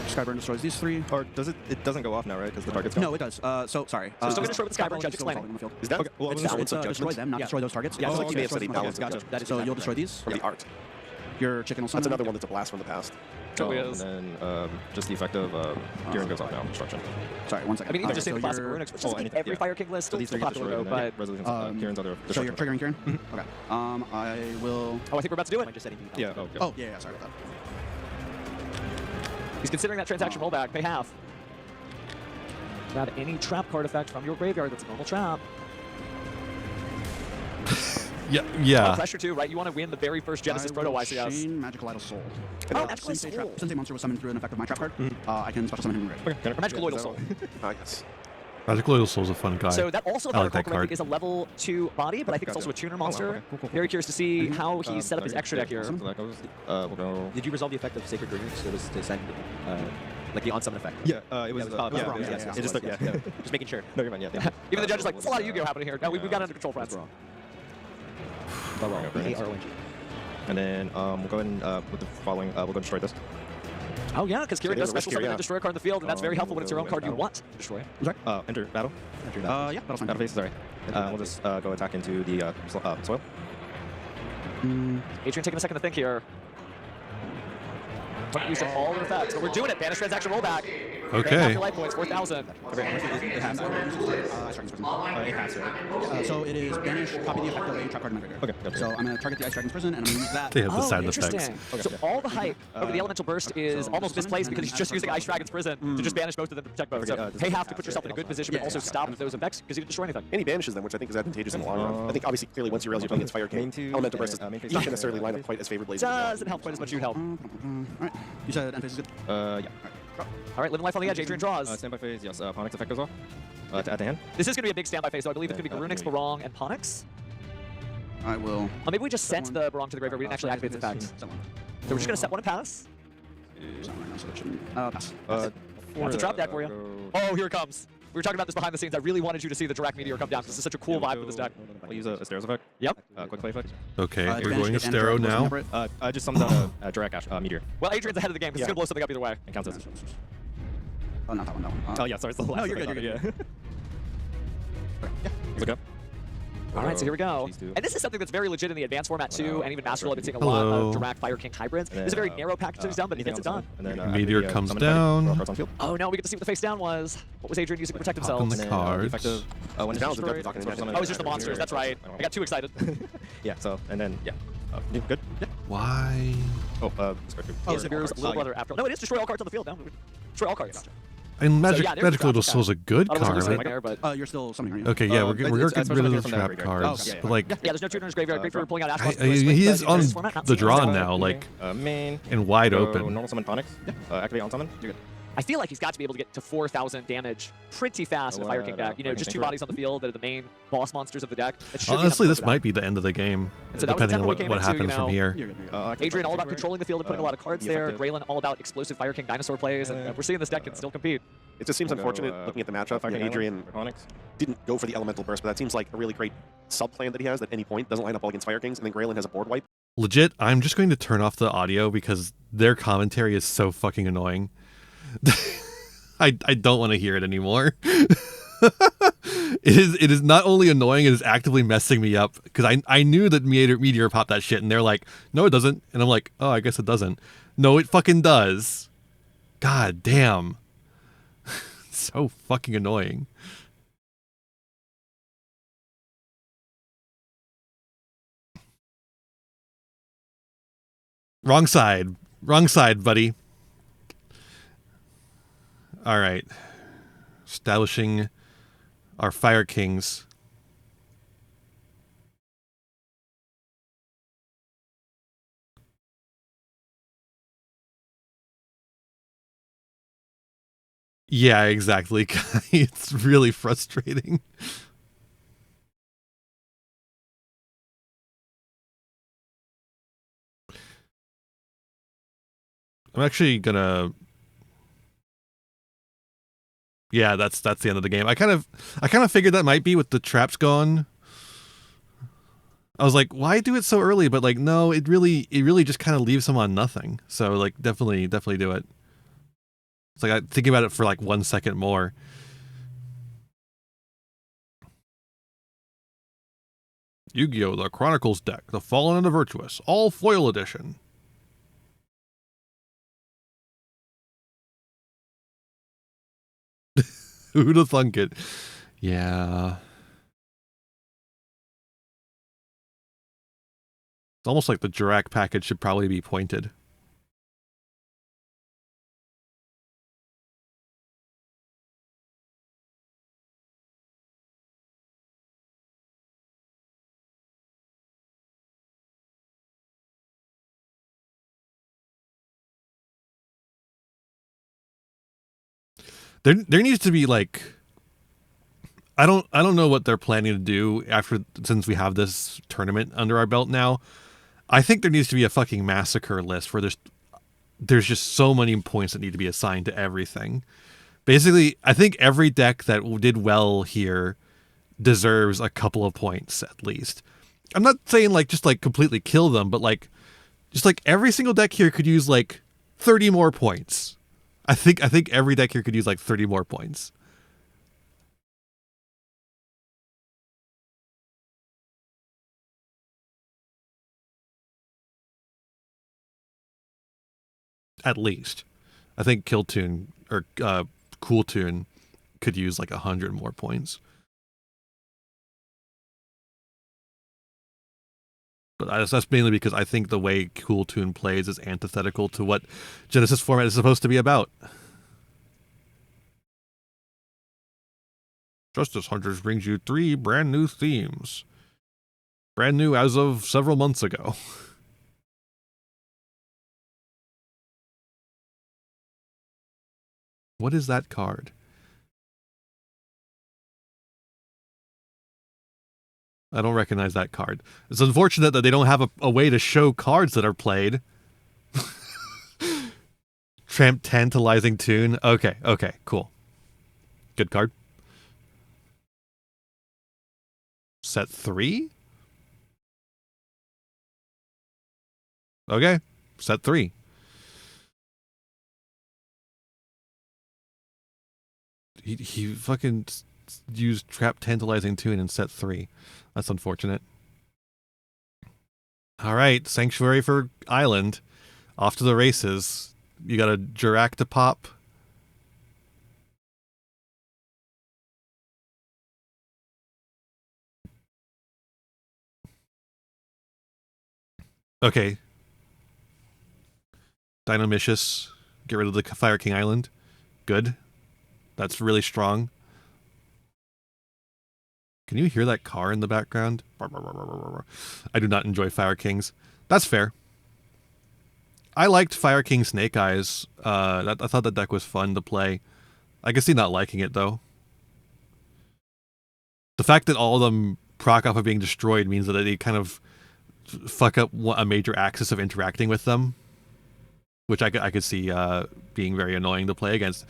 R: Skyburn destroys these 3.
Q: Or does it? It doesn't go off now, right? Because the target's gone.
R: No, it does. So sorry.
O: So still gonna destroy with the Skyburn. Judge explaining.
Q: Is that? Okay. Well,
R: It's destroy them, not destroy those targets.
P: Yeah,
R: Oh,
P: like
R: okay,
P: you may have said he
R: okay,
P: balances.
R: gotcha.
P: That is
R: So you'll destroy these?
P: From the art.
R: Your chicken will summon.
P: That's another one that's a blast from the past.
O: Totally is.
Q: And then just the effect of Kieran goes off now. Destruction.
R: Sorry, 1 second.
O: I mean, even just in the classic runics, which doesn't make every Fire King list still popular though, but...
Q: Resolutions, Kieran's other
R: So you're triggering Kieran? Okay. I will...
O: Oh, I think we're about to do it.
Q: Yeah,
R: Oh, yeah, sorry about that.
O: He's considering that transaction rollback. Pay half. Grab any trap card effect from your graveyard that's a normal trap.
A: Yeah.
O: Pressure too, right? You want to win the very first Genesis Proto YCS.
R: Chain Magical Idol Soul.
O: Oh, Magical Idol Soul.
R: Since a monster was summoned through an effect of my trap card, I can special summon him in grave.
O: Okay. Magical Idol Soul.
P: Yes.
A: Magical Idol Soul's a fun guy.
O: So that also, if
A: I
O: I
A: like that
O: recall correctly,
A: card.
O: is a level 2 body, but I think it's also a tuner monster. Very curious to see how he set up his extra deck here.
Q: Did
S: you resolve the effect of Sacred Runics? So it was to send like the on-summon effect?
Q: Yeah, it was.
S: It's just like, just making sure.
Q: No, you're fine. Yeah.
O: Even the judge is like, there's a lot of Yu-Gi-Oh happening here. No, we've got it under control, friends.
Q: And then we'll go ahead and with the following, we'll go and destroy this.
O: Oh yeah, because Kieran does special summon and destroy a card in the field, and that's very helpful when it's your own card you
Q: battle.
O: want to destroy.
Q: Sorry? Enter battle.
R: Yeah,
Q: battle phase. Sorry. We'll just go attack into the soil.
O: Adrian taking a second to think here. Use of all their effects, but we're doing it. Banish transaction rollback.
A: Okay.
O: Half your life points, 4,000.
R: So it is banish, copy the effect of a trap card in my graveyard.
Q: Okay.
R: So I'm going to target the Ice Dragon's Prison, and I'm going to use that.
A: They have the sound
O: interesting.
A: effects.
O: So all the hype over the Elemental Burst is almost misplaced because he's just using Ice Dragon's Prison to just banish both of them to protect both. So pay half to put yourself in a good position, but also stop those effects because you didn't destroy anything.
P: And he banishes them, which I think is advantageous in the long run. I think obviously, clearly, once you realize you're playing against Fire King, Elemental Burst is not going to necessarily line up quite as favorably.
O: Doesn't help quite as much as you'd help.
R: Alright. You said end phase is good?
Q: Yeah.
O: All right, living life on the edge. Adrian draws.
Q: Standby phase, yes. Ponyx effect goes off. To add to hand.
O: This is going to be a big standby phase, so I believe it's going to be Garunix, Barong, and Ponyx.
R: I will.
O: Oh, maybe we just sent the Barong to the graveyard. We didn't actually activate its effect. So we're just going to set one and pass.
R: Pass.
O: That's a drop deck for you. Oh, here it comes. We were talking about this behind the scenes. I really wanted you to see the Dirac Meteor come down because this is such a cool vibe for this deck.
Q: I'll use a Asteros effect.
O: Yep.
Q: Quick play effect.
A: Okay, we're going Astero now.
Q: I just summoned out a Dirac Ash Meteor.
O: Well, Adrian's ahead of the game because he's going to blow something up either way.
Q: And counts as.
R: Oh, not that one, that one.
Q: Oh, yeah, sorry, it's the last.
R: No, you're good, you're good.
Q: Yeah. Look up.
O: All right, so here we go. And this is something that's very legit in the advanced format too, and even Master Level. I've been seeing a lot of Dirac Fire King hybrids. This is a very narrow package that he's done, but he gets it done.
A: Meteor comes down.
O: Oh no, we get to see what the face down was. What was Adrian using to protect himself?
A: On the cards.
O: Oh, it's just the monsters. That's right. I got too excited.
Q: Yeah. So and then yeah. Good. Yeah.
A: Why?
Q: Oh,
O: Sabir's little brother after. No, it is destroy all cards on the field. No, destroy all cards.
A: And Magical Idol Soul's a good card.
R: You're still summoning, right?
A: Okay, yeah, we're getting rid of the trap cards. But like,
O: yeah, there's no tuner in his graveyard. Great for pulling out Ash.
A: he is on the draw now, like, and wide open.
Q: Normal summon Ponyx. Activate on summon. You're good.
O: I feel like he's got to be able to get to 4,000 damage pretty fast in a Fire King deck. You know, just 2 bodies on the field that are the main boss monsters of the deck.
A: Honestly, this might be the end of the game,
O: so
A: depending on what happens from here.
O: Adrian all about controlling the field and putting a lot of cards there. Graylin all about explosive Fire King dinosaur plays, and we're seeing this deck can still compete.
P: It just seems unfortunate looking at the matchup. Adrian didn't go for the Elemental Burst, but that seems like a really great sub-plan that he has at any point. Doesn't line up all against Fire Kings, and then Graylin has a board wipe.
A: Legit, I'm just going to turn off the audio because their commentary is so fucking annoying. I don't want to hear it anymore. It is not only annoying, it is actively messing me up because I knew that Meteor popped that shit and they're like, no it doesn't, and I'm like, oh I guess it doesn't. No, it fucking does. God damn. So fucking annoying. Wrong side, buddy. All right, establishing our Fire Kings. Yeah, exactly. It's really frustrating. I'm actually gonna. Yeah, that's the end of the game. I kind of figured that might be with the traps gone. I was like, why do it so early? But like, no, it really just kind of leaves him on nothing. So like, definitely do it. It's like I think about it for like 1 second more. Yu-Gi-Oh! The Chronicles deck, The Fallen and the Virtuous, all foil edition. Who'd have thunk it? Yeah. It's almost like the Jirac package should probably be pointed. There needs to be like, I don't know what they're planning to do since we have this tournament under our belt now. I think there needs to be a fucking massacre list where there's just so many points that need to be assigned to everything. Basically, I think every deck that did well here deserves a couple of points at least. I'm not saying like just like completely kill them, but like just like every single deck here could use like 30 more points. I think every deck here could use like 30 more points. At least. I think Kill Tune or Cool Tune could use like 100 more points. But that's mainly because I think the way Cool Tune plays is antithetical to what Genesis format is supposed to be about. Justice Hunters brings you 3 brand new themes. Brand new as of several months ago. What is that card? I don't recognize that card. It's unfortunate that they don't have a way to show cards that are played. Tantalizing Tune. Okay, cool. Good card. Set 3? Okay, set 3. He fucking used Trap Tantalizing Tune in set 3. That's unfortunate. Alright, Sanctuary for Island. Off to the races. You got a Jirac to pop. Okay. Dinomicious. Get rid of the Fire King Island. Good. That's really strong. Can you hear that car in the background? I do not enjoy Fire Kings. That's fair. I liked Fire King Snake Eyes. I thought that deck was fun to play. I can see not liking it, though. The fact that all of them proc off of being destroyed means that they kind of fuck up a major axis of interacting with them, which I could see being very annoying to play against.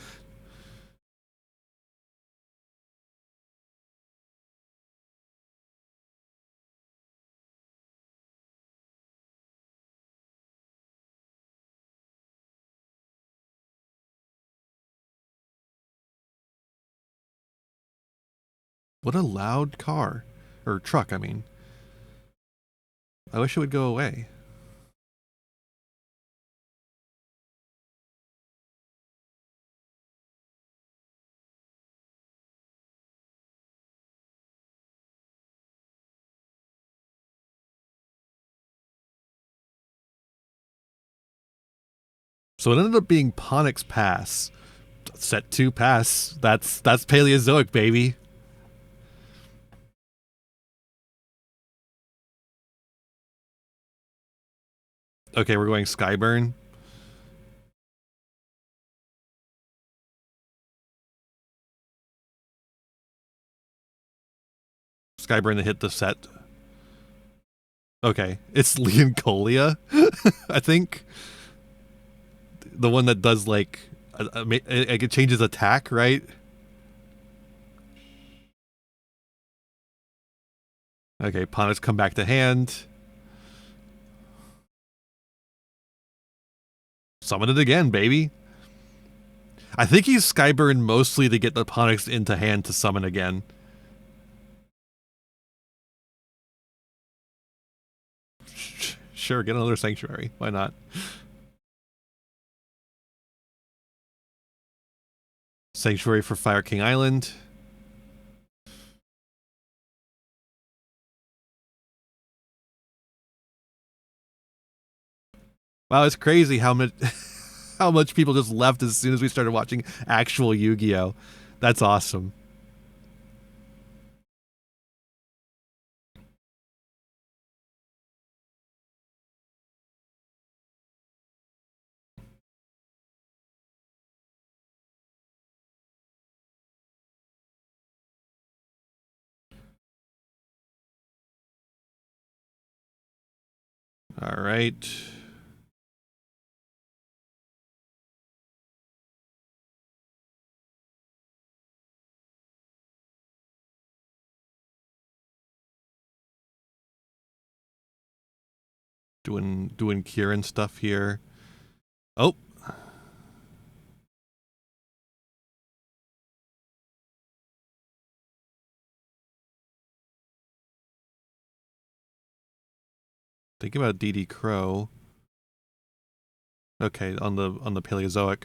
A: What a loud car. Or truck, I mean. I wish it would go away. So it ended up being Ponix Pass. Set 2 pass. That's Paleozoic, baby. Okay, we're going Skyburn. Skyburn to hit the set. Okay, it's Leoncolia, I think. The one that does like it changes attack, right? Okay, Ponix come back to hand. Summon it again, baby. I think he's Skyburn mostly to get the Ponix into hand to summon again. Sure, get another Sanctuary. Why not? Sanctuary for Fire King Island. Wow, it's crazy how much how much people just left as soon as we started watching actual Yu-Gi-Oh! That's awesome. All right. Doing Kieran stuff here. Oh. Think about DD Crow. Okay, on the Paleozoic.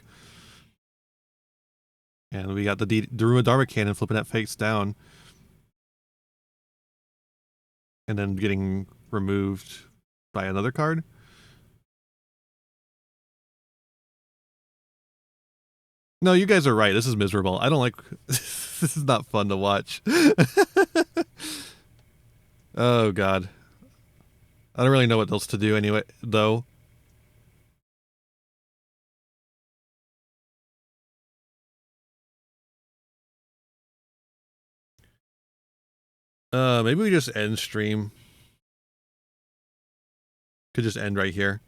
A: And we got the Daruma Dharma Cannon flipping that face down. And then getting removed by another card. No, you guys are right. This is miserable. I don't like... This is not fun to watch. Oh, God. I don't really know what else to do anyway, though. Maybe we just end stream. Could just end right here.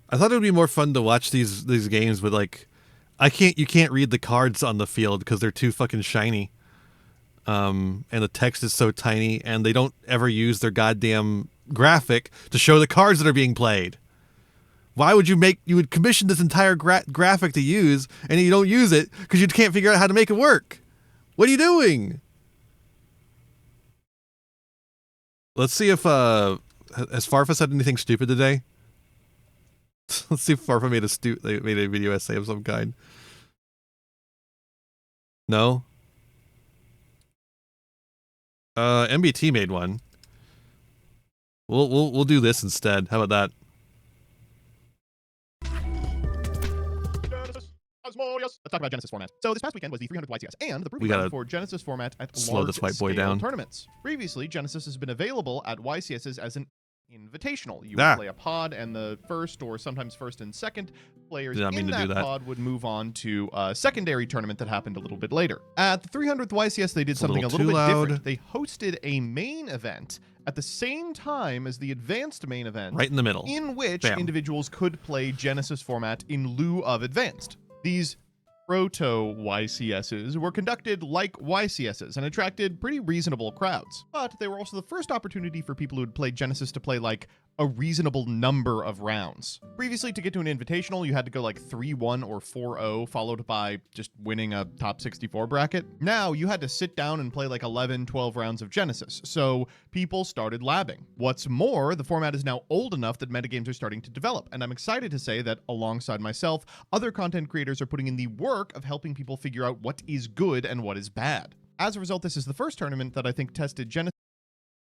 A: I thought it would be more fun to watch these games, but like, you can't read the cards on the field because they're too fucking shiny. And the text is so tiny, and they don't ever use their goddamn graphic to show the cards that are being played. Why would you would commission this entire graphic to use, and you don't use it because you can't figure out how to make it work? What are you doing? Let's see if has Farfa said anything stupid today. Let's see if Farfa made a video essay of some kind. No. MBT made one. We'll do this instead. How about that?
T: Let's talk about Genesis format. So this past weekend was the 300th YCS and the proving ground for Genesis format at
A: slow this white boy down.
T: Tournaments. Previously, Genesis has been available at YCSs as an invitational. You would play a pod, and the first or sometimes first and second players in that pod would move on to a secondary tournament that happened a little bit later. At the 300th YCS, they did something a little bit different. They hosted a main event at the same time as the advanced main event.
A: Right in the middle.
T: In which individuals could play Genesis format in lieu of advanced. These proto-YCSs were conducted like YCSs and attracted pretty reasonable crowds. But they were also the first opportunity for people who had played Genesis to play like a reasonable number of rounds. Previously, to get to an invitational, you had to go like 3-1 or 4-0, followed by just winning a top 64 bracket. Now, you had to sit down and play like 11, 12 rounds of Genesis, so people started labbing. What's more, the format is now old enough that metagames are starting to develop, and I'm excited to say that, alongside myself, other content creators are putting in the work of helping people figure out what is good and what is bad. As a result, this is the first tournament that I think tested Genesis.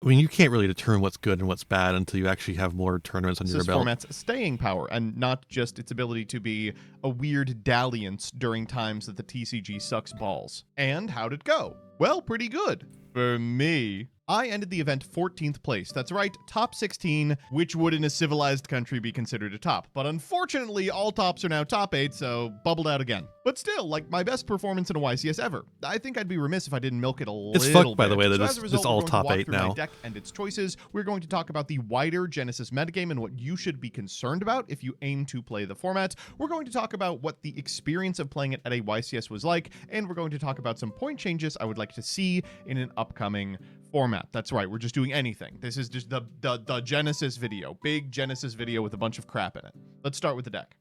A: I mean, you can't really determine what's good and what's bad until you actually have more tournaments under your belt.
T: Format's staying power, and not just its ability to be a weird dalliance during times that the TCG sucks balls. And how'd it go? Well, pretty good. For me. I ended the event 14th place. That's right, top 16, which would in a civilized country be considered a top. But unfortunately, all tops are now top 8, so bubbled out again. But still, like my best performance in a YCS ever. I think I'd be remiss if I didn't milk it a little bit.
A: It's fucked, by the way, that it's all top 8 now.
T: My deck and its choices. We're going to talk about the wider Genesis metagame and what you should be concerned about if you aim to play the format. We're going to talk about what the experience of playing it at a YCS was like, and we're going to talk about some point changes I would like to see in an upcoming format. That's right. We're just doing anything. This is just the Genesis video. Big Genesis video with a bunch of crap in it. Let's start with the deck.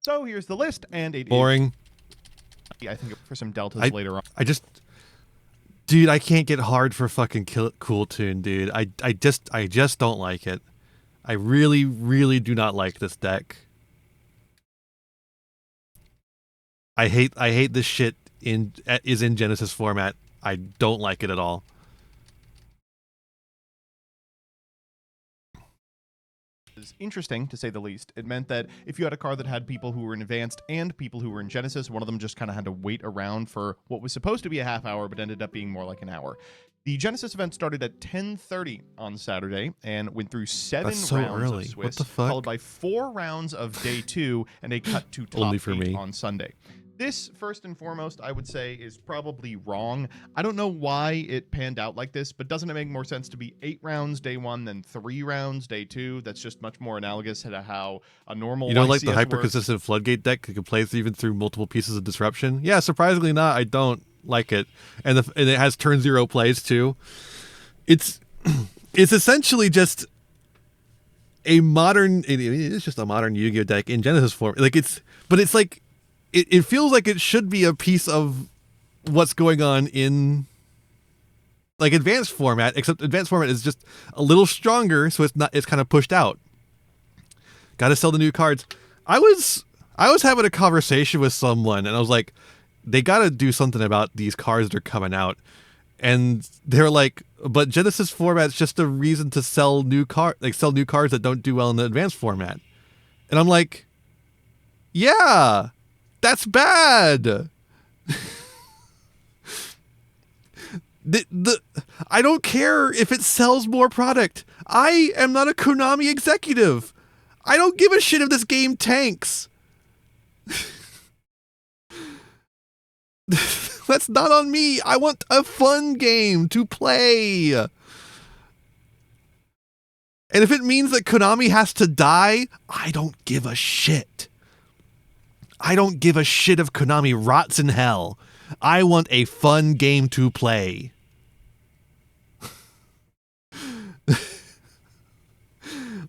T: So here's the list, and it
A: boring.
T: I think for some deltas later on.
A: Dude, I can't get hard for fucking Cool Tune, dude. I just don't like it. I really, really do not like this deck. I hate this shit is in Genesis format. I don't like it at all.
T: Is interesting, to say the least. It meant that if you had a card that had people who were in Advanced and people who were in Genesis, one of them just kind of had to wait around for what was supposed to be a half hour, but ended up being more like an hour. The Genesis event started at 10:30 on Saturday and went through 7
A: That's so
T: rounds
A: early.
T: of Swiss,
A: What the fuck?
T: followed by 4 rounds of day 2 and a cut to top
A: Only for
T: 8
A: me.
T: on Sunday. This, first and foremost, I would say is probably wrong. I don't know why it panned out like this, but doesn't it make more sense to be 8 rounds day 1 than 3 rounds day 2? That's just much more analogous to how a normal
A: You don't like the
T: YCS
A: hyper
T: works.
A: consistent floodgate deck that can play even through multiple pieces of disruption? Yeah, surprisingly not. I don't like it, and it has turn 0 plays too. It's essentially just a modern. It's just a modern Yu-Gi-Oh deck in Genesis form. But it's like. It feels like it should be a piece of what's going on in like advanced format, except advanced format is just a little stronger, so it's kind of pushed out. Got to sell the new cards. I was having a conversation with someone, and I was like, they got to do something about these cards that are coming out, and they're like, but Genesis format's just a reason to sell new cards that don't do well in the advanced format, and I'm like, yeah. That's bad. I don't care if it sells more product. I am not a Konami executive. I don't give a shit if this game tanks. That's not on me. I want a fun game to play. And if it means that Konami has to die, I don't give a shit. I don't give a shit if Konami rots in hell. I want a fun game to play.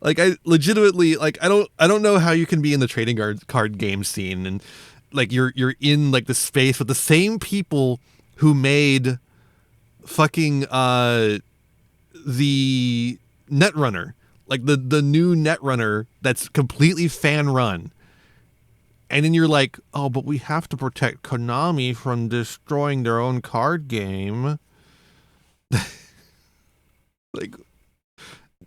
A: Like I legitimately I don't know how you can be in the trading card game scene and like you're in like the space with the same people who made fucking the Netrunner, like the new Netrunner that's completely fan run. And then you're like, oh, but we have to protect Konami from destroying their own card game. Like,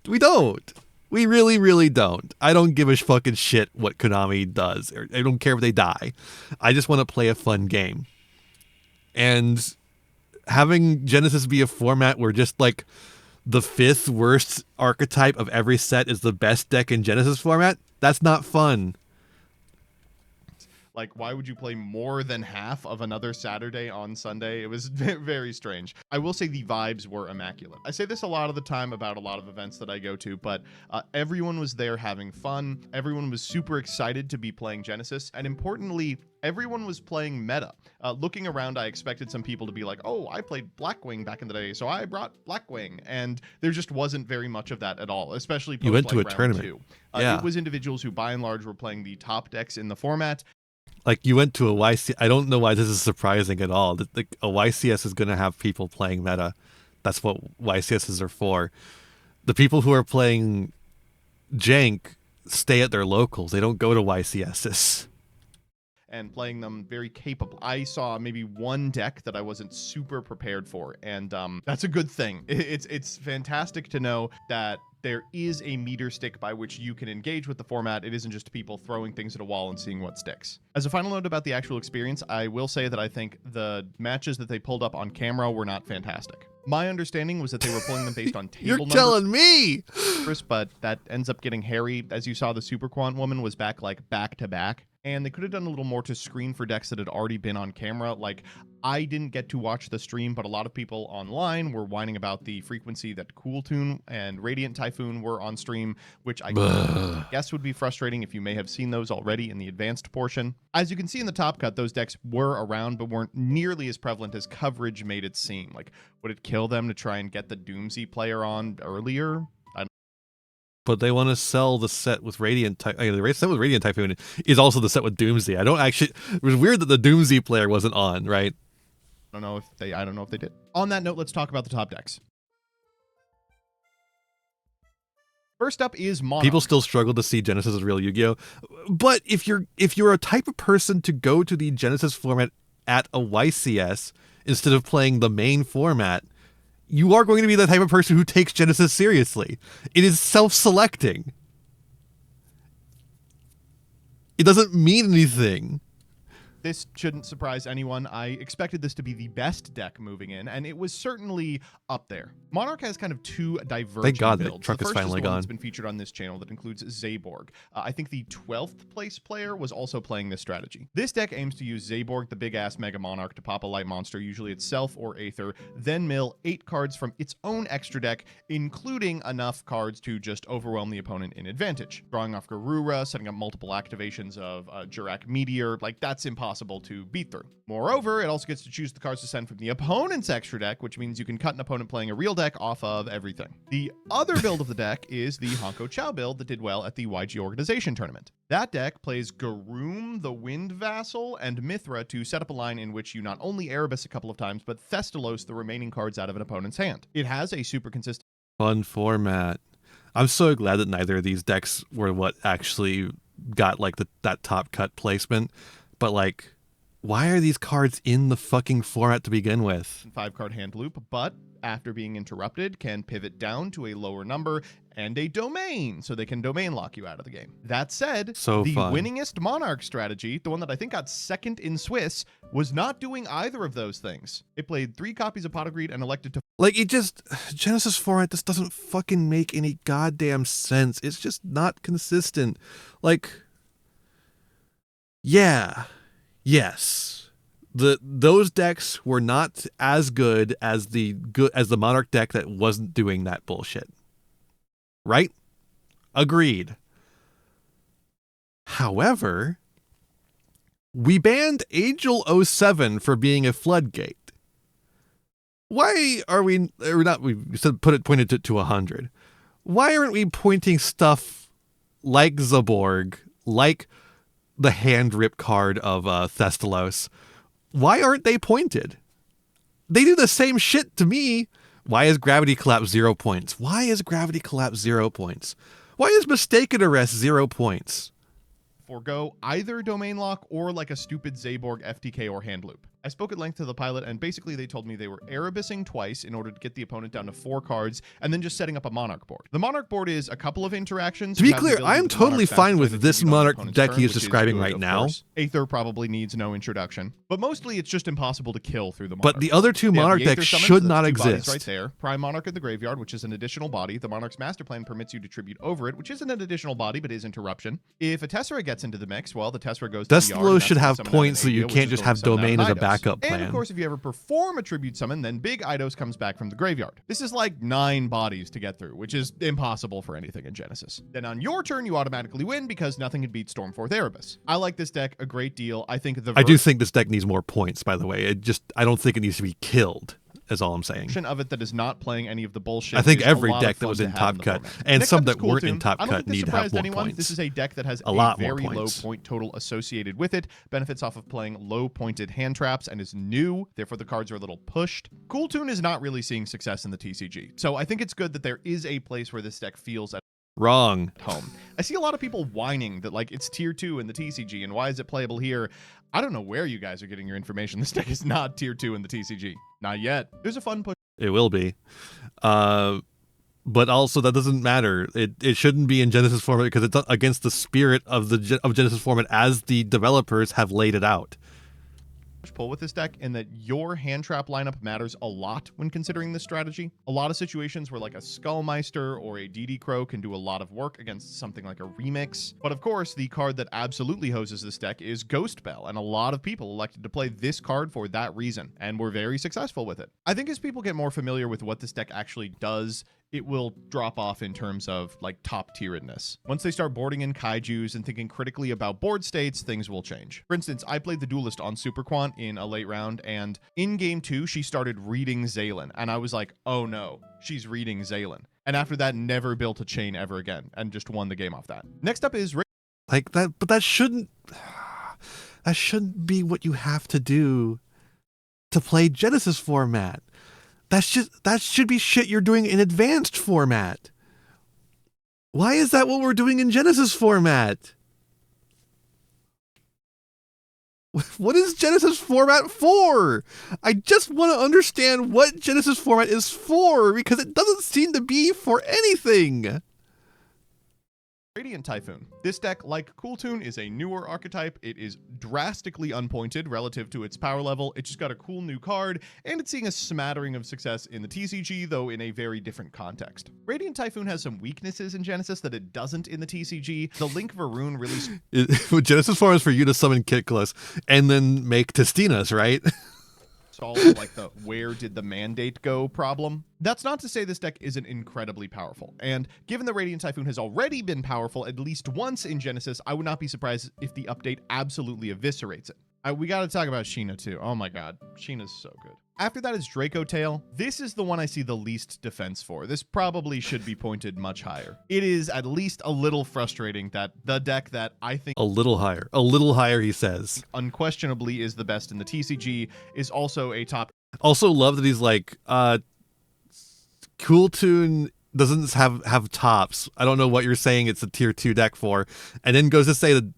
A: we don't. We really, really don't. I don't give a fucking shit what Konami does. I don't care if they die. I just want to play a fun game. And having Genesis be a format where just like the 5th worst archetype of every set is the best deck in Genesis format, that's not fun.
T: Like, why would you play more than half of another Saturday on Sunday? It was very strange. I will say the vibes were immaculate. I say this a lot of the time about a lot of events that I go to, but everyone was there having fun. Everyone was super excited to be playing Genesis. And importantly, everyone was playing meta. Looking around, I expected some people to be like, oh, I played Blackwing back in the day, so I brought Blackwing. And there just wasn't very much of that at all, especially post,
A: you went to a
T: round
A: tournament.
T: 2.
A: Yeah.
T: It was individuals who, by and large, were playing the top decks in the format.
A: Like you went to a YC. I don't know why this is surprising at all. Like a YCS is going to have people playing meta. That's what YCSs are for. The people who are playing jank stay at their locals. They don't go to YCSs.
T: And playing them very capable. I saw maybe one deck that I wasn't super prepared for, and that's a good thing. It's fantastic to know that there is a meter stick by which you can engage with the format. It isn't just people throwing things at a wall and seeing what sticks. As a final note about the actual experience, I will say that I think the matches that they pulled up on camera were not fantastic. My understanding was that they were pulling them based on table
A: You're
T: numbers.
A: telling me!
T: But that ends up getting hairy. As you saw, the Super Quant woman was back to back. And they could have done a little more to screen for decks that had already been on camera. Like, I didn't get to watch the stream, but a lot of people online were whining about the frequency that Cool Tune and Radiant Typhoon were on stream, which I guess would be frustrating if you may have seen those already in the advanced portion. As you can see in the top cut, those decks were around, but weren't nearly as prevalent as coverage made it seem. Like, would it kill them to try and get the Doomsy player on earlier?
A: But they want to sell the set with Radiant Typhoon. The set with Radiant Typhoon is also the set with Doomsday. It was weird that the Doomsday player wasn't on, right?
T: I don't know if they did. On that note, let's talk about the top decks. First up is Monarch.
A: People still struggle to see Genesis as real Yu-Gi-Oh! But if you're a type of person to go to the Genesis format at a YCS instead of playing the main format, you are going to be the type of person who takes Genesis seriously. It is self-selecting. It doesn't mean anything.
T: This shouldn't surprise anyone. I expected this to be the best deck moving in, and it was certainly up there. Monarch has kind of two divergent
A: Thank God
T: builds.
A: that truck
T: The
A: is
T: first
A: finally
T: the one
A: gone.
T: that's been featured on this channel that includes Zaborg. I think the 12th place player was also playing this strategy. This deck aims to use Zaborg, the big-ass Mega Monarch, to pop a light monster, usually itself or Aether, then mill 8 cards from its own extra deck, including enough cards to just overwhelm the opponent in advantage. Drawing off Garura, setting up multiple activations of Jurak Meteor, like that's impossible to beat through. Moreover, it also gets to choose the cards to send from the opponent's extra deck, which means you can cut an opponent playing a real deck off of everything. The other build of the deck is the Honko Chow build that did well at the YG Organization tournament. That deck plays Garoom, the Wind Vassal, and Mithra to set up a line in which you not only Erebus a couple of times, but Thestalos the remaining cards out of an opponent's hand. It has a super consistent
A: Fun format. I'm so glad that neither of these decks were what actually got like that top cut placement. But like, why are these cards in the fucking format to begin with?
T: 5-card hand loop, but after being interrupted can pivot down to a lower number and a domain, so they can domain lock you out of the game. That said, the
A: fun.
T: winningest Monarch strategy, the one that I think got second in Swiss, was not doing either of those things. It played 3 copies of Pot of Greed and elected to
A: Genesis format just doesn't fucking make any goddamn sense. It's just not consistent. Like, yeah. Yes, those decks were not as good as the Monarch deck that wasn't doing that bullshit. Right? Agreed. However, we banned Angel 07 for being a floodgate. Why are we not? We said pointed to 100. Why aren't we pointing stuff like Zaborg, like the hand rip card of Thestalos? Why aren't they pointed? They do the same shit to me. Why is Gravity Collapse 0 points? Why is Gravity Collapse 0 points? Why is Mistaken Arrest 0 points?
T: Forgo either domain lock or like a stupid Zaborg FTK or hand loop. I spoke at length to the pilot, and basically they told me they were Erebusing twice in order to get the opponent down to 4 cards, and then just setting up a Monarch board. The Monarch board is a couple of interactions.
A: To be clear, I'm totally fine with this Monarch deck he is describing right now.
T: Aether probably needs no introduction, but mostly it's just impossible to kill through the Monarch.
A: But the other two Monarch decks should not exist.
T: Right there. Prime Monarch in the graveyard, which is an additional body. The Monarch's Master Plan permits you to tribute over it, which isn't an additional body, but is interruption. If a Tessera gets into the mix, well, the Tessera goes to the yard.
A: Thestalos should have points, so you can't just have domain as a backup plan.
T: And of course, if you ever perform a tribute summon, then Big Eidos comes back from the graveyard. This is like 9 bodies to get through, which is impossible for anything in Genesis. Then on your turn, you automatically win because nothing can beat Stormforth Erebus. I like this deck a great deal. I think I
A: do think this deck needs more points, by the way. I don't think it needs to be killed. Is all I'm saying.
T: Of it that is not playing any of the bullshit.
A: I think every deck that was in Top Cut and some that weren't in Top Cut need to have more points.
T: This is a deck that has
A: a lot
T: very
A: more
T: low
A: points.
T: point total associated with it, benefits off of playing low pointed hand traps, and is new. Therefore, the cards are a little pushed. Cool Tune is not really seeing success in the TCG, so I think it's good that there is a place where this deck feels at
A: wrong
T: home. I see a lot of people whining that like it's tier 2 in the TCG and why is it playable here? I don't know where you guys are getting your information. This deck is not tier 2 in the TCG. Not yet. There's a fun push.
A: It will be. But also that doesn't matter. It shouldn't be in Genesis format because it's against the spirit of Genesis format as the developers have laid it out.
T: pull with this deck in that your hand trap lineup matters a lot when considering this strategy. A lot of situations where like a Skullmeister or a DD Crow can do a lot of work against something like a Remix. But of course, the card that absolutely hoses this deck is Ghost Bell, and a lot of people elected to play this card for that reason, and were very successful with it. I think as people get more familiar with what this deck actually does, it will drop off in terms of like top tieredness. Once they start boarding in kaijus and thinking critically about board states, things will change. For instance, I played the Duelist on Super Quant in a late round, and in game 2, she started reading Zaylin, and I was like, oh no, she's reading Zaylin. And after that, never built a chain ever again, and just won the game off that. Next up is
A: like that, but that shouldn't be what you have to do to play Genesis format. That should be shit you're doing in advanced format. Why is that what we're doing in Genesis format? What is Genesis format for? I just want to understand what Genesis format is for, because it doesn't seem to be for anything.
T: Radiant Typhoon. This deck, like Cool Tune, is a newer archetype. It is drastically unpointed relative to its power level. It just got a cool new card, and it's seeing a smattering of success in the TCG, though in a very different context. Radiant Typhoon has some weaknesses in Genesis that it doesn't in the TCG. The Link Varoon released...
A: Genesis form is for you to summon Kitkless and then make Testinas, right?
T: Solve like the where did the mandate go problem. That's not to say this deck isn't incredibly powerful, and given the Radiant Typhoon has already been powerful at least once in Genesis, I would not be surprised if the update absolutely eviscerates it. We got to talk about Sheena too. Oh my god, Sheena's so good. After that is Draco Tail. This is the one I see the least defense for. This probably should be pointed much higher. It is at least a little frustrating that the deck that I think...
A: A little higher, he says.
T: ...unquestionably is the best in the TCG is also a top...
A: Also love that he's like, Cool Tune doesn't have tops. I don't know what you're saying it's a tier 2 deck for. And then goes to say that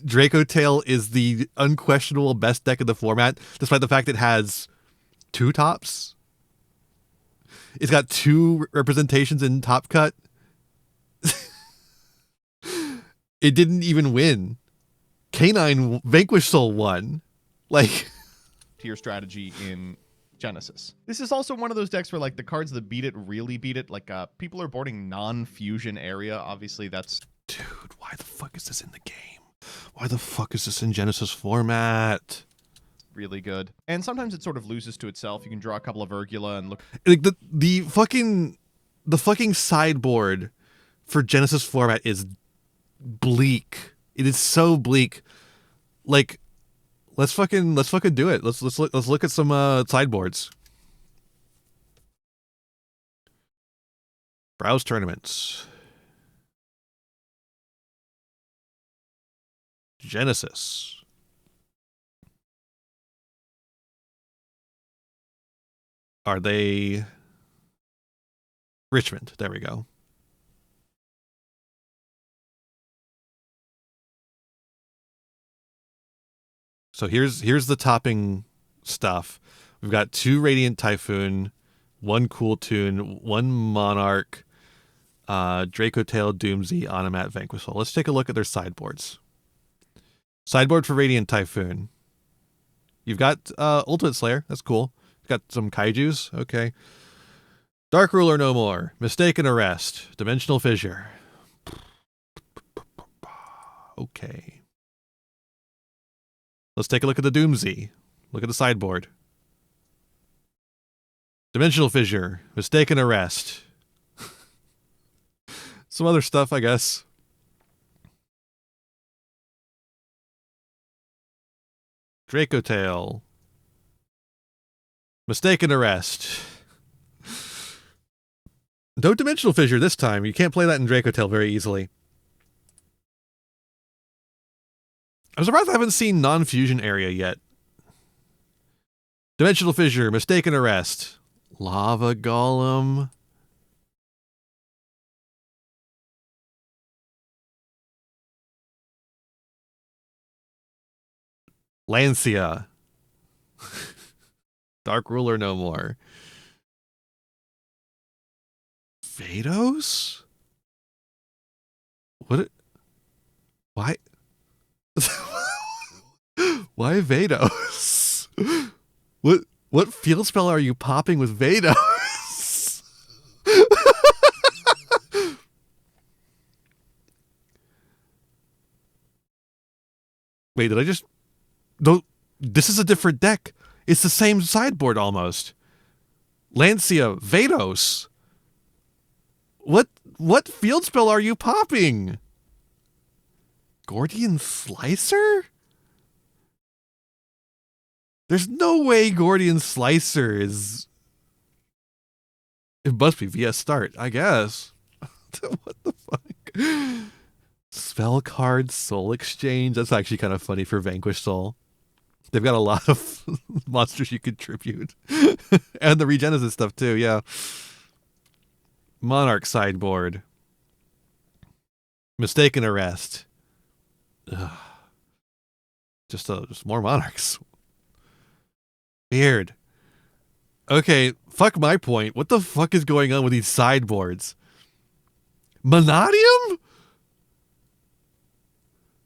A: Draco Tail is the unquestionable best deck in the format, despite the fact it has 2 tops. It's got 2 representations in Top Cut. It didn't even win. Canine Vanquish Soul won. Like
T: tier strategy in Genesis. This is also one of those decks where like the cards that beat it really beat it. Like people are boarding non-fusion area. Obviously that's...
A: Dude, why the fuck is this in the game? Why the fuck is this in Genesis format?
T: Really good. And sometimes it sort of loses to itself. You can draw a couple of Urgula and look...
A: Like the fucking sideboard for Genesis format is bleak. It is so bleak. Like, let's fucking do it. Let's look at some sideboards. Browse tournaments. Genesis. Are they Richmond? There we go. So here's the topping stuff. We've got 2 Radiant Typhoon, 1 Cool Tune, 1 Monarch, Draco Tail, Doomsy, Onomat, Vanquish Soul. Let's take a look at their sideboards. Sideboard for Radiant Typhoon. You've got Ultimate Slayer. That's cool. You've got some Kaijus. Okay. Dark Ruler no more. Mistaken Arrest. Dimensional Fissure. Okay. Let's take a look at the Doomsy. Look at the sideboard. Dimensional Fissure. Mistaken Arrest. Some other stuff, I guess. Draco Tail. Mistaken Arrest. No Dimensional Fissure this time. You can't play that in Draco Tail very easily. I'm surprised I haven't seen non-fusion area yet. Dimensional Fissure, Mistaken Arrest. Lava Golem. Lancia. Dark Ruler no more. Vados? What? Why? Why Vados? What field spell are you popping with Vados? Wait, did I just... Don't... This is a different deck. It's the same sideboard almost. Lancia, Vados. What field spell are you popping? Gordian Slicer? There's no way Gordian Slicer is... It must be via start, I guess. What the fuck? Spell card, Soul Exchange. That's actually kind of funny for Vanquish Soul. They've got a lot of monsters you could tribute. And the Regenesis stuff too, yeah. Monarch sideboard. Mistaken Arrest. Ugh. Just more Monarchs. Weird. Okay, fuck my point. What the fuck is going on with these sideboards? Monadium?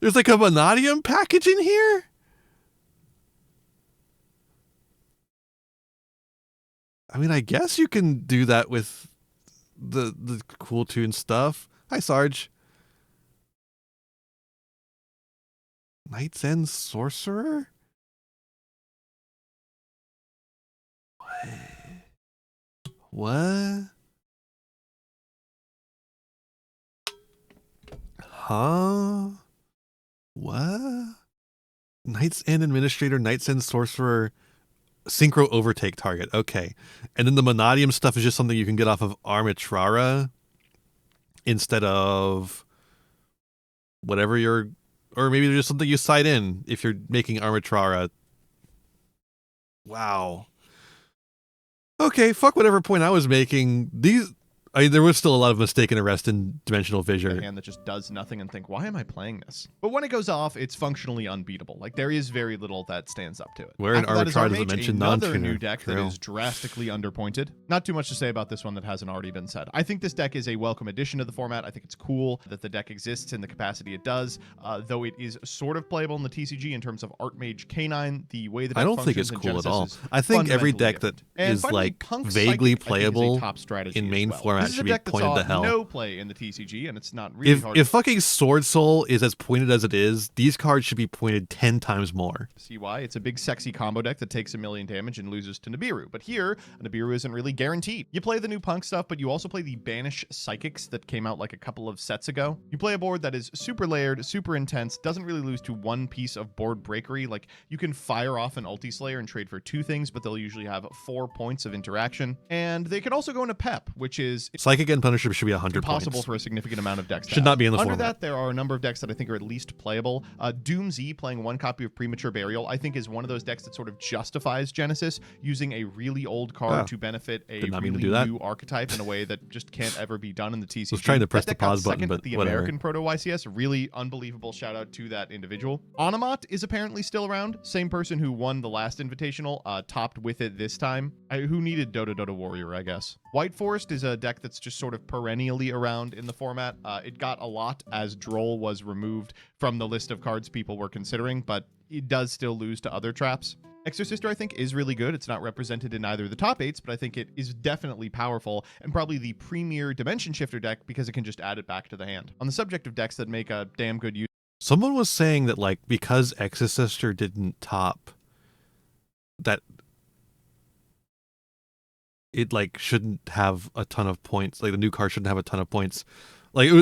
A: There's like a Monadium package in here? I mean, I guess you can do that with the cool tune stuff. Hi, Sarge. Knight's End Sorcerer? What? Huh? What? Knight's End Administrator, Knight's End Sorcerer, Synchro Overtake target. Okay. And then the Monadium stuff is just something you can get off of Armitrara instead of whatever you're... Or maybe there's just something you side in if you're making Armitrara. Wow. Okay, fuck whatever point I was making. There was still a lot of Mistaken Arrest in Dimensional Fissure.
T: A hand that just does nothing and think, why am I playing this? But when it goes off, it's functionally unbeatable. Like, there is very little that stands up to it.
A: Where in Arbitrage does it mention
T: another
A: non-tuner?
T: new deck that is drastically underpointed. Not too much to say about this one that hasn't already been said. I think this deck is a welcome addition to the format. I think it's cool that the deck exists in the capacity it does, though it is sort of playable in the TCG in terms of Archmage K9. The way the deck
A: I don't think it's cool at all. I think every deck that is like vaguely playable in main format should be pointed to hell.
T: No play in the TCG, and it's not really hard.
A: If fucking Sword Soul is as pointed as it is, these cards should be pointed 10 times more.
T: See why? It's a big sexy combo deck that takes 1 million damage and loses to Nibiru. But here, Nibiru isn't really guaranteed. You play the new Punk stuff, but you also play the Banish Psychics that came out like a couple of sets ago. You play a board that is super layered, super intense, doesn't really lose to one piece of board breakery. Like, you can fire off an Ulti Slayer and trade for 2 things, but they'll usually have 4 points of interaction. And they can also go into Pep, which is...
A: Psychic and Punisher should be 100
T: impossible
A: points.
T: for a significant amount of decks.
A: Should not be in the
T: Under
A: format.
T: that, there are a number of decks that I think are at least playable. Doom Z playing 1 copy of Premature Burial, I think, is one of those decks that sort of justifies Genesis using a really old card to benefit a really new archetype in a way that just can't ever be done in the TCG.
A: I was trying to press the pause button, but
T: the
A: whatever.
T: American Proto YCS, really unbelievable shout out to that individual. Onomot is apparently still around. Same person who won the last Invitational, topped with it this time. Who needed Dota Warrior, I guess. White Forest is a deck that's just sort of perennially around in the format. It got a lot as Droll was removed from the list of cards people were considering, but it does still lose to other traps. Exorcister, I think, is really good. It's not represented in either of the top 8s, but I think it is definitely powerful and probably the premier Dimension Shifter deck because it can just add it back to the hand. On the subject of decks that make a damn good use...
A: Someone was saying that, like, because Exorcister didn't top, that it, like, shouldn't have a ton of points. Like, the new card shouldn't have a ton of points. Like, I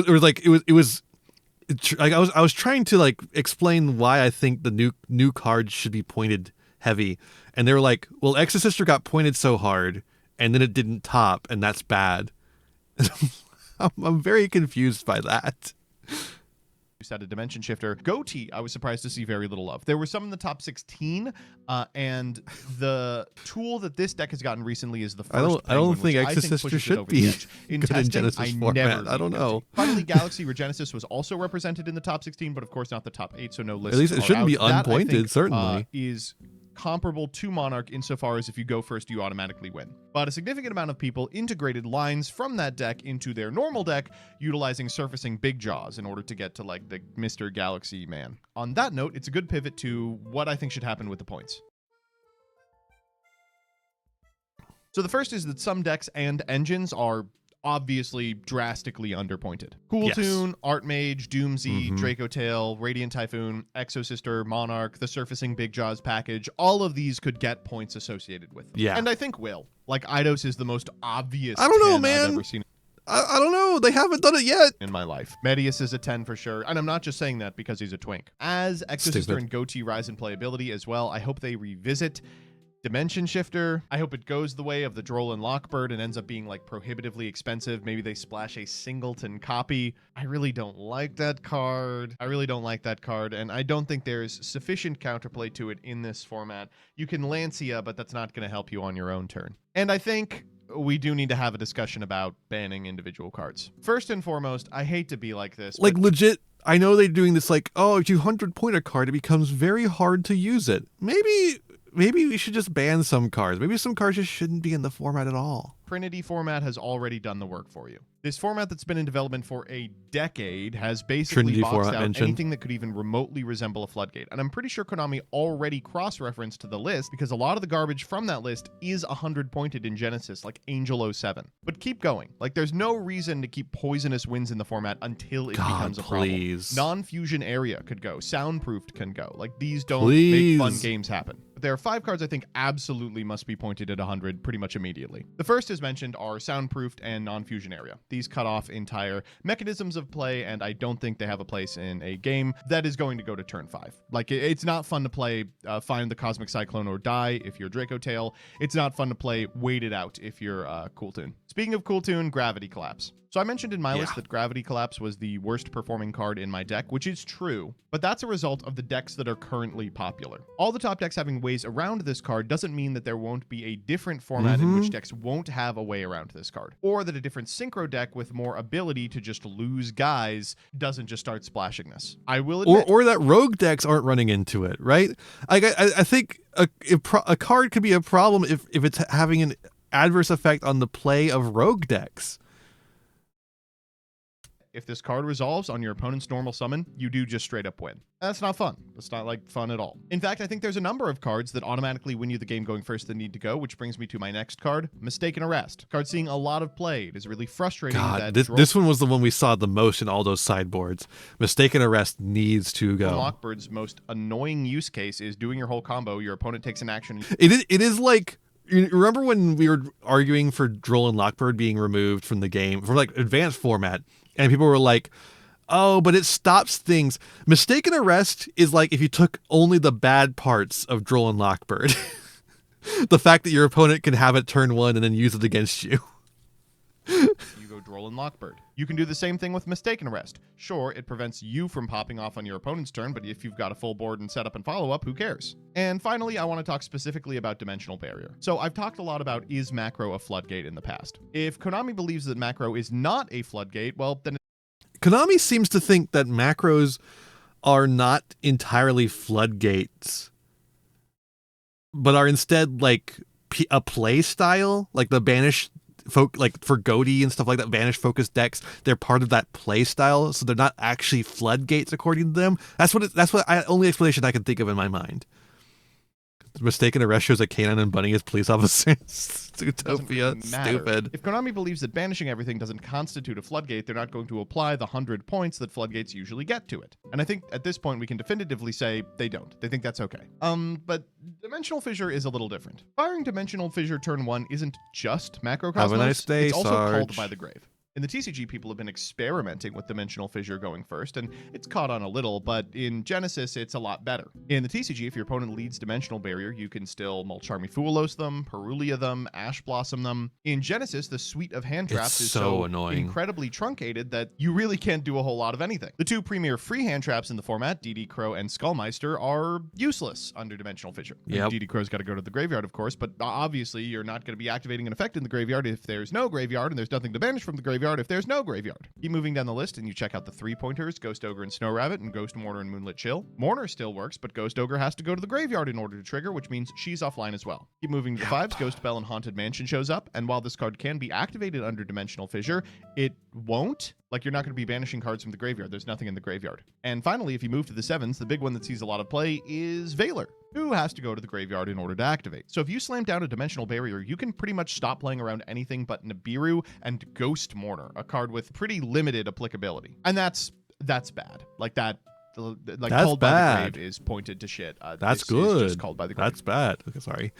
A: was trying to, like, explain why I think the new cards should be pointed heavy, and they were like, well, Exorcister got pointed so hard and then it didn't top, and that's bad. I'm very confused by that.
T: At a Dimension Shifter. Goatee, I was surprised to see very little of. There were some in the top 16, and the tool that this deck has gotten recently is the first
A: I don't think Exorcister should be
T: in
A: good
T: testing,
A: in Genesis format. I don't know.
T: Finally, Galaxy Regenesis was also represented in the top 16, but of course not the top 8, so no list.
A: At least it shouldn't be
T: that,
A: unpointed,
T: I think,
A: certainly.
T: Is comparable to Monarch insofar as if you go first, you automatically win. But a significant amount of people integrated lines from that deck into their normal deck, utilizing surfacing Big Jaws in order to get to, like, the Mr. Galaxy man. On that note, it's a good pivot to what I think should happen with the points. So the first is that some decks and engines are obviously drastically underpointed. Cool Toon, Artmage, Doomsy, Draco Tail, Radiant Typhoon, Exosister, Monarch, the Surfacing Big Jaws package, all of these could get points associated with them.
A: Yeah.
T: And I think will. Like, Eidos is the most obvious
A: I don't know,
T: 10
A: man.
T: I've ever seen.
A: I don't know. They haven't done it yet.
T: In my life. Medius is a 10 for sure. And I'm not just saying that because he's a twink. As Exosister and Goatee rise in playability as well, I hope they revisit Dimension Shifter. I hope it goes the way of the Droll Lockbird and ends up being like prohibitively expensive. Maybe they splash a singleton copy. I really don't like that card. And I don't think there's sufficient counterplay to it in this format. You can Lancia, but that's not going to help you on your own turn. And I think we do need to have a discussion about banning individual cards. First and foremost, I hate to be like this.
A: Like, legit, I know they're doing this like, oh, if you 100-point a card, it becomes very hard to use it. Maybe we should just ban some cards. Maybe some cards just shouldn't be in the format at all.
T: Trinity format has already done the work for you. This format that's been in development for a decade has basically
A: Trinity
T: boxed out
A: mentioned.
T: anything that could even remotely resemble a floodgate. And I'm pretty sure Konami already cross-referenced to the list because a lot of the garbage from that list is 100-pointed in Genesis, like Angel 07. But keep going. Like, there's no reason to keep poisonous winds in the format until it becomes a problem. Non-fusion area could go. Soundproofed can go. Like, these don't make fun games happen. But there are 5 cards I think absolutely must be pointed at 100 pretty much immediately. The first, as mentioned, are Soundproofed and Non-Fusion Area. These cut off entire mechanisms of play, and I don't think they have a place in a game that is going to go to turn 5. Like, it's not fun to play Find the Cosmic Cyclone or Die if you're Draco Tail. It's not fun to play Wait It Out if you're Cool Toon. Speaking of Cool Toon, Gravity Collapse. So I mentioned in my list that Gravity Collapse was the worst performing card in my deck, which is true, but that's a result of the decks that are currently popular. All the top decks having ways around this card doesn't mean that there won't be a different format in which decks won't have a way around this card, or that a different synchro deck with more ability to just lose guys doesn't just start splashing this. I will admit,
A: or that rogue decks aren't running into it, right? I think a card could be a problem if it's having an adverse effect on the play of rogue decks.
T: If this card resolves on your opponent's normal summon, you do just straight up win. That's not fun. That's not like fun at all. In fact, I think there's a number of cards that automatically win you the game going first that need to go, which brings me to my next card, Mistaken Arrest. Card seeing a lot of play. It is really frustrating.
A: God, this one was the one we saw the most in all those sideboards. Mistaken Arrest needs to go.
T: Lockbird's most annoying use case is doing your whole combo, your opponent takes an action.
A: It is like, you remember when we were arguing for Droll and Lockbird being removed from the game, from like advanced format, and people were like, oh, but it stops things. Mistaken Arrest is like if you took only the bad parts of Droll and Lockbird. The fact that your opponent can have it turn 1 and then use it against you.
T: You go Droll and Lockbird. You can do the same thing with Mistaken Arrest. Sure, it prevents you from popping off on your opponent's turn, but if you've got a full board and setup and follow-up, who cares? And finally, I want to talk specifically about Dimensional Barrier. So I've talked a lot about is Macro a floodgate in the past. If Konami believes that Macro is not a floodgate, well, then
A: Konami seems to think that macros are not entirely floodgates, but are instead like a play style, like the Banish like for Goatee and stuff like that, Vanish focused decks, they're part of that play style, so they're not actually floodgates according to them. That's only explanation I can think of in my mind. Mistaken Arrest shows a canine and bunny as police officers. Utopia. Stupid.
T: If Konami believes that banishing everything doesn't constitute a floodgate, they're not going to apply the 100 points that floodgates usually get to it. And I think at this point we can definitively say they don't. They think that's okay. But Dimensional Fissure is a little different. Firing Dimensional Fissure turn 1 isn't just Macrocosmos.
A: Have a nice day,
T: it's also
A: Sarge.
T: called by the grave. In the TCG, people have been experimenting with Dimensional Fissure going first, and it's caught on a little, but in Genesis, it's a lot better. In the TCG, if your opponent leads Dimensional Barrier, you can still Mulcharmy-Fuelos them, Perulia them, Ash Blossom them. In Genesis, the suite of hand traps is so
A: annoying,
T: incredibly truncated that you really can't do a whole lot of anything. The 2 premier free hand traps in the format, DD Crow and Skullmeister, are useless under Dimensional Fissure.
A: Yep.
T: DD Crow's got to go to the graveyard, of course, but obviously you're not going to be activating an effect in the graveyard if there's no graveyard, and there's nothing to banish from the graveyard if there's no graveyard. Keep moving down the list and you check out the 3-pointers, Ghost Ogre and Snow Rabbit, and Ghost Mourner and Moonlit Chill. Mourner still works, but Ghost Ogre has to go to the graveyard in order to trigger, which means she's offline as well. Keep moving to the 5s, Ghost Bell and Haunted Mansion shows up, and while this card can be activated under Dimensional Fissure, it won't Like, you're not going to be banishing cards from the graveyard. There's nothing in the graveyard. And finally, if you move to the 7s, the big one that sees a lot of play is Veiler, who has to go to the graveyard in order to activate. So if you slam down a Dimensional Barrier, you can pretty much stop playing around anything but Nibiru and Ghost Mourner, a card with pretty limited applicability. And that's bad. Like that, like
A: that's
T: Called
A: bad.
T: by the Grave is pointed to shit.
A: That's
T: this
A: good.
T: Is just Called by the Grave.
A: That's bad. Okay, sorry.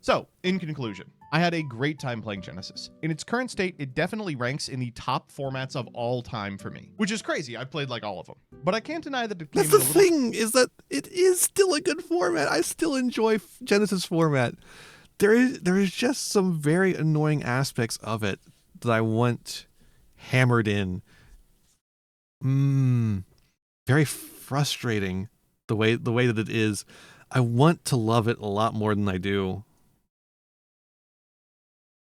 T: So, in conclusion, I had a great time playing Genesis. In its current state, it definitely ranks in the top formats of all time for me, which is crazy. I've played like all of them. But I can't deny that it came
A: That's the thing, is that it is still a good format. I still enjoy Genesis format. There is just some very annoying aspects of it that I want hammered in. Very frustrating the way that it is. I want to love it a lot more than I do.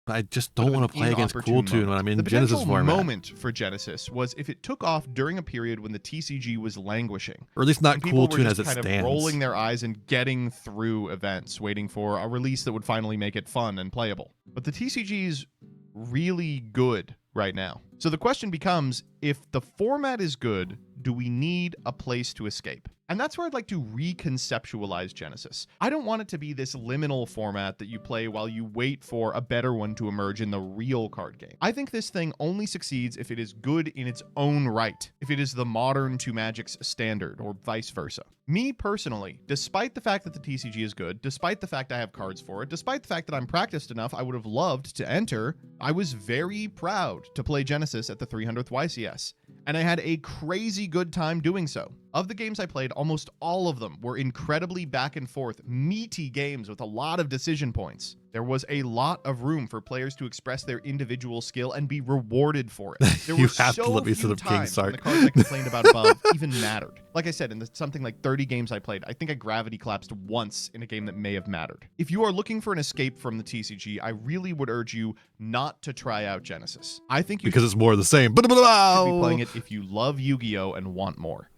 A: I just don't want to play against Cool Tune when I'm in Genesis format.
T: The moment for Genesis was if it took off during a period when the TCG was languishing,
A: or at least not Cool Tune as it
T: stands. People were just kind of rolling their eyes and getting through events, waiting for a release that would finally make it fun and playable. But the TCG's really good right now. So the question becomes, if the format is good, do we need a place to escape? And that's where I'd like to reconceptualize Genesis. I don't want it to be this liminal format that you play while you wait for a better one to emerge in the real card game. I think this thing only succeeds if it is good in its own right, if it is the modern to Magic's standard, or vice versa. Me personally, despite the fact that the TCG is good, despite the fact I have cards for it, despite the fact that I'm practiced enough I would have loved to enter, I was very proud to play Genesis at the 300th YCS. And I had a crazy good time doing so. Of the games I played, almost all of them were incredibly back and forth, meaty games with a lot of decision points. There was a lot of room for players to express their individual skill and be rewarded for it. There
A: You
T: were
A: have to
T: so
A: let me
T: few
A: sit up King
T: times
A: Sark.
T: when the cards I complained about above even mattered. Like I said, in something like 30 games I played, I think I gravity collapsed once in a game that may have mattered. If you are looking for an escape from the TCG, I really would urge you not to try out Genesis. I think you
A: because it's more of the same. Should
T: be playing it if you love Yu-Gi-Oh and want more.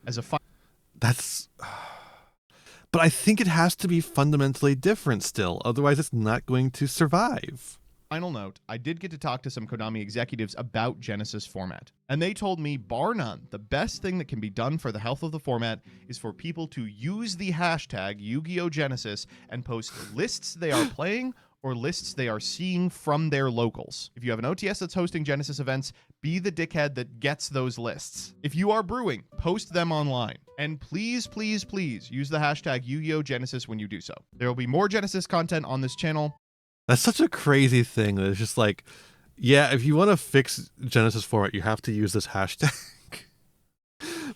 A: But I think it has to be fundamentally different still. Otherwise, it's not going to survive.
T: Final note, I did get to talk to some Konami executives about Genesis format. And they told me, bar none, the best thing that can be done for the health of the format is for people to use the hashtag Yu-Gi-Oh! Genesis and post lists they are playing or lists they are seeing from their locals. If you have an OTS that's hosting Genesis events, be the dickhead that gets those lists. If you are brewing, post them online. And please, please, please use the hashtag Yu-Gi-Oh! Genesis when you do so. There will be more Genesis content on this channel.
A: That's such a crazy thing that it's just like, yeah, if you want to fix Genesis format, you have to use this hashtag.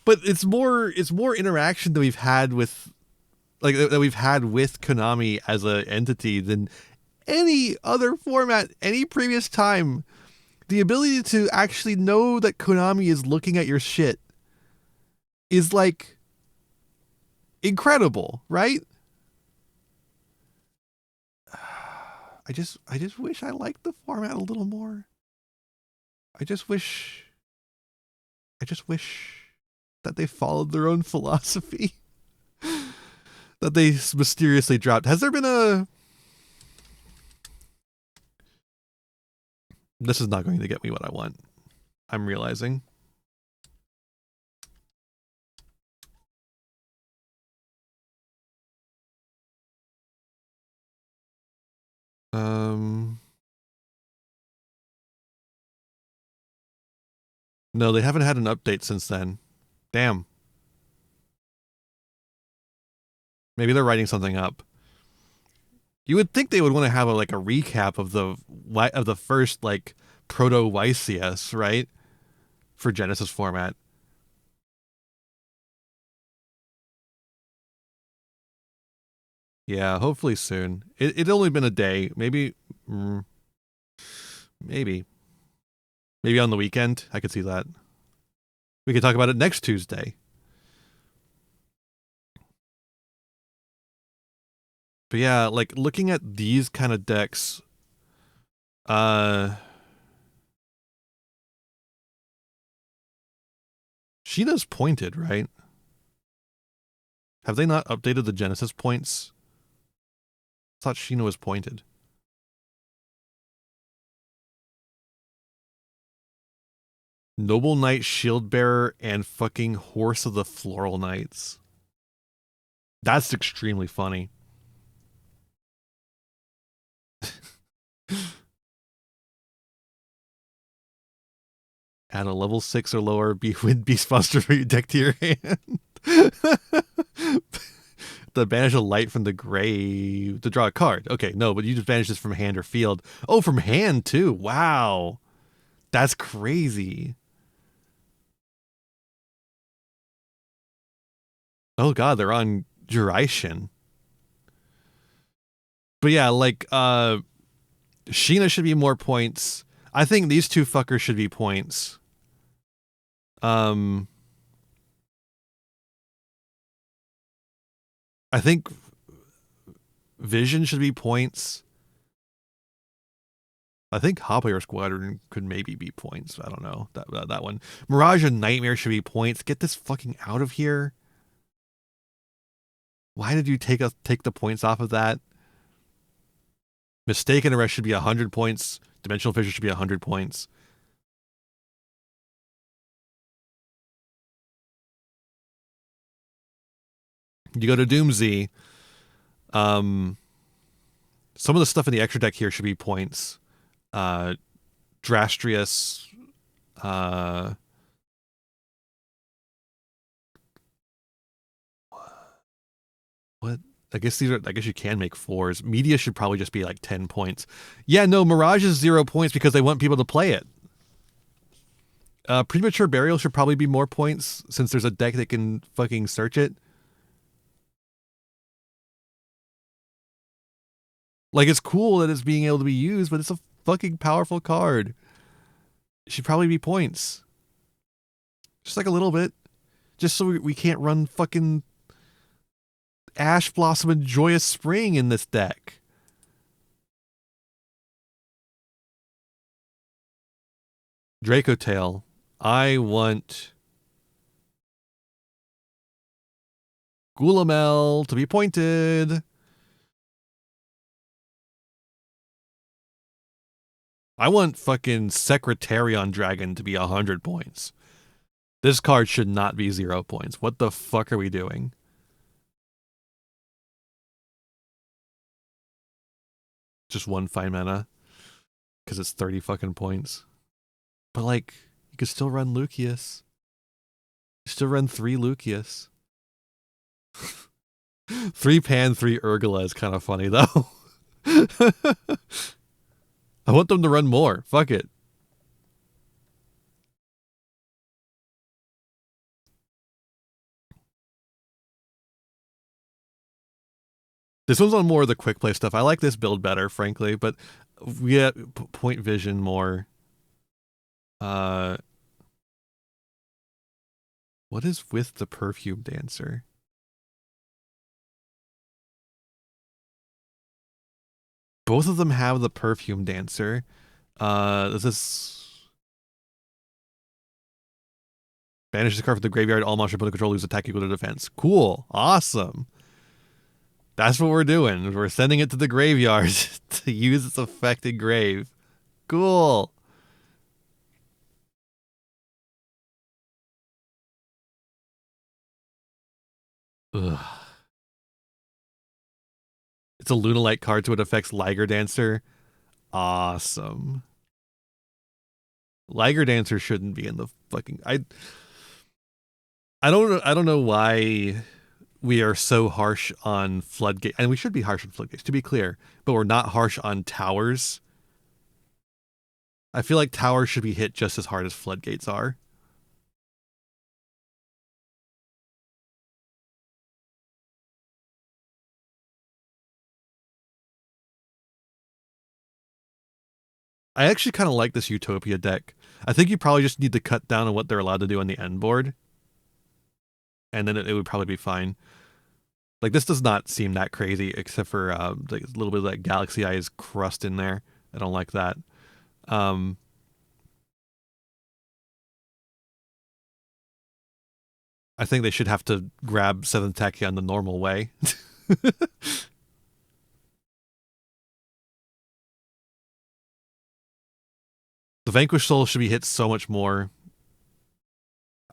A: But it's more interaction that we've had with Konami as an entity than any other format, any previous time. The ability to actually know that Konami is looking at your shit is like incredible, right? I just wish I liked the format a little more. I just wish that they followed their own philosophy that they mysteriously dropped. Has there been a... This is not going to get me what I want, I'm realizing. No, they haven't had an update since then. Damn. Maybe they're writing something up. You would think they would want to have a recap of the first proto YCS, right? For Genesis format. Yeah, hopefully soon. It'd only been a day. Maybe on the weekend. I could see that. We could talk about it next Tuesday. But yeah, looking at these kind of decks, Sheena's pointed, right? Have they not updated the Genesis points? I thought Sheena was pointed. Noble Knight, Shield Bearer, and fucking Horse of the Floral Knights. That's extremely funny. Add a level 6 or lower Beast Monster for your deck to your hand. The banish a light from the grave to draw a card. Okay, no, but you just banish this from hand or field. Oh, from hand too. Wow. That's crazy. Oh god, they're on Juration. But yeah, like Sheena should be more points. I think these two fuckers should be points. I think Vision should be points. I think Hot Air Squadron could maybe be points. I don't know. That one. Mirage and Nightmare should be points. Get this fucking out of here. Why did you take the points off of that? Mistaken Arrest should be 100 points. Dimensional Fissure should be 100 points. You go to Doomsday. Some of the stuff in the extra deck here should be points. Drastrius. What? I guess these are. I guess you can make 4s. Media should probably just be like 10 points. Yeah, no, Mirage is 0 points because they want people to play it. Premature Burial should probably be more points since there's a deck that can fucking search it. Like, it's cool that it's being able to be used, but it's a fucking powerful card. It should probably be points. Just like a little bit. Just so we can't run fucking Ash Blossom and Joyous Spring in this deck. Draco Tail. I want Gulamel to be pointed. I want fucking Secretarion Dragon to be 100 points. This card should not be 0 points. What the fuck are we doing? Just 1 fine mana. Because it's 30 fucking points. But like, you could still run Lucius. You still run 3 Lucius. 3 Pan, 3 Urgula is kind of funny though. I want them to run more. Fuck it. This one's on more of the quick play stuff. I like this build better, frankly, but we get point vision more. What is with the Perfume Dancer? Both of them have the Perfume Dancer. This is banish the card from the graveyard. All monsters put control lose attack equal to defense. Cool. Awesome. That's what we're doing. We're sending it to the graveyard to use its affected grave. Cool. Ugh. It's a Lunalight card, so it affects Liger Dancer. Awesome. Liger Dancer shouldn't be in the fucking. I don't know why we are so harsh on Floodgate, and we should be harsh on Floodgates, to be clear, but we're not harsh on Towers. I feel like Towers should be hit just as hard as Floodgates are. I actually kind of like this Utopia deck. I think you probably just need to cut down on what they're allowed to do on the end board. And then it would probably be fine. Like, this does not seem that crazy, except for like a little bit of that Galaxy Eyes crust in there. I don't like that. I think they should have to grab 7th Tachyon the normal way. The Vanquished Soul should be hit so much more.